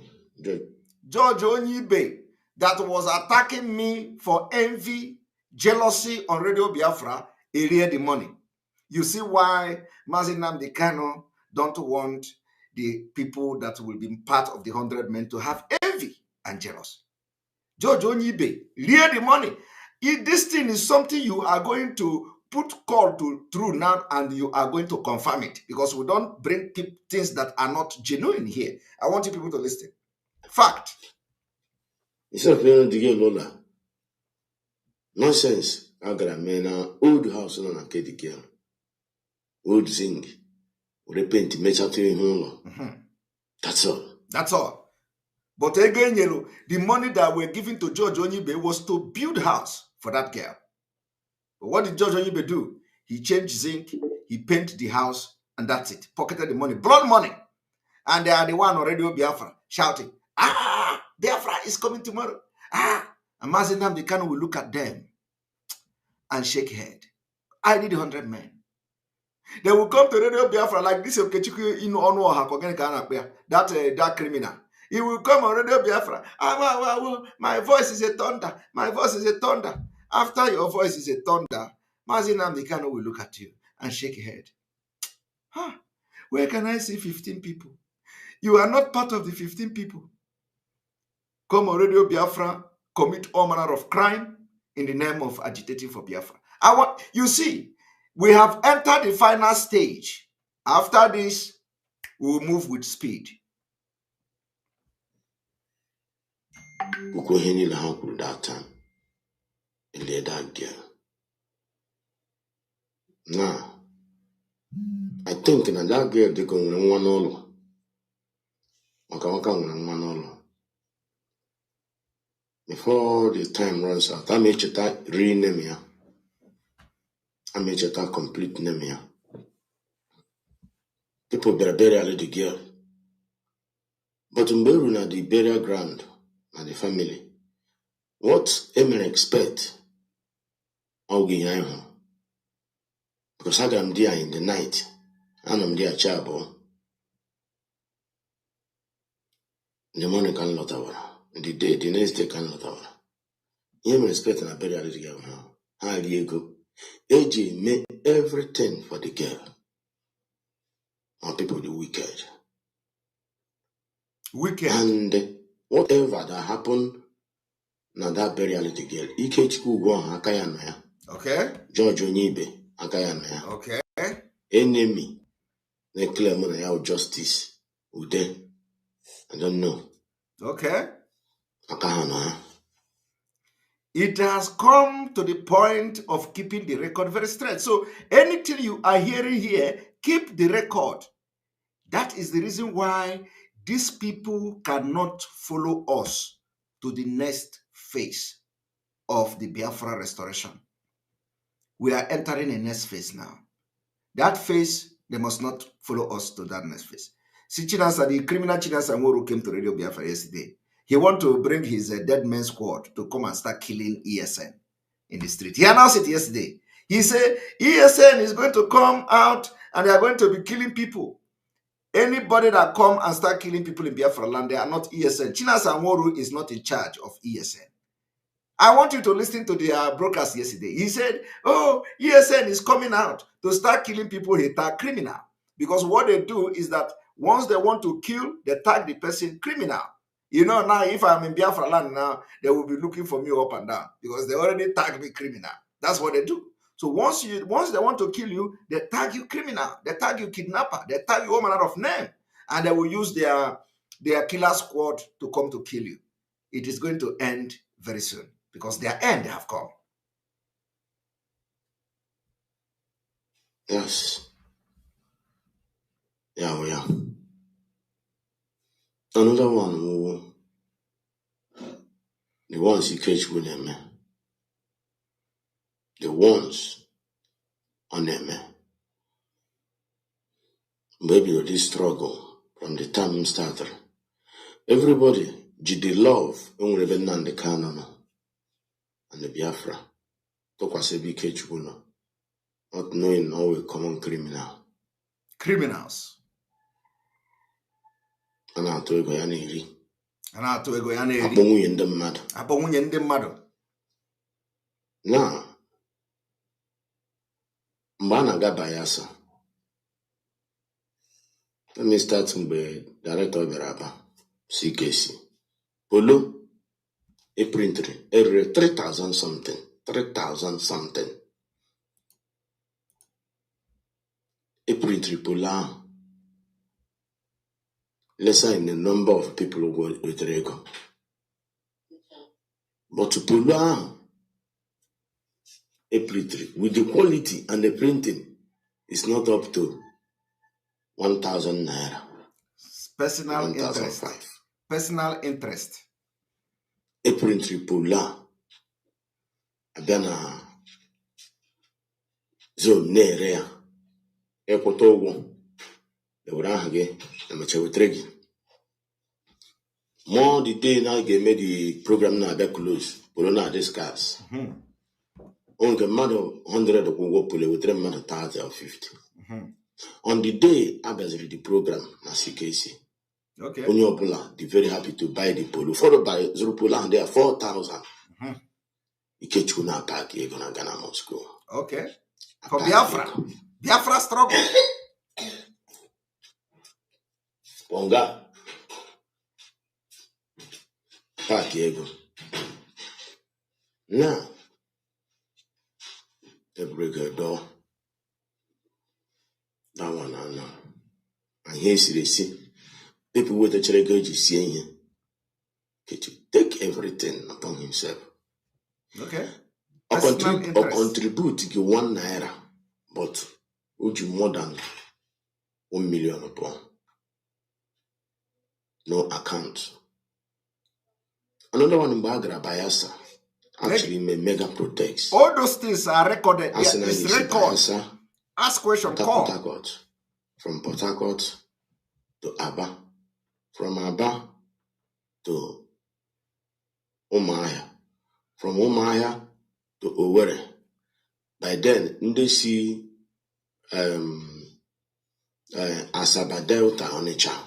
S8: George onye ibe that was attacking me for envy, jealousy on Radio Biafra, he read the money. You see why Nnamdi Kanu don't want the people that will be part of the 100 men to have envy and jealous. George Onyibe, read the money. If this thing is something you are going to put call to through now, and you are going to confirm it, because we don't bring things that are not genuine here. I want you people to listen. Fact.
S15: Instead of playing the girl Lola, nonsense. I got a man old house on a kid girl. Old zinc. Repent, make up to him. That's all.
S8: That's all. But again, the money that we're giving to George Onyibe was to build house for that girl. But what did George Onyibe do? He changed zinc, he painted the house, and that's it. Pocketed the money, blood money. And they are the one on Radio Biafra shouting, Biafra is coming tomorrow. And Nnamdi Kanu will look at them and shake head. I need 100 men. They will come to Radio Biafra like this Okechiku in that criminal. He will come on Radio Biafra. My voice is a thunder. My voice is a thunder. After your voice is a thunder, Nnamdi Kanu will look at you and shake his head. Where can I see 15 people? You are not part of the 15 people. Come on Radio Biafra, commit all manner of crime in the name of agitating for Biafra. You see, we have entered the final stage. After this, we will move with speed.
S15: That time, that girl. Now, I think that girl they go in one all. Before the time runs out, I make that rename here. I make that complete name here. People bury the girl. But in Beru, the burial ground, and the family, what Emily expect, I'll give him. Because I am there in the night, and I'm there chabo. The morning can not hour. The next day can not hour. Emily expect and I bury the girl. How do you go? AJ made everything for the girl. And people the wicked. And whatever that happened, now that burial the girl. Ikechku go akayana.
S8: Okay.
S15: George Onyibe akayana.
S8: Okay.
S15: Enemy. They claim on justice. Ude. I don't know.
S8: Okay.
S15: Akahana.
S8: It has come to the point of keeping the record very straight. So anything you are hearing here, keep the record. That is the reason why these people cannot follow us to the next phase of the Biafra restoration. We are entering a next phase now. That phase, they must not follow us to that next phase. See, Chinasa, the criminal Chinasa Moro came to Radio Biafra yesterday. He want to bring his dead man squad to come and start killing ESN in the street. He announced it yesterday. He said ESN is going to come out and they are going to be killing people. Anybody that come and start killing people in Biafra land, they are not ESN. Chinasa Moro is not in charge of ESN. I want you to listen to the broadcast yesterday. He said, ESN is coming out to start killing people he tag criminal. Because what they do is that once they want to kill, they tag the person criminal. You know, now if I'm in Biafra land now, they will be looking for me up and down because they already tagged me criminal. That's what they do. So once they want to kill you, they tag you criminal, they tag you kidnapper, they tag you all manner of name. and they will use their killer squad to come to kill you. It is going to end very soon because their end have come.
S15: Yes. Yeah, we are. Another one who the ones you catch with them, the ones on them, maybe this struggle from the time started. Everybody did the love and Nnamdi Kanu and the Biafra. Talk was a big catch, not knowing all a common criminal.
S8: Criminals.
S15: And I told you, Yaniri.
S8: And I told you, Yaniri.
S15: Abongu in the mad.
S8: Abongu in the mad.
S15: Now, Mbana Gabayasa. Let me start with Director of Beraba, CKC. Polo, a printer, every 3,000 something. 3,000 something. A printer, Pola. Lesser in the number of people who go with Rego. But to Pola, a printer, with the quality and the printing, it's not up to 1,000 naira.
S8: Personal interest. Personal interest.
S15: A printer, Pola. Abana zone near Ekotogo. The Urahage, the Machawitregi. More the day now get made the program now that close. Polona discuss. On the matter 100 of go pull with 3 matter 30 or 50. On the day I read the program, na CKC.
S8: Okay.
S15: On your pola, they very happy to buy the polo. Followed by Zurupola, and they are 4,000. You catch you now pack you're gonna Ghana Moscow.
S8: Okay. For Biafra. Biafra struggle.
S15: Ponga. Pack ego. Now, they break a door. That one I know. And here's the see. People with the cherry see here. To take everything upon himself.
S8: Okay.
S15: Or contribute to 1 naira, but would you more than 1 million upon? No account. Another one in Bagra Bayasa actually mega protects.
S8: All those things are recorded.
S15: It's
S8: record. Ask question. Call.
S15: From Port Harcourt to Aba. From Aba to Omaya. From Omaya to Owerri. By then, they see Asaba Delta on a child.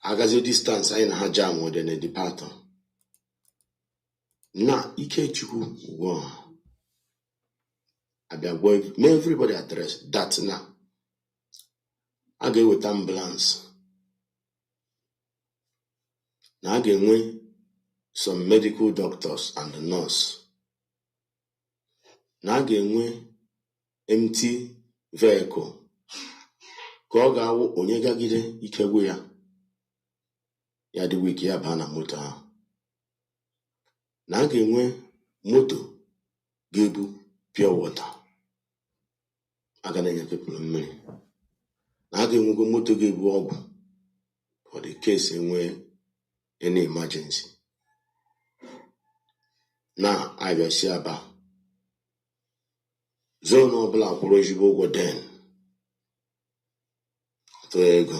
S15: Agaze distance I na jam more than a departure. Now, Ikechuku go. I be going everybody address that now. I go with ambulance. Now I get with some medical doctors and the nurse. Now I get with empty vehicle. Ko ga wo onye gagide ikegwe ya. Ya di wiki ya bana moto ha. Na ga-enwe moto ga-ebu pure water. Aga na-enye people mmiri. Na ga-enwego moto ga-ebu ọgwụ for the case enwe any emergency. Na abịa si Aba. Zone ọbụla kwụrụ ezigbo ụgwọ den. Atụ ego.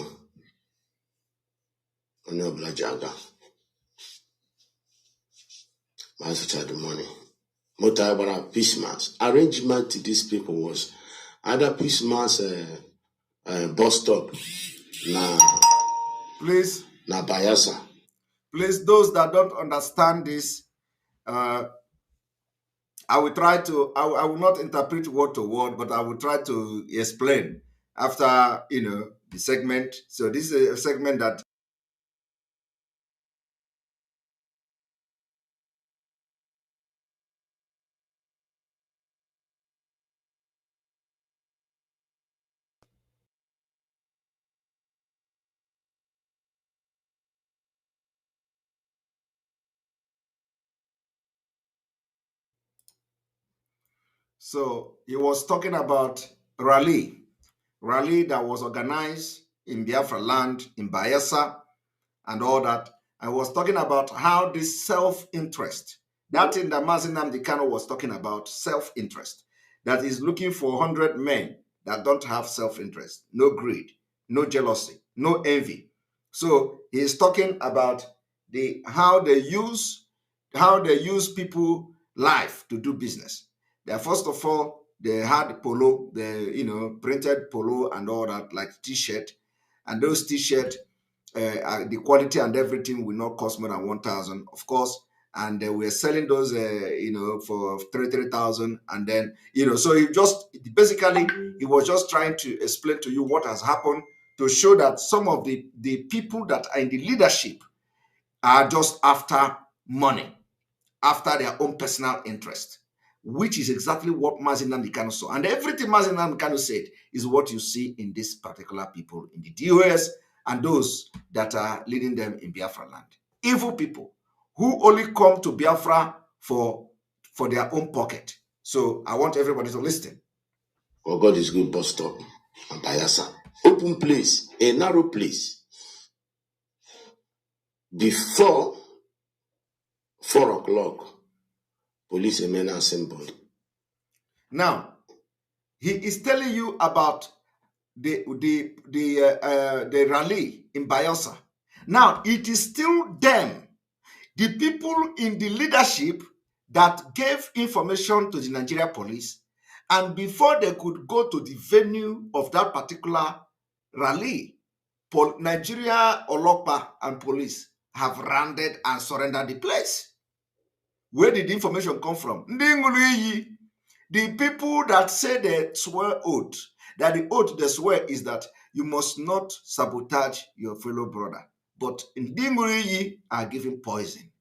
S15: Onye ọbụla ji aga. Master the money. Motor about peace mass. Arrangement to these people was either peace mass bus stop
S8: please
S15: na Bayasa.
S8: Please, those that don't understand this, I will try to. I will not interpret word to word, but I will try to explain after the segment. So this is a segment that So he was talking about rally that was organized in Biafra land, in Bayelsa, and all that. I was talking about how this self-interest, that thing that Nnamdi Kanu was talking about, self-interest, that is looking for 100 men that don't have self-interest, no greed, no jealousy, no envy. So he's talking about how they use people life to do business. That first of all, they had polo, printed polo and all that, like t-shirt, and those t-shirt, the quality and everything will not cost more than 1,000, of course. And we're selling those, for 3,000. And then, so he was just trying to explain to you what has happened to show that some of the people that are in the leadership are just after money, after their own personal interest, which is exactly what Nnamdi Kanu saw. And everything Nnamdi Kanu said is what you see in these particular people in the DOS and those that are leading them in Biafra land. Evil people who only come to Biafra for their own pocket. So I want everybody to listen.
S15: For God is good bus stop and Bayelsa. Open place, a narrow place. Before 4 o'clock, police and men assembled.
S8: Now, he is telling you about the rally in Bayelsa. Now, it is still them, the people in the leadership, that gave information to the Nigeria police, and before they could go to the venue of that particular rally, Nigeria Olokpa and police have rounded and surrendered the place. Where did the information come from? The people that say they swear oath, that the oath they swear is that you must not sabotage your fellow brother. But Ndinguriyi are giving poison.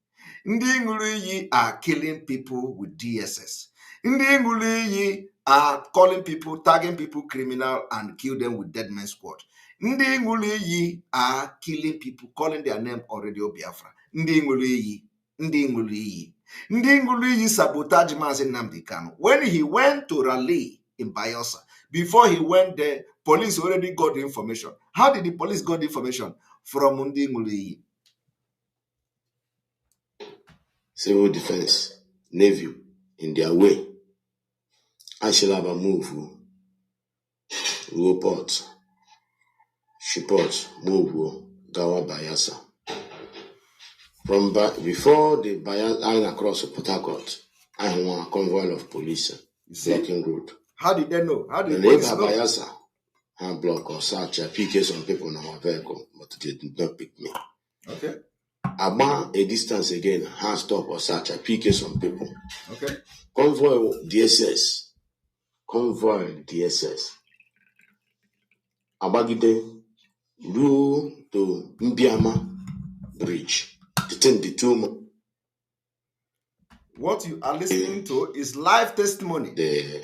S8: Ndinguriyi are killing people with DSS. Ndinguriyi are calling people, tagging people criminal and kill them with dead man squad. Ndinguriyi are killing people, calling their name on Radio Biafra. Ndinguriyi. Ndinguriyi sabotage Nnamdi Kanu. When he went to rally in Bayelsa, before he went there, police already got the information. How did the police get the information? From Ndinguriyi.
S15: Civil defense, Navy, in their way. I shall have a move. Report. Shipot, move. Gawa Bayelsa. From before the line across Port Harcourt, I want a convoy of police blocking road.
S8: How did they know? How did
S15: the
S8: police know?
S15: Bayelsa, I block or search. I PK some people in my vehicle, but they did not pick me.
S8: Okay.
S15: About a distance again, hand stop or search. I PK some people.
S8: Okay.
S15: Convoy DSS. Abagide, do to Mbiama Bridge. The tumor.
S8: What you are listening to is live testimony.
S15: The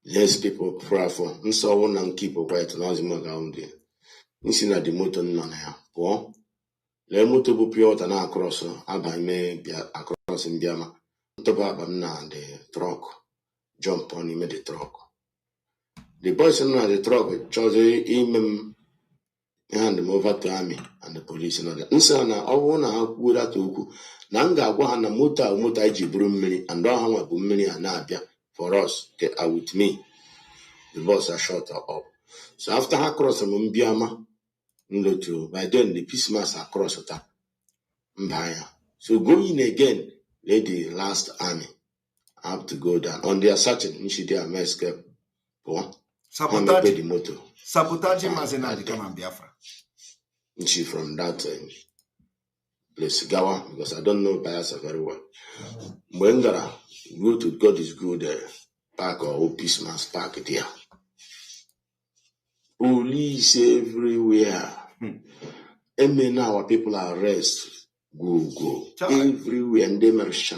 S15: less people pray for. So one and keep quiet and as much around there. You see that the motor none here. Go. Le motor will pure and across. Aba me be across in Biama. Top up the truck. Jump on him the truck. The boys in the truck chose him. Hand them over to army and the police and all that. Nsana, I want to have that to Nanga Wana Muta Iji Brummini and don't have Bummini and Nabia for us. They are with me. The boss are shot up. So after her cross from Mbiama, by then the peace mass across her. Mbaya. So going again, lady last army. I have to go down. On their searching, she did a escape.
S8: Sabotage
S15: the motor.
S8: Sabotage Mazena become Biafra.
S15: She from that place, Gawa, because I don't know Bayelsa very well. Mwendara, go to God is good park or Peace Mass Park there. Police everywhere. And now our people are arrested. Go. Everywhere and they march.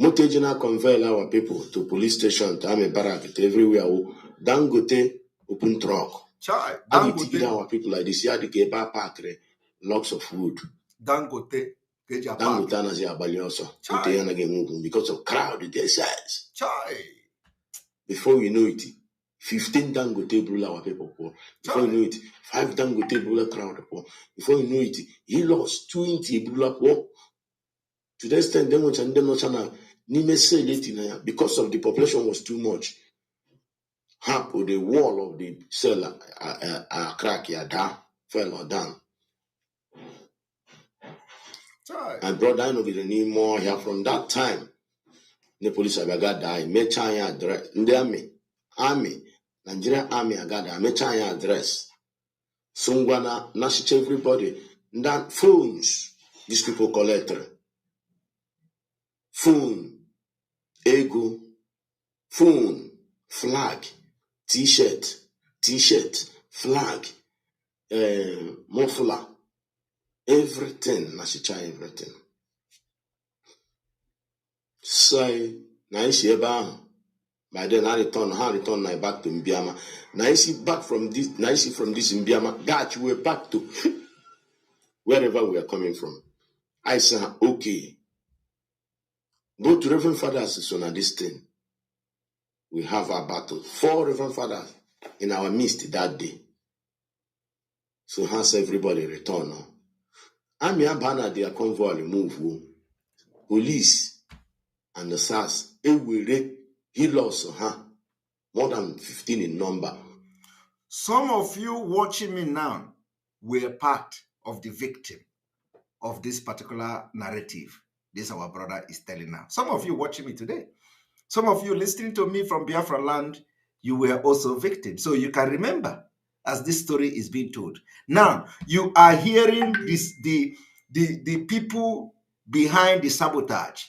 S15: Motejina convey our people to police station, to Army Barrack, everywhere. Dangote open truck. Dangote our people like this. Here the Geba Park, lots of wood.
S8: Dangote
S15: Nazi Abali also. Because of crowd their size.
S8: Chai.
S15: Before we know it, 15 Dangote Brula our people poor. Before you know it, 5 Dangote Brula crowd poor. Before you know it, he lost 20 Brula poor. To the extent them which and them not channel because of the population was too much. Half of the wall of the cell crack down, fell or down. My brother I know the name more here from that time. The police have got die, make China address. In the army, Nigerian army I got that, make China address. Sungwana, Nash everybody. That phones, these people collect. Phone, ego, phone, flag, t-shirt, flag, muffler, everything, Nash everything. So, now you see about by then I return back to Mbiama. Now you see back from this, from this Mbiama, that you were back to wherever we are coming from. I said, okay. Go to Reverend Fathers on this thing. We have our battle. 4 Reverend Fathers in our midst that day. So has everybody return now. Army Abana their convoy move. Police and the SARS. He lost more than 15 in number.
S8: Some of you watching me now were part of the victim of this particular narrative. This our brother is telling now. Some of you watching me today. Some of you listening to me from Biafra land, you were also victims. So you can remember as this story is being told. Now, you are hearing this, the people behind the sabotage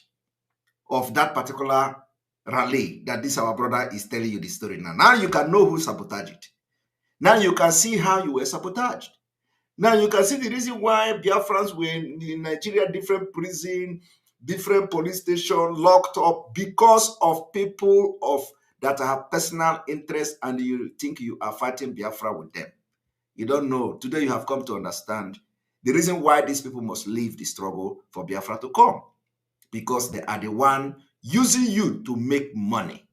S8: of that particular rally that this our brother is telling you the story now. Now you can know who sabotaged it. Now you can see how you were sabotaged. Now you can see the reason why Biafrans were in Nigeria, different prison, different police station, locked up because of people that have personal interest and you think you are fighting Biafra with them. You don't know. Today you have come to understand the reason why these people must leave the struggle for Biafra to come. Because they are the one using you to make money.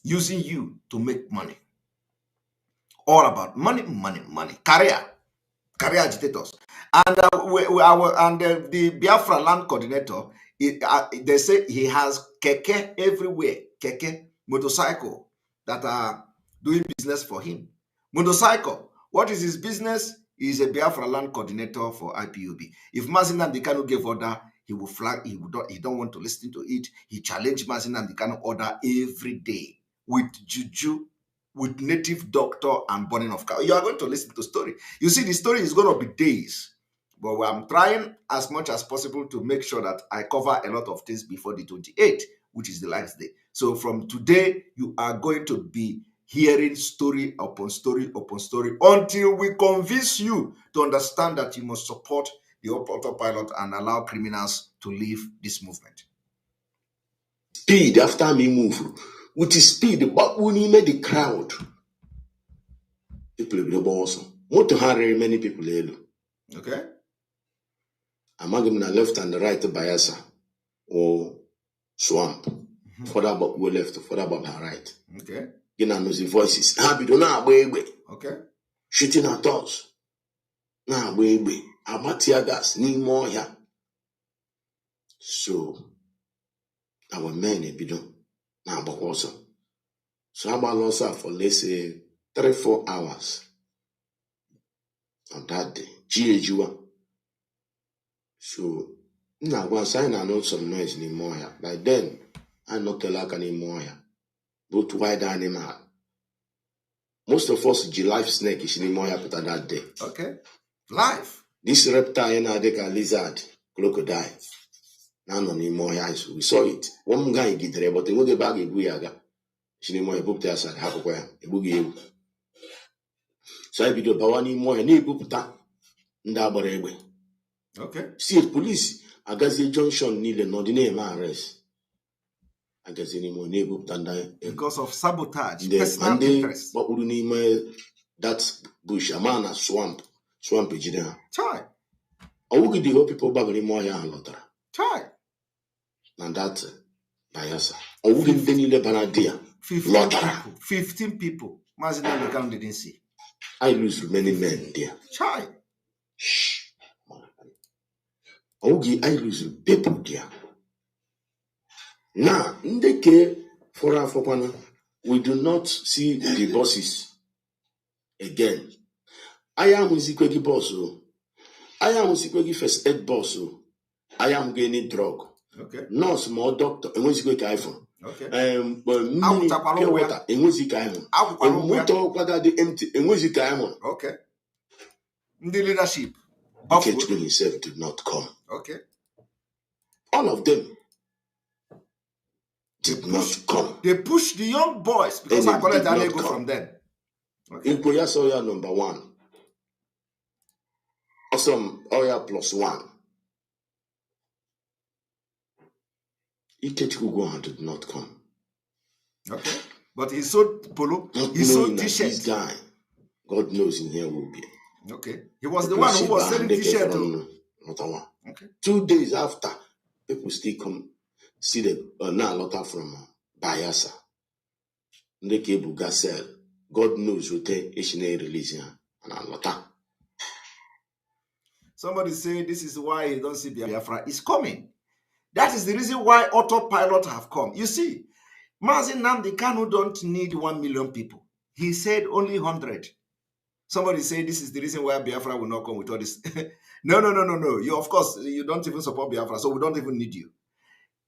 S8: Using you to make money. All about money, money, money. Career agitators. And the Biafra land coordinator, they say he has keke everywhere. Keke, motorcycle that are doing business for him. Motorcycle. What is his business? He is a Biafra land coordinator for IPOB. If Nnamdi Kanu gave order, he will flag. He don't want to listen to it. He challenged Nnamdi Kanu order every day with juju, with native doctor and burning of cow. You are going to listen to the story. You see, the story is going to be days. But I'm trying as much as possible to make sure that I cover a lot of things before the 28th, which is the last day. So from today, you are going to be hearing story upon story upon story until we convince you to understand that you must support the autopilot and allow criminals to leave this movement.
S15: Speed after me move. With the speed, but when he made the crowd, people will be also. What to hurry many people.
S8: Okay.
S15: I'm going to left and the right Bayasa or swamp. Further about go left, further about my right.
S8: Okay.
S15: You know the voices.
S8: Okay.
S15: Shooting at us. Nah, baby. Amatia gas need more here. So our men be done. Now but also. So I'm also for let's say 3-4 hours on that day. GHUA. So now once I know some noise anymore here. By then I not like anymore here. Both wide animal. Most of us life snake is anymore here after that day.
S8: Okay. Life.
S15: This reptile now they can lizard, crocodile. Now no anymore here. We saw it. One guy get there, but they go get back a guyaga. Shinimo book there said half a boogie. So I be the Bawani more and puta Ndabarebe.
S8: Okay.
S15: See police, I guess the junction need no the name arrest. I guess anymore neighbor than
S8: because of sabotage, personal interest.
S15: What would you name that bush, a man, a swamp engineer?
S8: Chai.
S15: I will give the people back anymore and lotter.
S8: Chai.
S15: And that Bayelsa. Or wouldn't they need a
S8: 15 people. Mazi Nnamdi Kanu didn't see.
S15: I lose many men there.
S8: Chai.
S15: Okay, I lose people there. Now, in the case for our Fopana, we do not see the bosses again. I am Musikwegi boss. I am Musikwegi first aid boss. I am getting drug.
S8: Okay.
S15: Nurse, more doctor, and Musikwegi iPhone.
S8: Okay.
S15: Pure water, and Musikwegi iPhone. And motor whether the empty, and Musikwegi iPhone.
S8: Okay. The leadership.
S15: Ikechukwu himself did not come.
S8: Okay.
S15: All of them did not come.
S8: They push the young boys because I collect an ego from them. Okay.
S15: In Koya Soya number 1. Awesome Oya +1. Ikechukwu did not come.
S8: Okay. But he sold polo. He sold t-shirt.
S15: This guy, God knows in here will be.
S8: Okay. He was the one who was selling t-shirt.
S15: Okay. 2 days after, people still come see the now letter from Bayelsa. The cable got sell. God knows what they release and a lot.
S8: Somebody say this is why you don't see Biafra is coming. That is the reason why autopilot have come. You see, Nnamdi Kanu don't need 1 million people. He said only 100. Somebody say this is the reason why Biafra will not come with all this. No. You, of course, you don't even support Biafra, so we don't even need you.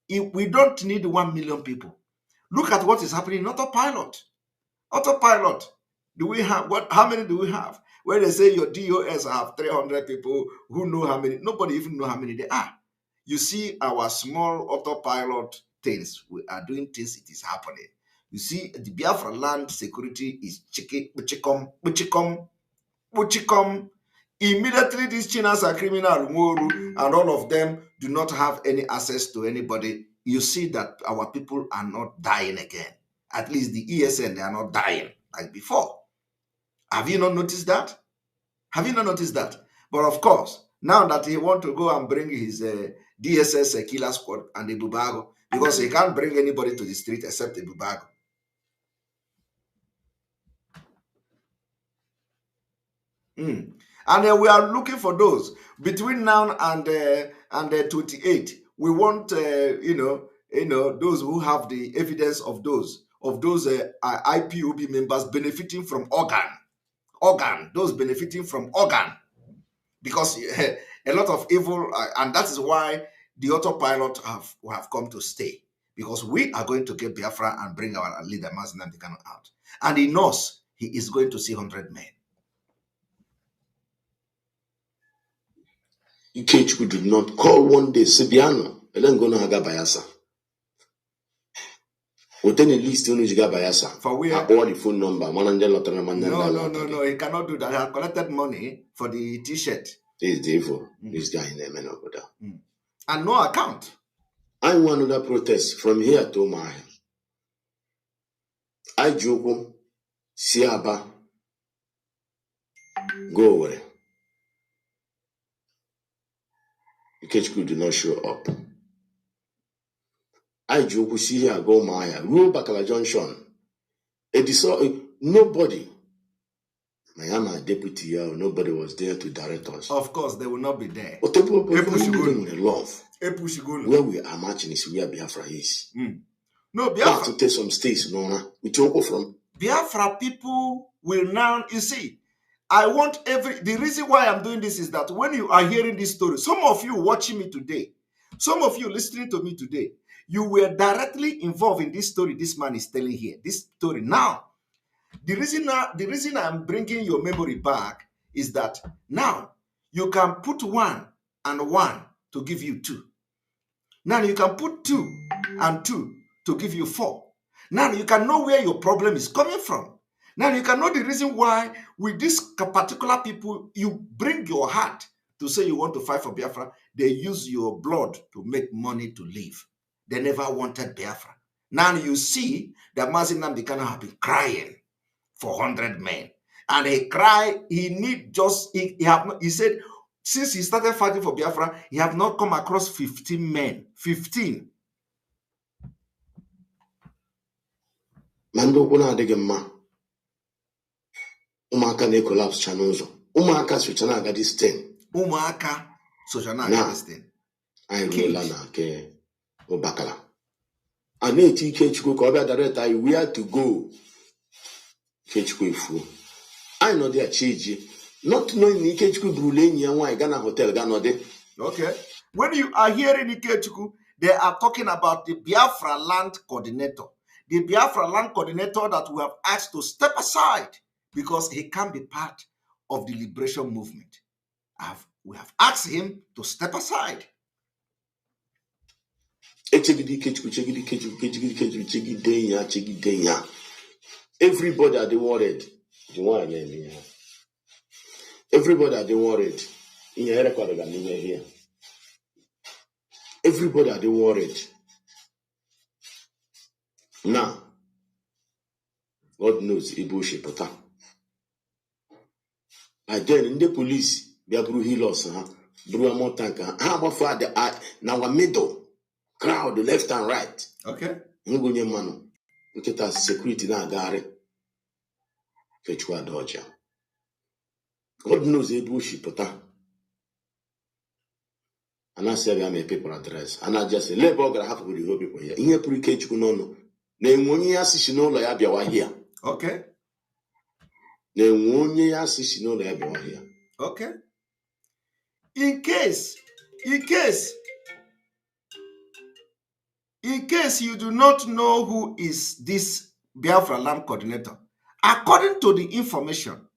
S8: If we don't need 1 million people. Look at what is happening in autopilot. Autopilot. Do we have what? How many do we have? Where they say your DOS have 300 people who know how many. Nobody even know how many they are. You see our small autopilot things. We are doing things. It is happening. You see the Biafra land security is chikom. Immediately these Chinas are criminal, and all of them do not have any access to anybody. You see that our people are not dying again. At least the ESN, they are not dying like before. Have you not noticed that? Have you not noticed that? But of course, now that he want to go and bring his DSS killer squad and the Bubago, because he can't bring anybody to the street except the Bubago. And we are looking for those between now and 28. We want those who have the evidence of those IPOB members benefiting from organ, those benefiting from organ, because a lot of evil, and that is why the autopilot have come to stay, because we are going to get Biafra and bring our leader Nnamdi Kanu out, and he knows he is going to see 100 men.
S15: Ikechukwu did not call one day Sibiano, and then go to Haga Bayelsa. Within at least you got Bayelsa.
S8: For where?
S15: All the phone number,
S8: No, he cannot do that. He has collected money for the t-shirt.
S15: This is devil. This guy in there, man, over there.
S8: And no account.
S15: I want another protest from here to my. I joke, Siaba, go away. Ikechukwu did not show up. I joke, see here, go Maya, Rule Bakala Junction. Nobody. I am a deputy, nobody was there to direct us.
S8: Of course, they will not be there.
S15: But people love. Where we are marching is where Biafra is.
S8: No, Biafra.
S15: To take some states, we talk from.
S8: Biafra people will now, you see, the reason why I'm doing this is that when you are hearing this story, some of you watching me today, some of you listening to me today, you were directly involved in this story this man is telling here. This story now. The reason I'm bringing your memory back is that now you can put 1 and 1 to give you 2. Now you can put 2 and 2 to give you 4. Now you can know where your problem is coming from. Now you can know the reason why with this particular people, you bring your heart to say you want to fight for Biafra. They use your blood to make money to live. They never wanted Biafra. Now you see that Nnamdi Kanu have been crying for 100 men. And he cried, he said, since he started fighting for Biafra, he have not come across 15 men. 15.
S15: Mando kuna adịghị mma. Ụmụaka na-ekolapse cha n'ụzọ. Ụmụaka socha na-aga this thing.
S8: Ụmụaka socha na-aga this thing.
S15: Anyị ruola na nke Ụbakala. A na-eti Ikechukwu ka ọ bịa direct anyị where to go. Ikechukwu efuo. Anyị nọ dị achiji. Not knowing Ikechukwu burula enyi ya nwaanyị Ghana hotel Ganode.
S8: Okay. When you are hearing Ikechukwu, they are talking about the Biafra land coordinator. The Biafra land coordinator that we have asked to step aside because he can be part of the liberation movement. We have asked him to step aside.
S15: Everybody are worried. Everybody are worried. In your record here. Everybody are worried. Now, God knows Ibu Shepota. By then, in the police, they are healers, Brew more tanker. How about for the now a middle crowd, left and right?
S8: Okay.
S15: Ngunya manu. Look at us security now, Gary. Fetchwa Dodger. God knows Ibu Shepota. And I said, I'm a paper address. And I just say, let Boga have with the people here. In here, pretty cage, no. Name 1 year, she know like Abia here.
S8: Okay.
S15: Name 1 year, she know like Abia here.
S8: Okay. In case you do not know who is this Biafra land coordinator, according to the information,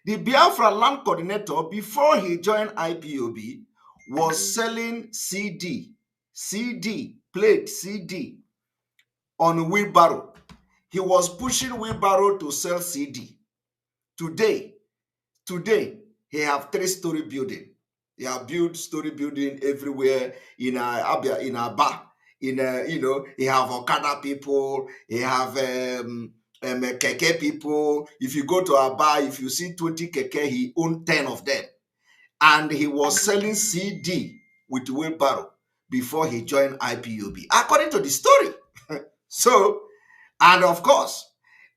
S8: the Biafra land coordinator, before he joined IPOB, was selling CD on wheelbarrow. He was pushing wheelbarrow to sell CD. Today, he have 3-story building. He have built story building everywhere in Abia, in Aba. He have Okada people. He have keke people. If you go to Aba, if you see 20 keke, he owned 10 of them. And he was selling CD with wheelbarrow before he joined IPOB, according to the story. So, and of course,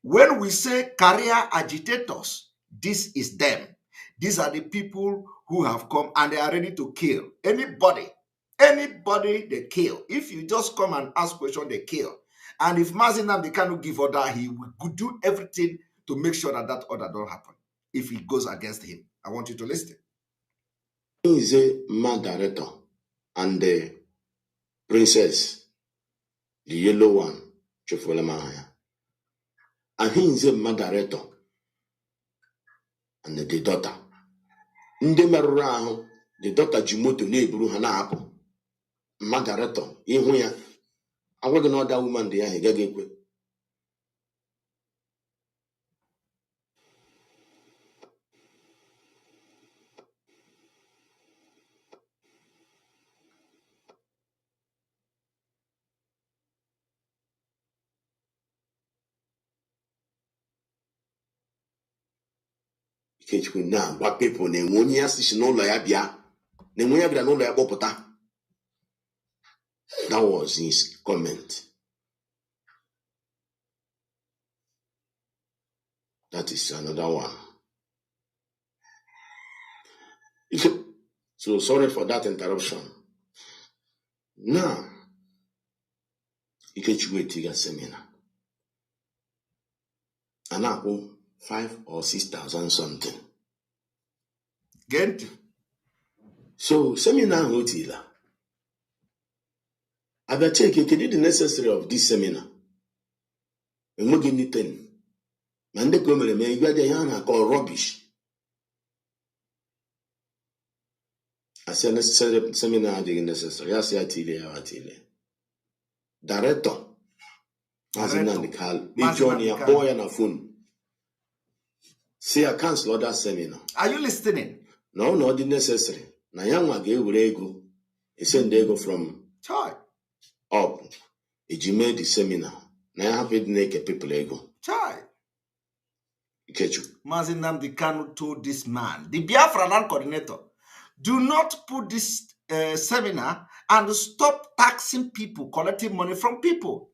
S8: when we say career agitators, this is them. These are the people who have come and they are ready to kill anybody they kill. If you just come and ask questions, they kill. And if Nnamdi Kanu give order, he will do everything to make sure that order don't happen. If it goes against him, I want you to listen.
S15: He is a man director and the princess, the yellow one, and he is a man director and the daughter. The daughter Jimoto Nebru Hanapo. Margareto, in here. I want another woman there. He gave it. Now, what people name 1 year station no lawyer bia. Name no lawyer bopota. That was his comment. That is another one. So sorry for that interruption. Now, Ikechukwu Tiga seminar. And now 5,000 or 6,000 something.
S8: Get?
S15: So seminar hotila. I will take the necessary of this seminar. And we give anything. Man, they come and make you call rubbish. I said necessary seminar the necessary. I say atile. Director. As in the call. They join your boy on a phone. Say I cancel that seminar.
S8: Are you listening?
S15: No, not the necessary. Na young gave ego. He send ego from
S8: Chai.
S15: Up. He made the seminar. Now have it naked people ego.
S8: Chai.
S15: Nnamdi
S8: Kanu told this man, the Biafra land coordinator, do not put this seminar and stop taxing people, collecting money from people.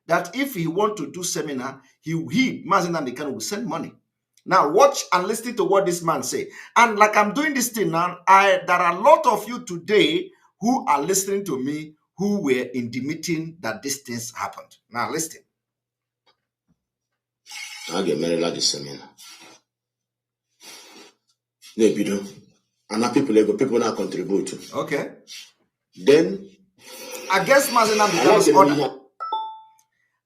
S8: that if he want to do seminar, Mazi Nnamdi Kanu will send money. Now watch and listen to what this man say. And like I'm doing this thing now, there are a lot of you today who are listening to me who were in the meeting that these things happened. Now listen.
S15: I get married like this seminar. No, and people now contribute.
S8: Okay.
S15: Then
S8: against Mazi Nnamdi Kanu's order.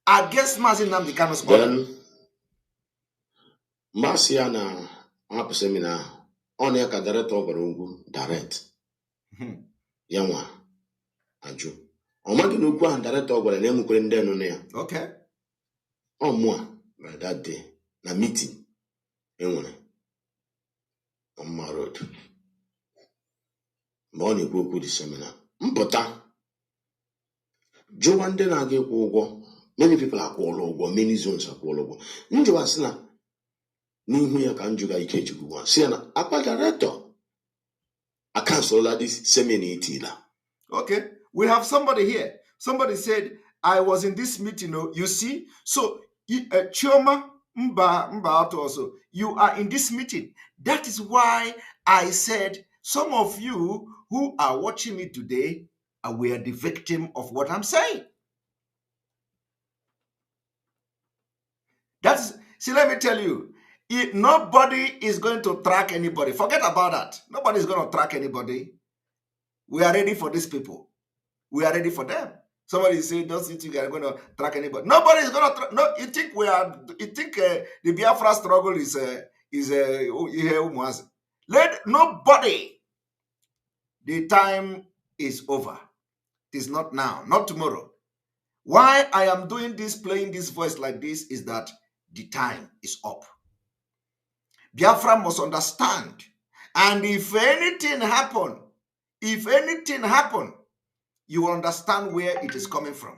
S8: Against Mazi Nnamdi Kanu's order.
S15: Then Marciana hapụ seminar ọ na ka director ọ gwara ugwu direct ya nwa ajụ ọ maghị na okwu ahụ director ọ gwara na emukwere ndị enu na ya
S8: okay
S15: ọ mụa by that day na meeting enwere on my road mgbe ọ na-ekwu okwu dị seminar mpụta jụwa ndị na-aga ịkwụ ụgwọ many people akwụọla ụgwọ many zones akwụọla ụgwọ njụwa sị na n'ihu ya ka njuga ike chukwu si na akpa director I cancel this seminar.
S8: Okay, we have somebody here. Somebody said, I was in this meeting, you see. So Chioma Mba also, you are in this meeting. That is why I said some of you who are watching me today were the victim of what I'm saying. See, let me tell you, nobody is going to track anybody. Forget about that. Nobody is going to track anybody. We are ready for these people. We are ready for them. Somebody say, don't think you are going to track anybody. Nobody is going to track. No, you think the Biafra struggle is let nobody. The time is over. It is not now, not tomorrow. Why I am doing this, playing this voice like this, is that the time is up. Biafra must understand. And if anything happen, you will understand where it is coming from.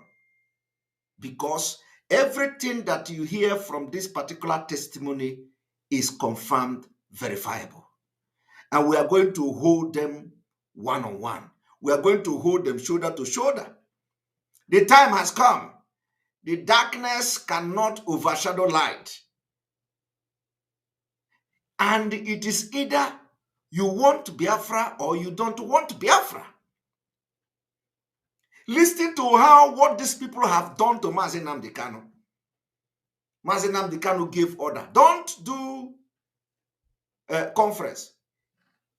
S8: Because everything that you hear from this particular testimony is confirmed, verifiable. And we are going to hold them one-on-one. We are going to hold them shoulder to shoulder. The time has come. The darkness cannot overshadow light. And it is either you want Biafra or you don't want Biafra. Listen to what these people have done to Mazi Nnamdi Kanu. Mazi Nnamdi Kanu gave order. Don't do a conference.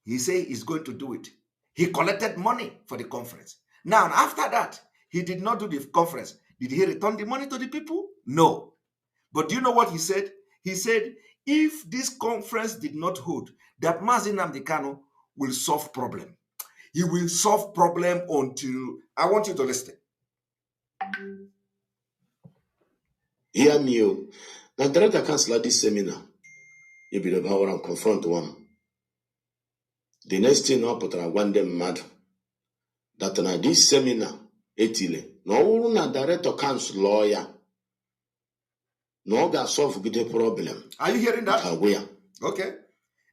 S8: He said he's going to do it. He collected money for the conference. Now, after that, he did not do the conference. Did he return the money to the people? No. But do you know what he said? He said, if this conference did not hold, that Mazi Nnamdi Kanu will solve problem. He will solve problem until... I want you to listen.
S15: Hear me, you. Now, director cancel this seminar. You be the power and confront one. The next thing I put one them mad. That na this seminar, etile. No na director cancel lawyer. No ga solve the problem.
S8: Are you hearing that? Okay.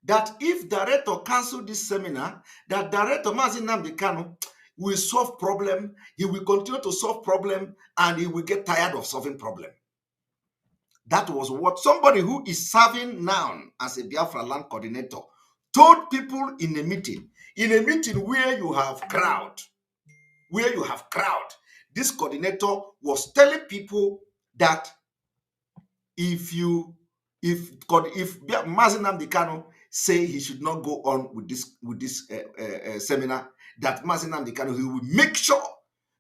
S8: That if director cancel this seminar, that director Mazi Nnamdi Kanu will solve problem, he will continue to solve problem, and he will get tired of solving problem. That was what somebody who is serving now as a Biafra land coordinator told people in a meeting where you have crowd, this coordinator was telling people that if Mazi Nnamdi Kanu say he should not go on with this seminar, that Mazi Nnamdi Kanu, he will make sure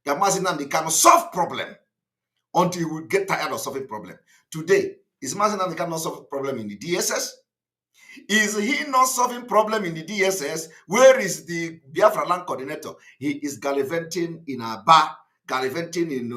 S8: that Mazi Nnamdi Kanu solve problem until he will get tired of solving problem. Today, is Mazi Nnamdi Kanu not solving problem in the DSS? Is he not solving problem in the DSS? Where is the Biafra land coordinator? He is gallivanting in a bar, gallivanting in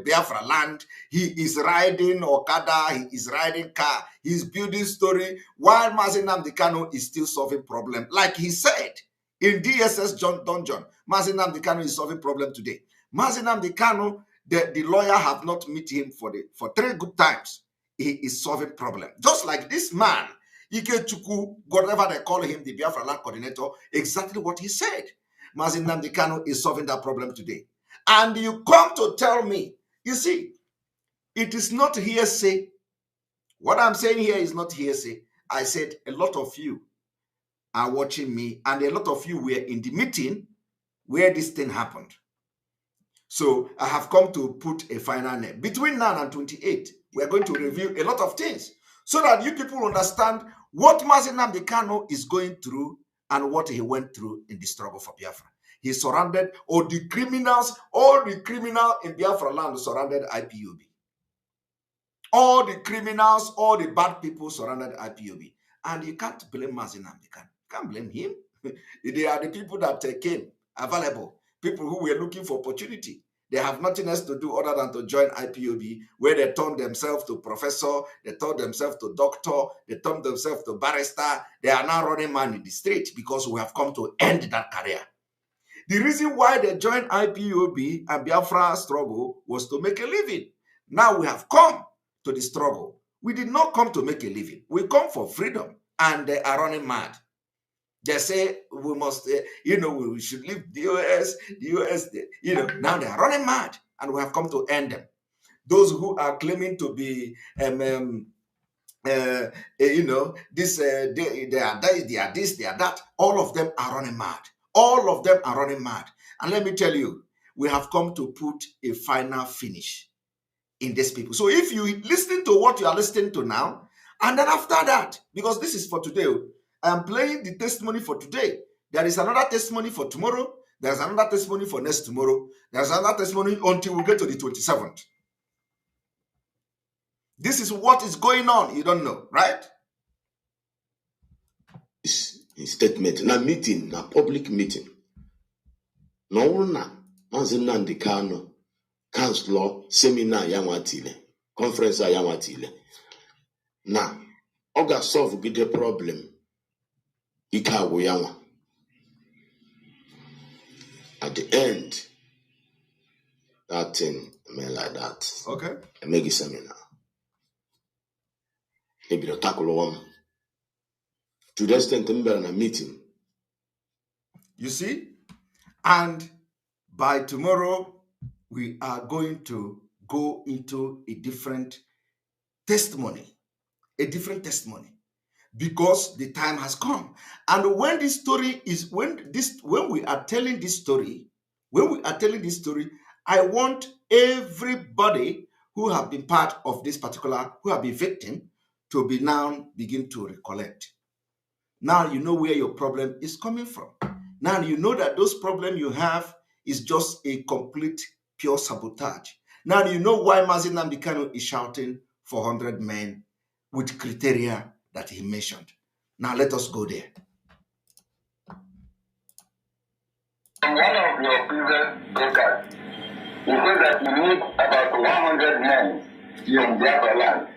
S8: Biafra land. He is riding Okada, he is riding car, he is building story, while Mazi Nnamdi Kanu is still solving problem. Like he said in DSS dungeon, Mazi Nnamdi Kanu is solving problem today. Mazi Nnamdi Kanu, the lawyer have not met him for 3 good times. He is solving problem. Just like this man, Ikechukwu, whatever they call him, the Biafra land coordinator, exactly what he said. Mazi Nnamdi Kanu is solving that problem today. And you come to tell me You see, it is not hearsay. What I'm saying here is not hearsay. I said a lot of you are watching me, and a lot of you were in the meeting where this thing happened. So I have come to put a final name. Between now and 28, we are going to review a lot of things so that you people understand what Nnamdi Kanu is going through and what he went through in the struggle for Biafra. He surrounded, all the criminals in Biafra land surrounded IPOB. All the criminals, all the bad people surrounded IPOB. And you can't blame Nnamdi Kanu. You can't blame him. They are the people that came available, people who were looking for opportunity. They have nothing else to do other than to join IPOB, where they turn themselves to professor, they turn themselves to doctor, they turn themselves to barrister. They are now running man in the street because we have come to end that career. The reason why they joined IPOB and Biafra struggle was to make a living. Now we have come to the struggle. We did not come to make a living. We come for freedom, and they are running mad. They say we must, we should leave the US, now they are running mad, and we have come to end them. Those who are claiming to be, they are this, they are that, all of them are running mad. All of them are running mad. And let me tell you, we have come to put a final finish in these people. So if you listen to what you are listening to now, and then after that, because this is for today, I am playing the testimony for today. There is another testimony for tomorrow. There's another testimony for next tomorrow. There's another testimony until we get to the 27th. This is what is going on. You don't know, right?
S15: Statement, na meeting, na public meeting. No na Nnamdi Kanu councilor seminar yanwatile, conference yanwatile. Na oga solve the problem. Ikawo yanwa. At the end, that thing, I mean like that.
S8: Okay.
S15: I make a seminar. Maybe the tackle one. To the extent in a meeting.
S8: You see? And by tomorrow, we are going to go into a different testimony. A different testimony. Because the time has come. And when this story is, when we are telling this story, I want everybody who have been part of this particular, who have been victim, to be now begin to recollect. Now you know where your problem is coming from. Now you know that those problems you have is just a complete pure sabotage. Now you know why Nnamdi Kanu is shouting for 100 men with criteria that he mentioned. Now let us go there.
S4: In one of your previous broadcasts, you said that you need about 100 men from Biafra land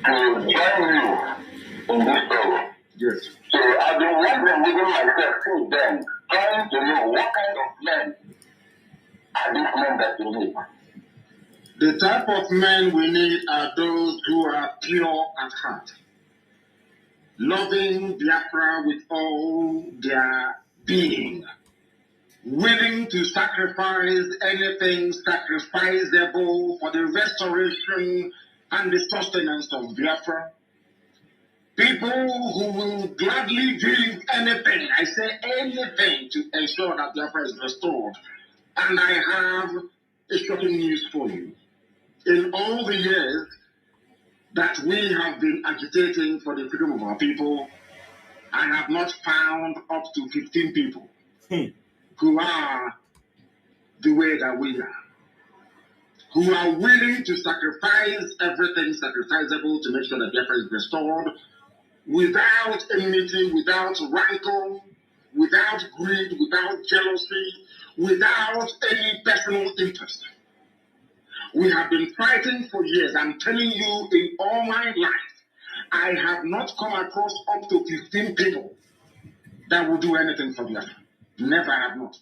S4: to join you in this struggle.
S8: Yes.
S4: So I've been wondering within myself since then, trying to know what kind of men are these men that you need.
S6: The type of men we need are those who are pure at heart, loving Biafra with all their being, willing to sacrifice anything sacrificable for the restoration and the sustenance of Biafra. People who will gladly do anything, I say anything, to ensure that Biafra is restored. And I have a shocking news for you. In all the years that we have been agitating for the freedom of our people, I have not found up to 15 people who are the way that we are, who are willing to sacrifice everything sacrificable to make sure that Biafra is restored, without enmity, without rancor, without greed, without jealousy, without any personal interest. We have been fighting for years. I'm telling you, in all my life, I have not come across up to 15 people that will do anything for Biafra. Never have not.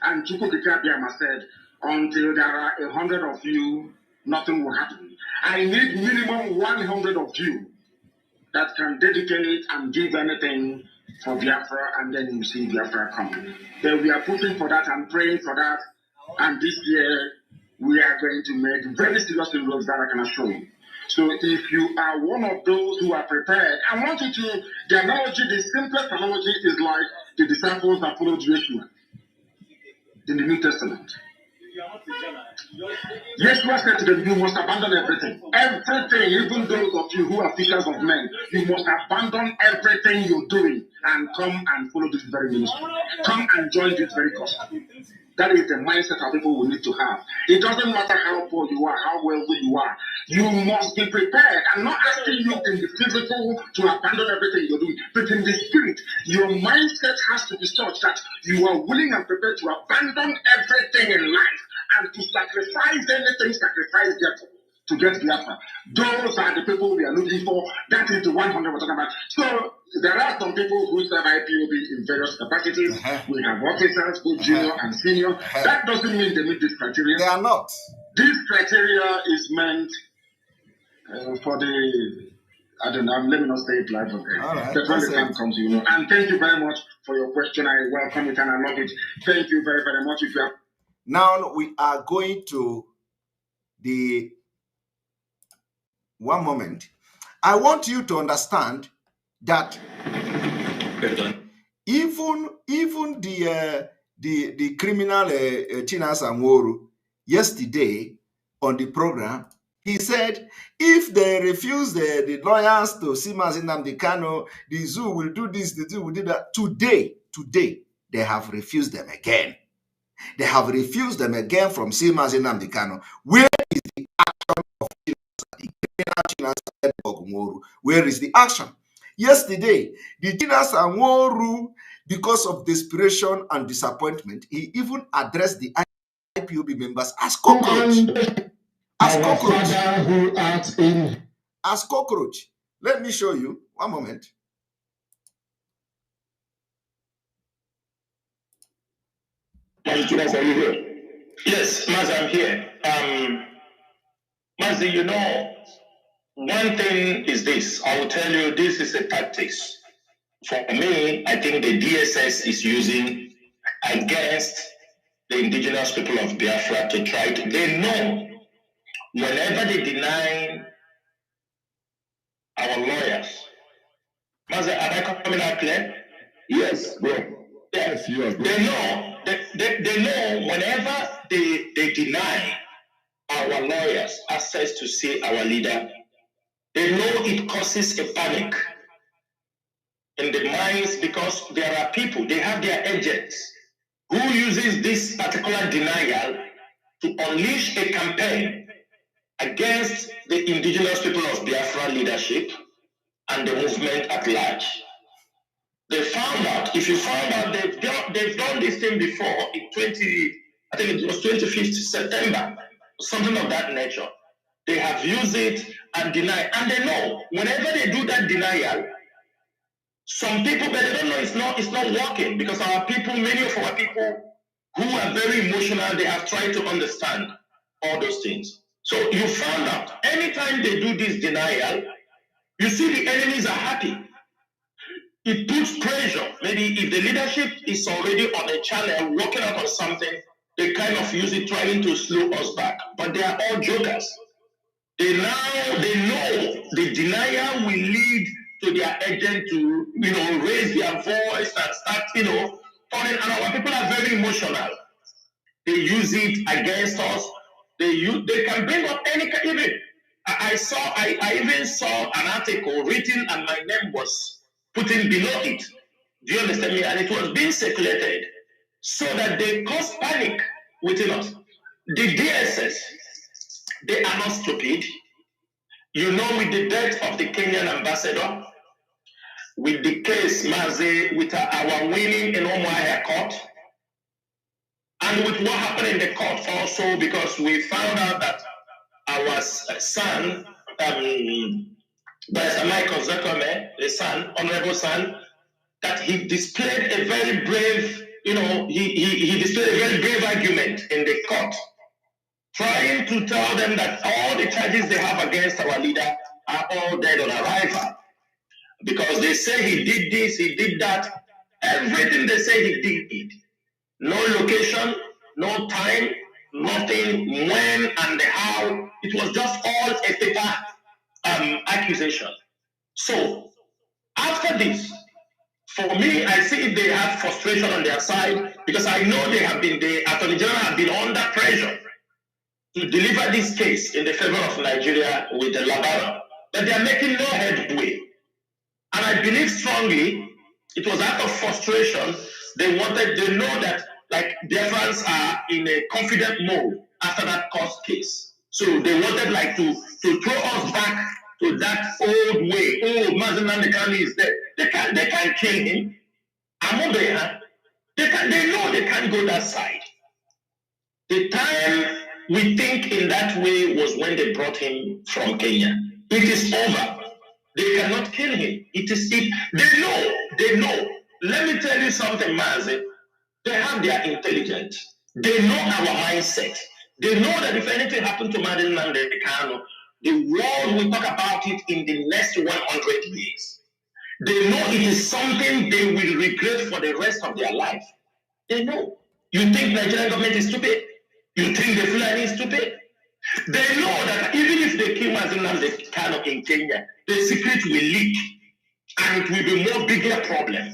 S6: And Chukwukika Biama said, until there are 100 of you, nothing will happen. I need minimum 100 of you that can dedicate and give anything for Biafra, and then you see Biafra come. Then we are pushing for that and praying for that. And this year, we are going to make very serious inroads, that I can assure you. So if you are one of those who are prepared, I want you to, the analogy, the simplest analogy is like the disciples that followed Yeshua in the New Testament. Yeshua said to them, you must abandon everything. Everything, even those of you who are fishers of men, you must abandon everything you're doing and come and follow this very ministry. Come and join this very gospel. That is the mindset that people will need to have. It doesn't matter how poor you are, how wealthy you are. You must be prepared. I'm not asking you in the physical to abandon everything you're doing, but in the spirit, your mindset has to be such that you are willing and prepared to abandon everything in life and to sacrifice anything, sacrifice death to get Biafra. Those are the people we are looking for. That is the 100 we're talking about. So there are some people who serve IPOB in various capacities. We have officers, both junior and senior. That doesn't mean they meet this criteria.
S8: They are not.
S6: This criteria is meant for the, I don't know, let me not say it live. Okay. But when the time comes, you know. And thank you very much for your question. I welcome it and I love it. Thank you very, very much. If you have...
S8: Now we are going to the... One moment. I want you to understand that even the criminal Chinas Anworu yesterday on the program, he said if they refuse the lawyers to see Nnamdi Kanu, the zoo will do this, the zoo will do that. Today they have refused them again. They have refused them again from seeing Nnamdi Kanu. Where is the action of where is the action? Yesterday, the Chinas Anworu, because of desperation and disappointment, he even addressed the IPOB members as cockroach. As cockroach. As cockroach. Let me show you. One moment.
S16: Yes, Maz, I'm here. Maz, you know, one thing is this. I will tell you, this is a tactics. For me, I think the DSS is using against the indigenous people of Biafra to try to... They know whenever they deny our lawyers... Maz, am I coming out clear? Yes, bro. Yes, you are. They know, they know whenever they deny our lawyers access to see our leader, they know it causes a panic in the minds because there are people, they have their agents who uses this particular denial to unleash a campaign against the indigenous people of Biafra leadership and the movement at large. They found out, if you found out, they've done this thing before in I think it was 25th September, something of that nature. They have used it and denied, and they know whenever they do that denial, some people, but they don't know it's not working because our people, many of our people who are very emotional, they have tried to understand all those things. So you found out anytime they do this denial, you see the enemies are happy. It puts pressure. Maybe if the leadership is already on a channel working out on something, they kind of use it trying to slow us back. But they are all jokers. They know the denial will lead to their agent to, raise their voice and start, turning. And our people are very emotional. They use it against us. They can bring up any even. I even saw an article written and my name was put in below it. Do you understand me? And it was being circulated so that they cause panic within us. The DSS, they are not stupid. With the death of the Kenyan ambassador, with the case, Maze, with our winning in Umuahia court, and with what happened in the court also, because we found out that our son, Barrister Michael Zakome, the son, honorable son, that he displayed a very brave, he displayed a very brave argument in the court, trying to tell them that all the charges they have against our leader are all dead on arrival. Because they say he did this, he did that. Everything they say he did. No location, no time, nothing, when and how. It was just all a paper accusation. So after this, for me, I see they have frustration on their side because I know the Attorney General have been under pressure to deliver this case in the favor of Nigeria with the Labara, but they are making no headway. And I believe strongly it was out of frustration. They know that like Biafrans are in a confident mode after that court case. So they wanted like to throw us back to that old way. Oh, Nnamdi Kanu is dead. They can't kill him. They know they can't go that side. The time we think in that way was when they brought him from Kenya. It is over. They cannot kill him. They know. Let me tell you something, Mazi. They have their intelligence. They know our mindset. They know that if anything happened to Nnamdi Kanu, the world will talk about it in the next 100 years. They know it is something they will regret for the rest of their life. They know. You think Nigerian government is stupid? You think the Fulani is stupid? They know that even if they kill Nnamdi Kanu in Kenya, the secret will leak and it will be more bigger problem.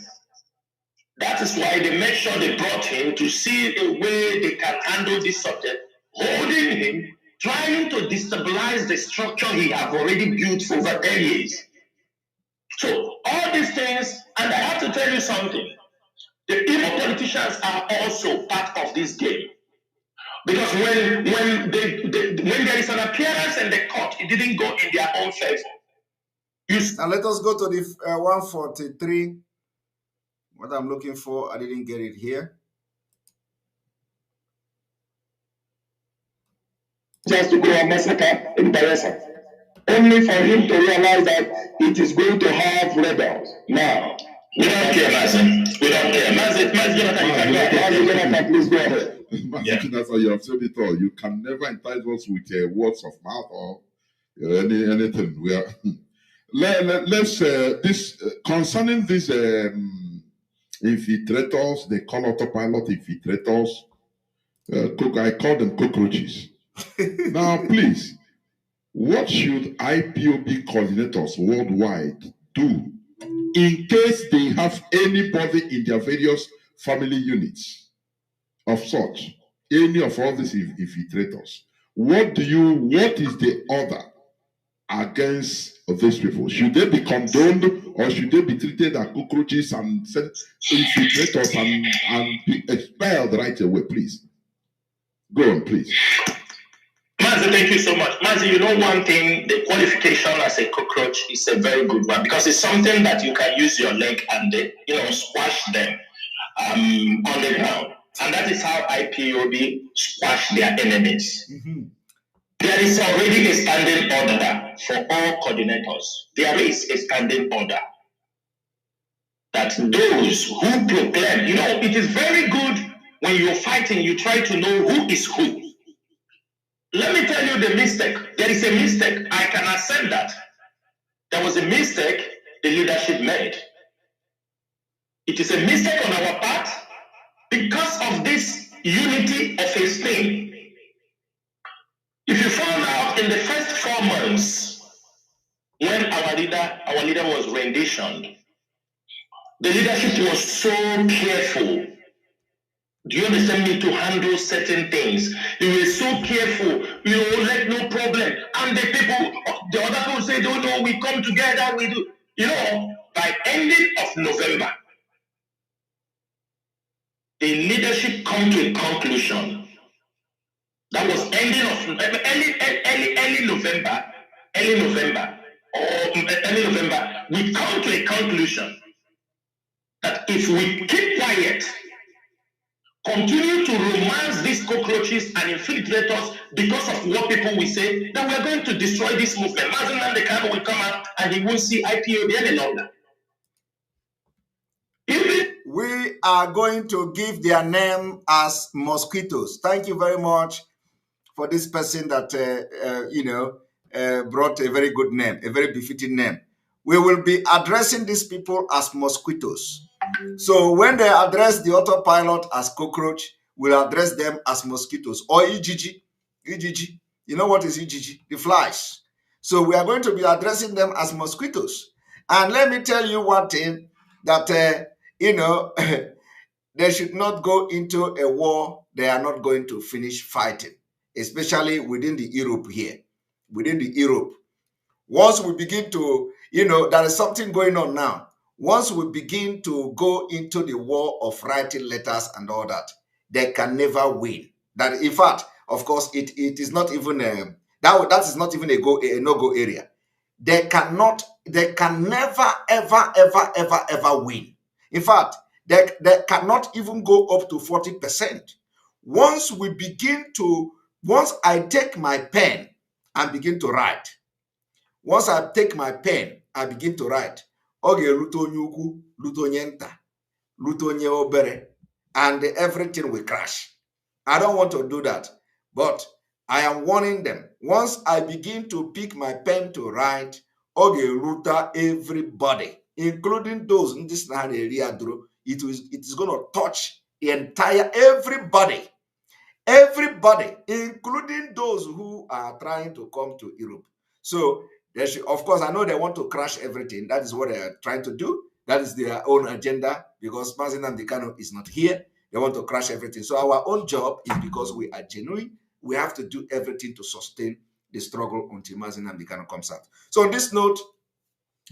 S16: That is why they make sure they brought him to see a way they can handle this subject, holding him, trying to destabilize the structure he have already built for over 10 years. So all these things, and I have to tell you something, the evil politicians are also part of this game. Because when there is an appearance in the court, it didn't go in their own favor.
S8: Now let us go to the 143. What I'm looking for, I didn't get it here.
S16: Just to go and massacre in Bayelsa, only for him to realize that it is going to have rebels. Now, we don't care, Mazi. We don't care. Mazi, Jonathan, please go ahead.
S17: That's how you have said it all. You can never entice us with words of mouth or anything. We are. Let's concerning these infiltrators. They call autopilot infiltrators. I call them cockroaches. Now, please, what should IPOB coordinators worldwide do in case they have anybody in their various family units of such, any of all these infiltrators? What is the order against these people? Should they be condoned or should they be treated as cockroaches and infiltrators and be expelled right away, please? Go on, please.
S16: Mazi, thank you so much. Mazi, you know one thing, the qualification as a cockroach is a very good one because it's something that you can use your leg and squash them on the ground. And that is how IPOB squash their enemies. Mm-hmm. There is already a standing order for all coordinators. There is a standing order that those who proclaim, it is very good when you're fighting, you try to know who is who. Let me tell you the mistake. There is a mistake. I can accept that. There was a mistake the leadership made. It is a mistake on our part because of this unity of a thing. If you found out in the first 4 months when our leader was renditioned, the leadership was so careful. Do you understand me? To handle certain things. They were so careful, let no problem. And the other people say, don't know, we come together, we do. By ending of November, the leadership come to a conclusion. That was ending of early November, we come to a conclusion that if we keep quiet, continue to romance these cockroaches and infiltrators because of what people will say, that we are going to destroy this movement. Nnamdi Kanu will come out and he won't see IPOB any longer.
S8: We are going to give their name as mosquitoes. Thank you very much for this person that, brought a very good name, a very befitting name. We will be addressing these people as mosquitoes. So when they address the autopilot as cockroach, will address them as mosquitoes or EGG. EGG. You know what is EGG? The flies. So we are going to be addressing them as mosquitoes. And let me tell you one thing, that, you know, they should not go into a war they are not going to finish fighting, especially within the Europe here. Within the Europe. Once we begin to, you know, there is something going on now. Once we begin to go into the war of writing letters and all that, they can never win. That, in fact, of course, it is not even that is not even a no-go area. They can never, ever win. In fact, they cannot even go up to 40%. Once I take my pen and begin to write, once I take my pen, I begin to write. Oge lutonye ukwu, lutonye nta, lutonye obere, and everything will crash. I don't want to do that, but I am warning them. Once I begin to pick my pen to write, oge luta everybody, including those in this area, it is going to touch the entire everybody. Everybody, including those who are trying to come to Europe. So, of course, I know they want to crash everything. That is what they are trying to do. That is their own agenda, because Nnamdi Kanu is not here. They want to crash everything. So our own job is, because we are genuine, we have to do everything to sustain the struggle until Nnamdi Kanu comes out. So on this note,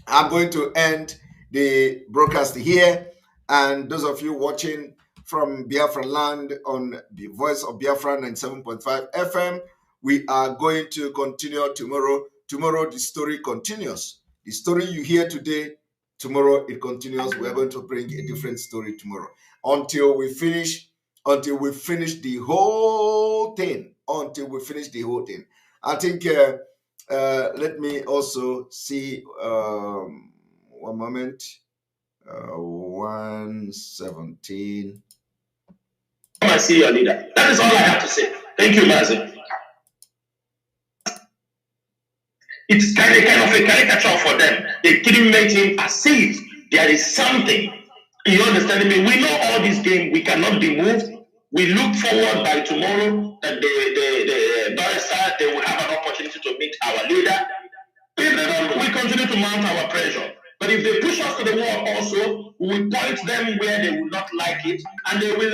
S8: I'm going to end the broadcast here. And those of you watching from Biafra land on the Voice of Biafra 97.5 FM, we are going to continue tomorrow. Tomorrow, the story continues. The story you hear today, tomorrow it continues. We are going to bring a different story tomorrow until we finish the whole thing. I think, let me also see, one moment, 117.
S16: Come and see your leader. That is all I have to say. Thank you, Mazen. It's kind of a caricature for them. They treat him as if there is something. You understand me? We know all this game. We cannot be moved. We look forward by tomorrow that the barrister, they will have an opportunity to meet our leader. If they don't, we continue to mount our pressure. But if they push us to the wall also, we will point them where they will not like it, and they will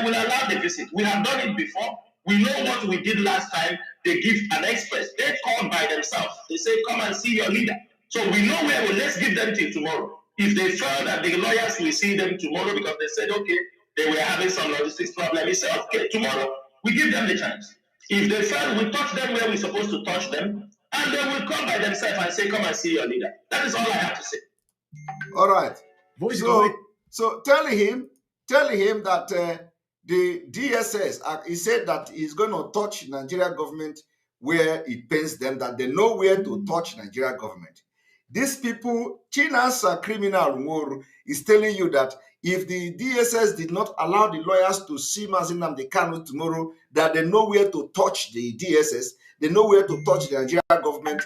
S16: allow the visit. We have done it before. We know what we did last time. They give an express. They call by themselves. They say, come and see your leader. So we know where let's give them till tomorrow. If they feel that the lawyers will see them tomorrow because they said, okay, they were having some logistics problem, we say, okay, tomorrow, we give them the chance. If they fail, we touch them where we're supposed to touch them, and they will come by themselves and say, come and see your leader. That is all I have to say.
S8: All right. So tell him that the DSS, he said that he's going to touch Nigeria government where it pains them, that they know where to touch Nigeria government. These people, China's criminal Moro is telling you that if the DSS did not allow the lawyers to see Nnamdi Kanu tomorrow, that they know where to touch the DSS, they know where to touch the Nigeria government,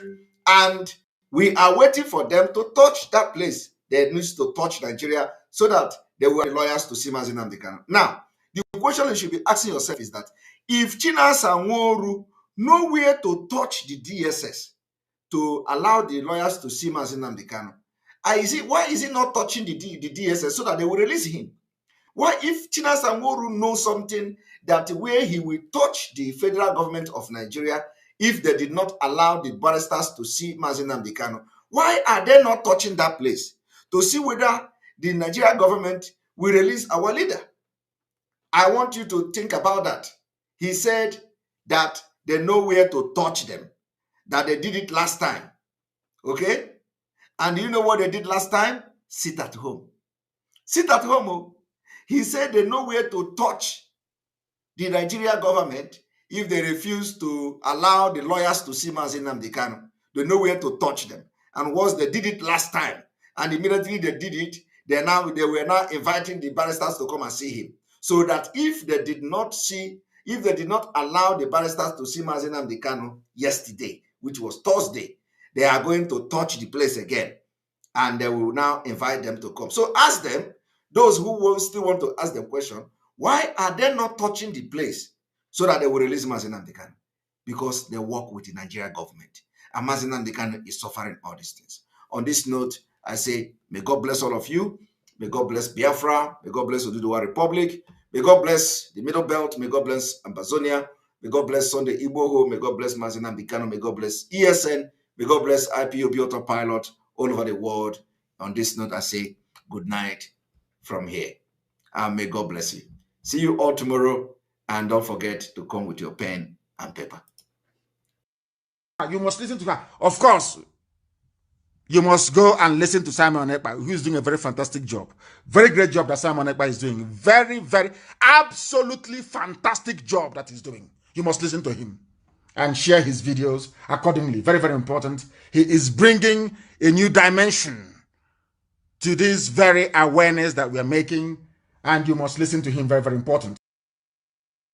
S8: and we are waiting for them to touch that place. They need to touch Nigeria so that they will have lawyers to see Nnamdi Kanu. Now, the question you should be asking yourself is that if Chinas and Woru know where to touch the DSS to allow the lawyers to see Nnamdi Kanu, why is he not touching the DSS so that they will release him? Why, if Chinas and Woru know something that where he will touch the federal government of Nigeria, if they did not allow the barristers to see Nnamdi Kanu, why are they not touching that place to see whether the Nigeria government will release our leader? I want you to think about that. He said that they know where to touch them, that they did it last time. Okay? And you know what they did last time? Sit at home. Sit at home. Oh. He said they know where to touch the Nigeria government if they refuse to allow the lawyers to see Nnamdi Kanu. They know where to touch them. And once they did it last time, and immediately they did it, they were now inviting the barristers to come and see him. So that if they did not allow the barristers to see Nnamdi Kanu yesterday, which was Thursday, they are going to touch the place again. And they will now invite them to come. So ask them, those who will still want to ask them question, Why are they not touching the place so that they will release Nnamdi Kanu? Because they work with the Nigerian government. And Nnamdi Kanu is suffering all these things. On this note, I say, may God bless all of you. May God bless Biafra. May God bless Oduduwa Republic. May God bless the Middle Belt. May God bless Amazonia. May God bless Sunday Igboho. May God bless Nnamdi Kanu. May God bless ESN. May God bless IPOB Autopilot all over the world. On this note, I say good night from here. And may God bless you. See you all tomorrow. And don't forget to come with your pen and paper.
S7: You must listen to her. Of course, you must go and listen to Simon Ekpa, who is doing a very fantastic job. Very great job that Simon Ekpa is doing. Very, very, absolutely fantastic job that he's doing. You must listen to him and share his videos accordingly. Very, very important. He is bringing a new dimension to this very awareness that we are making, and you must listen to him. Very, very important.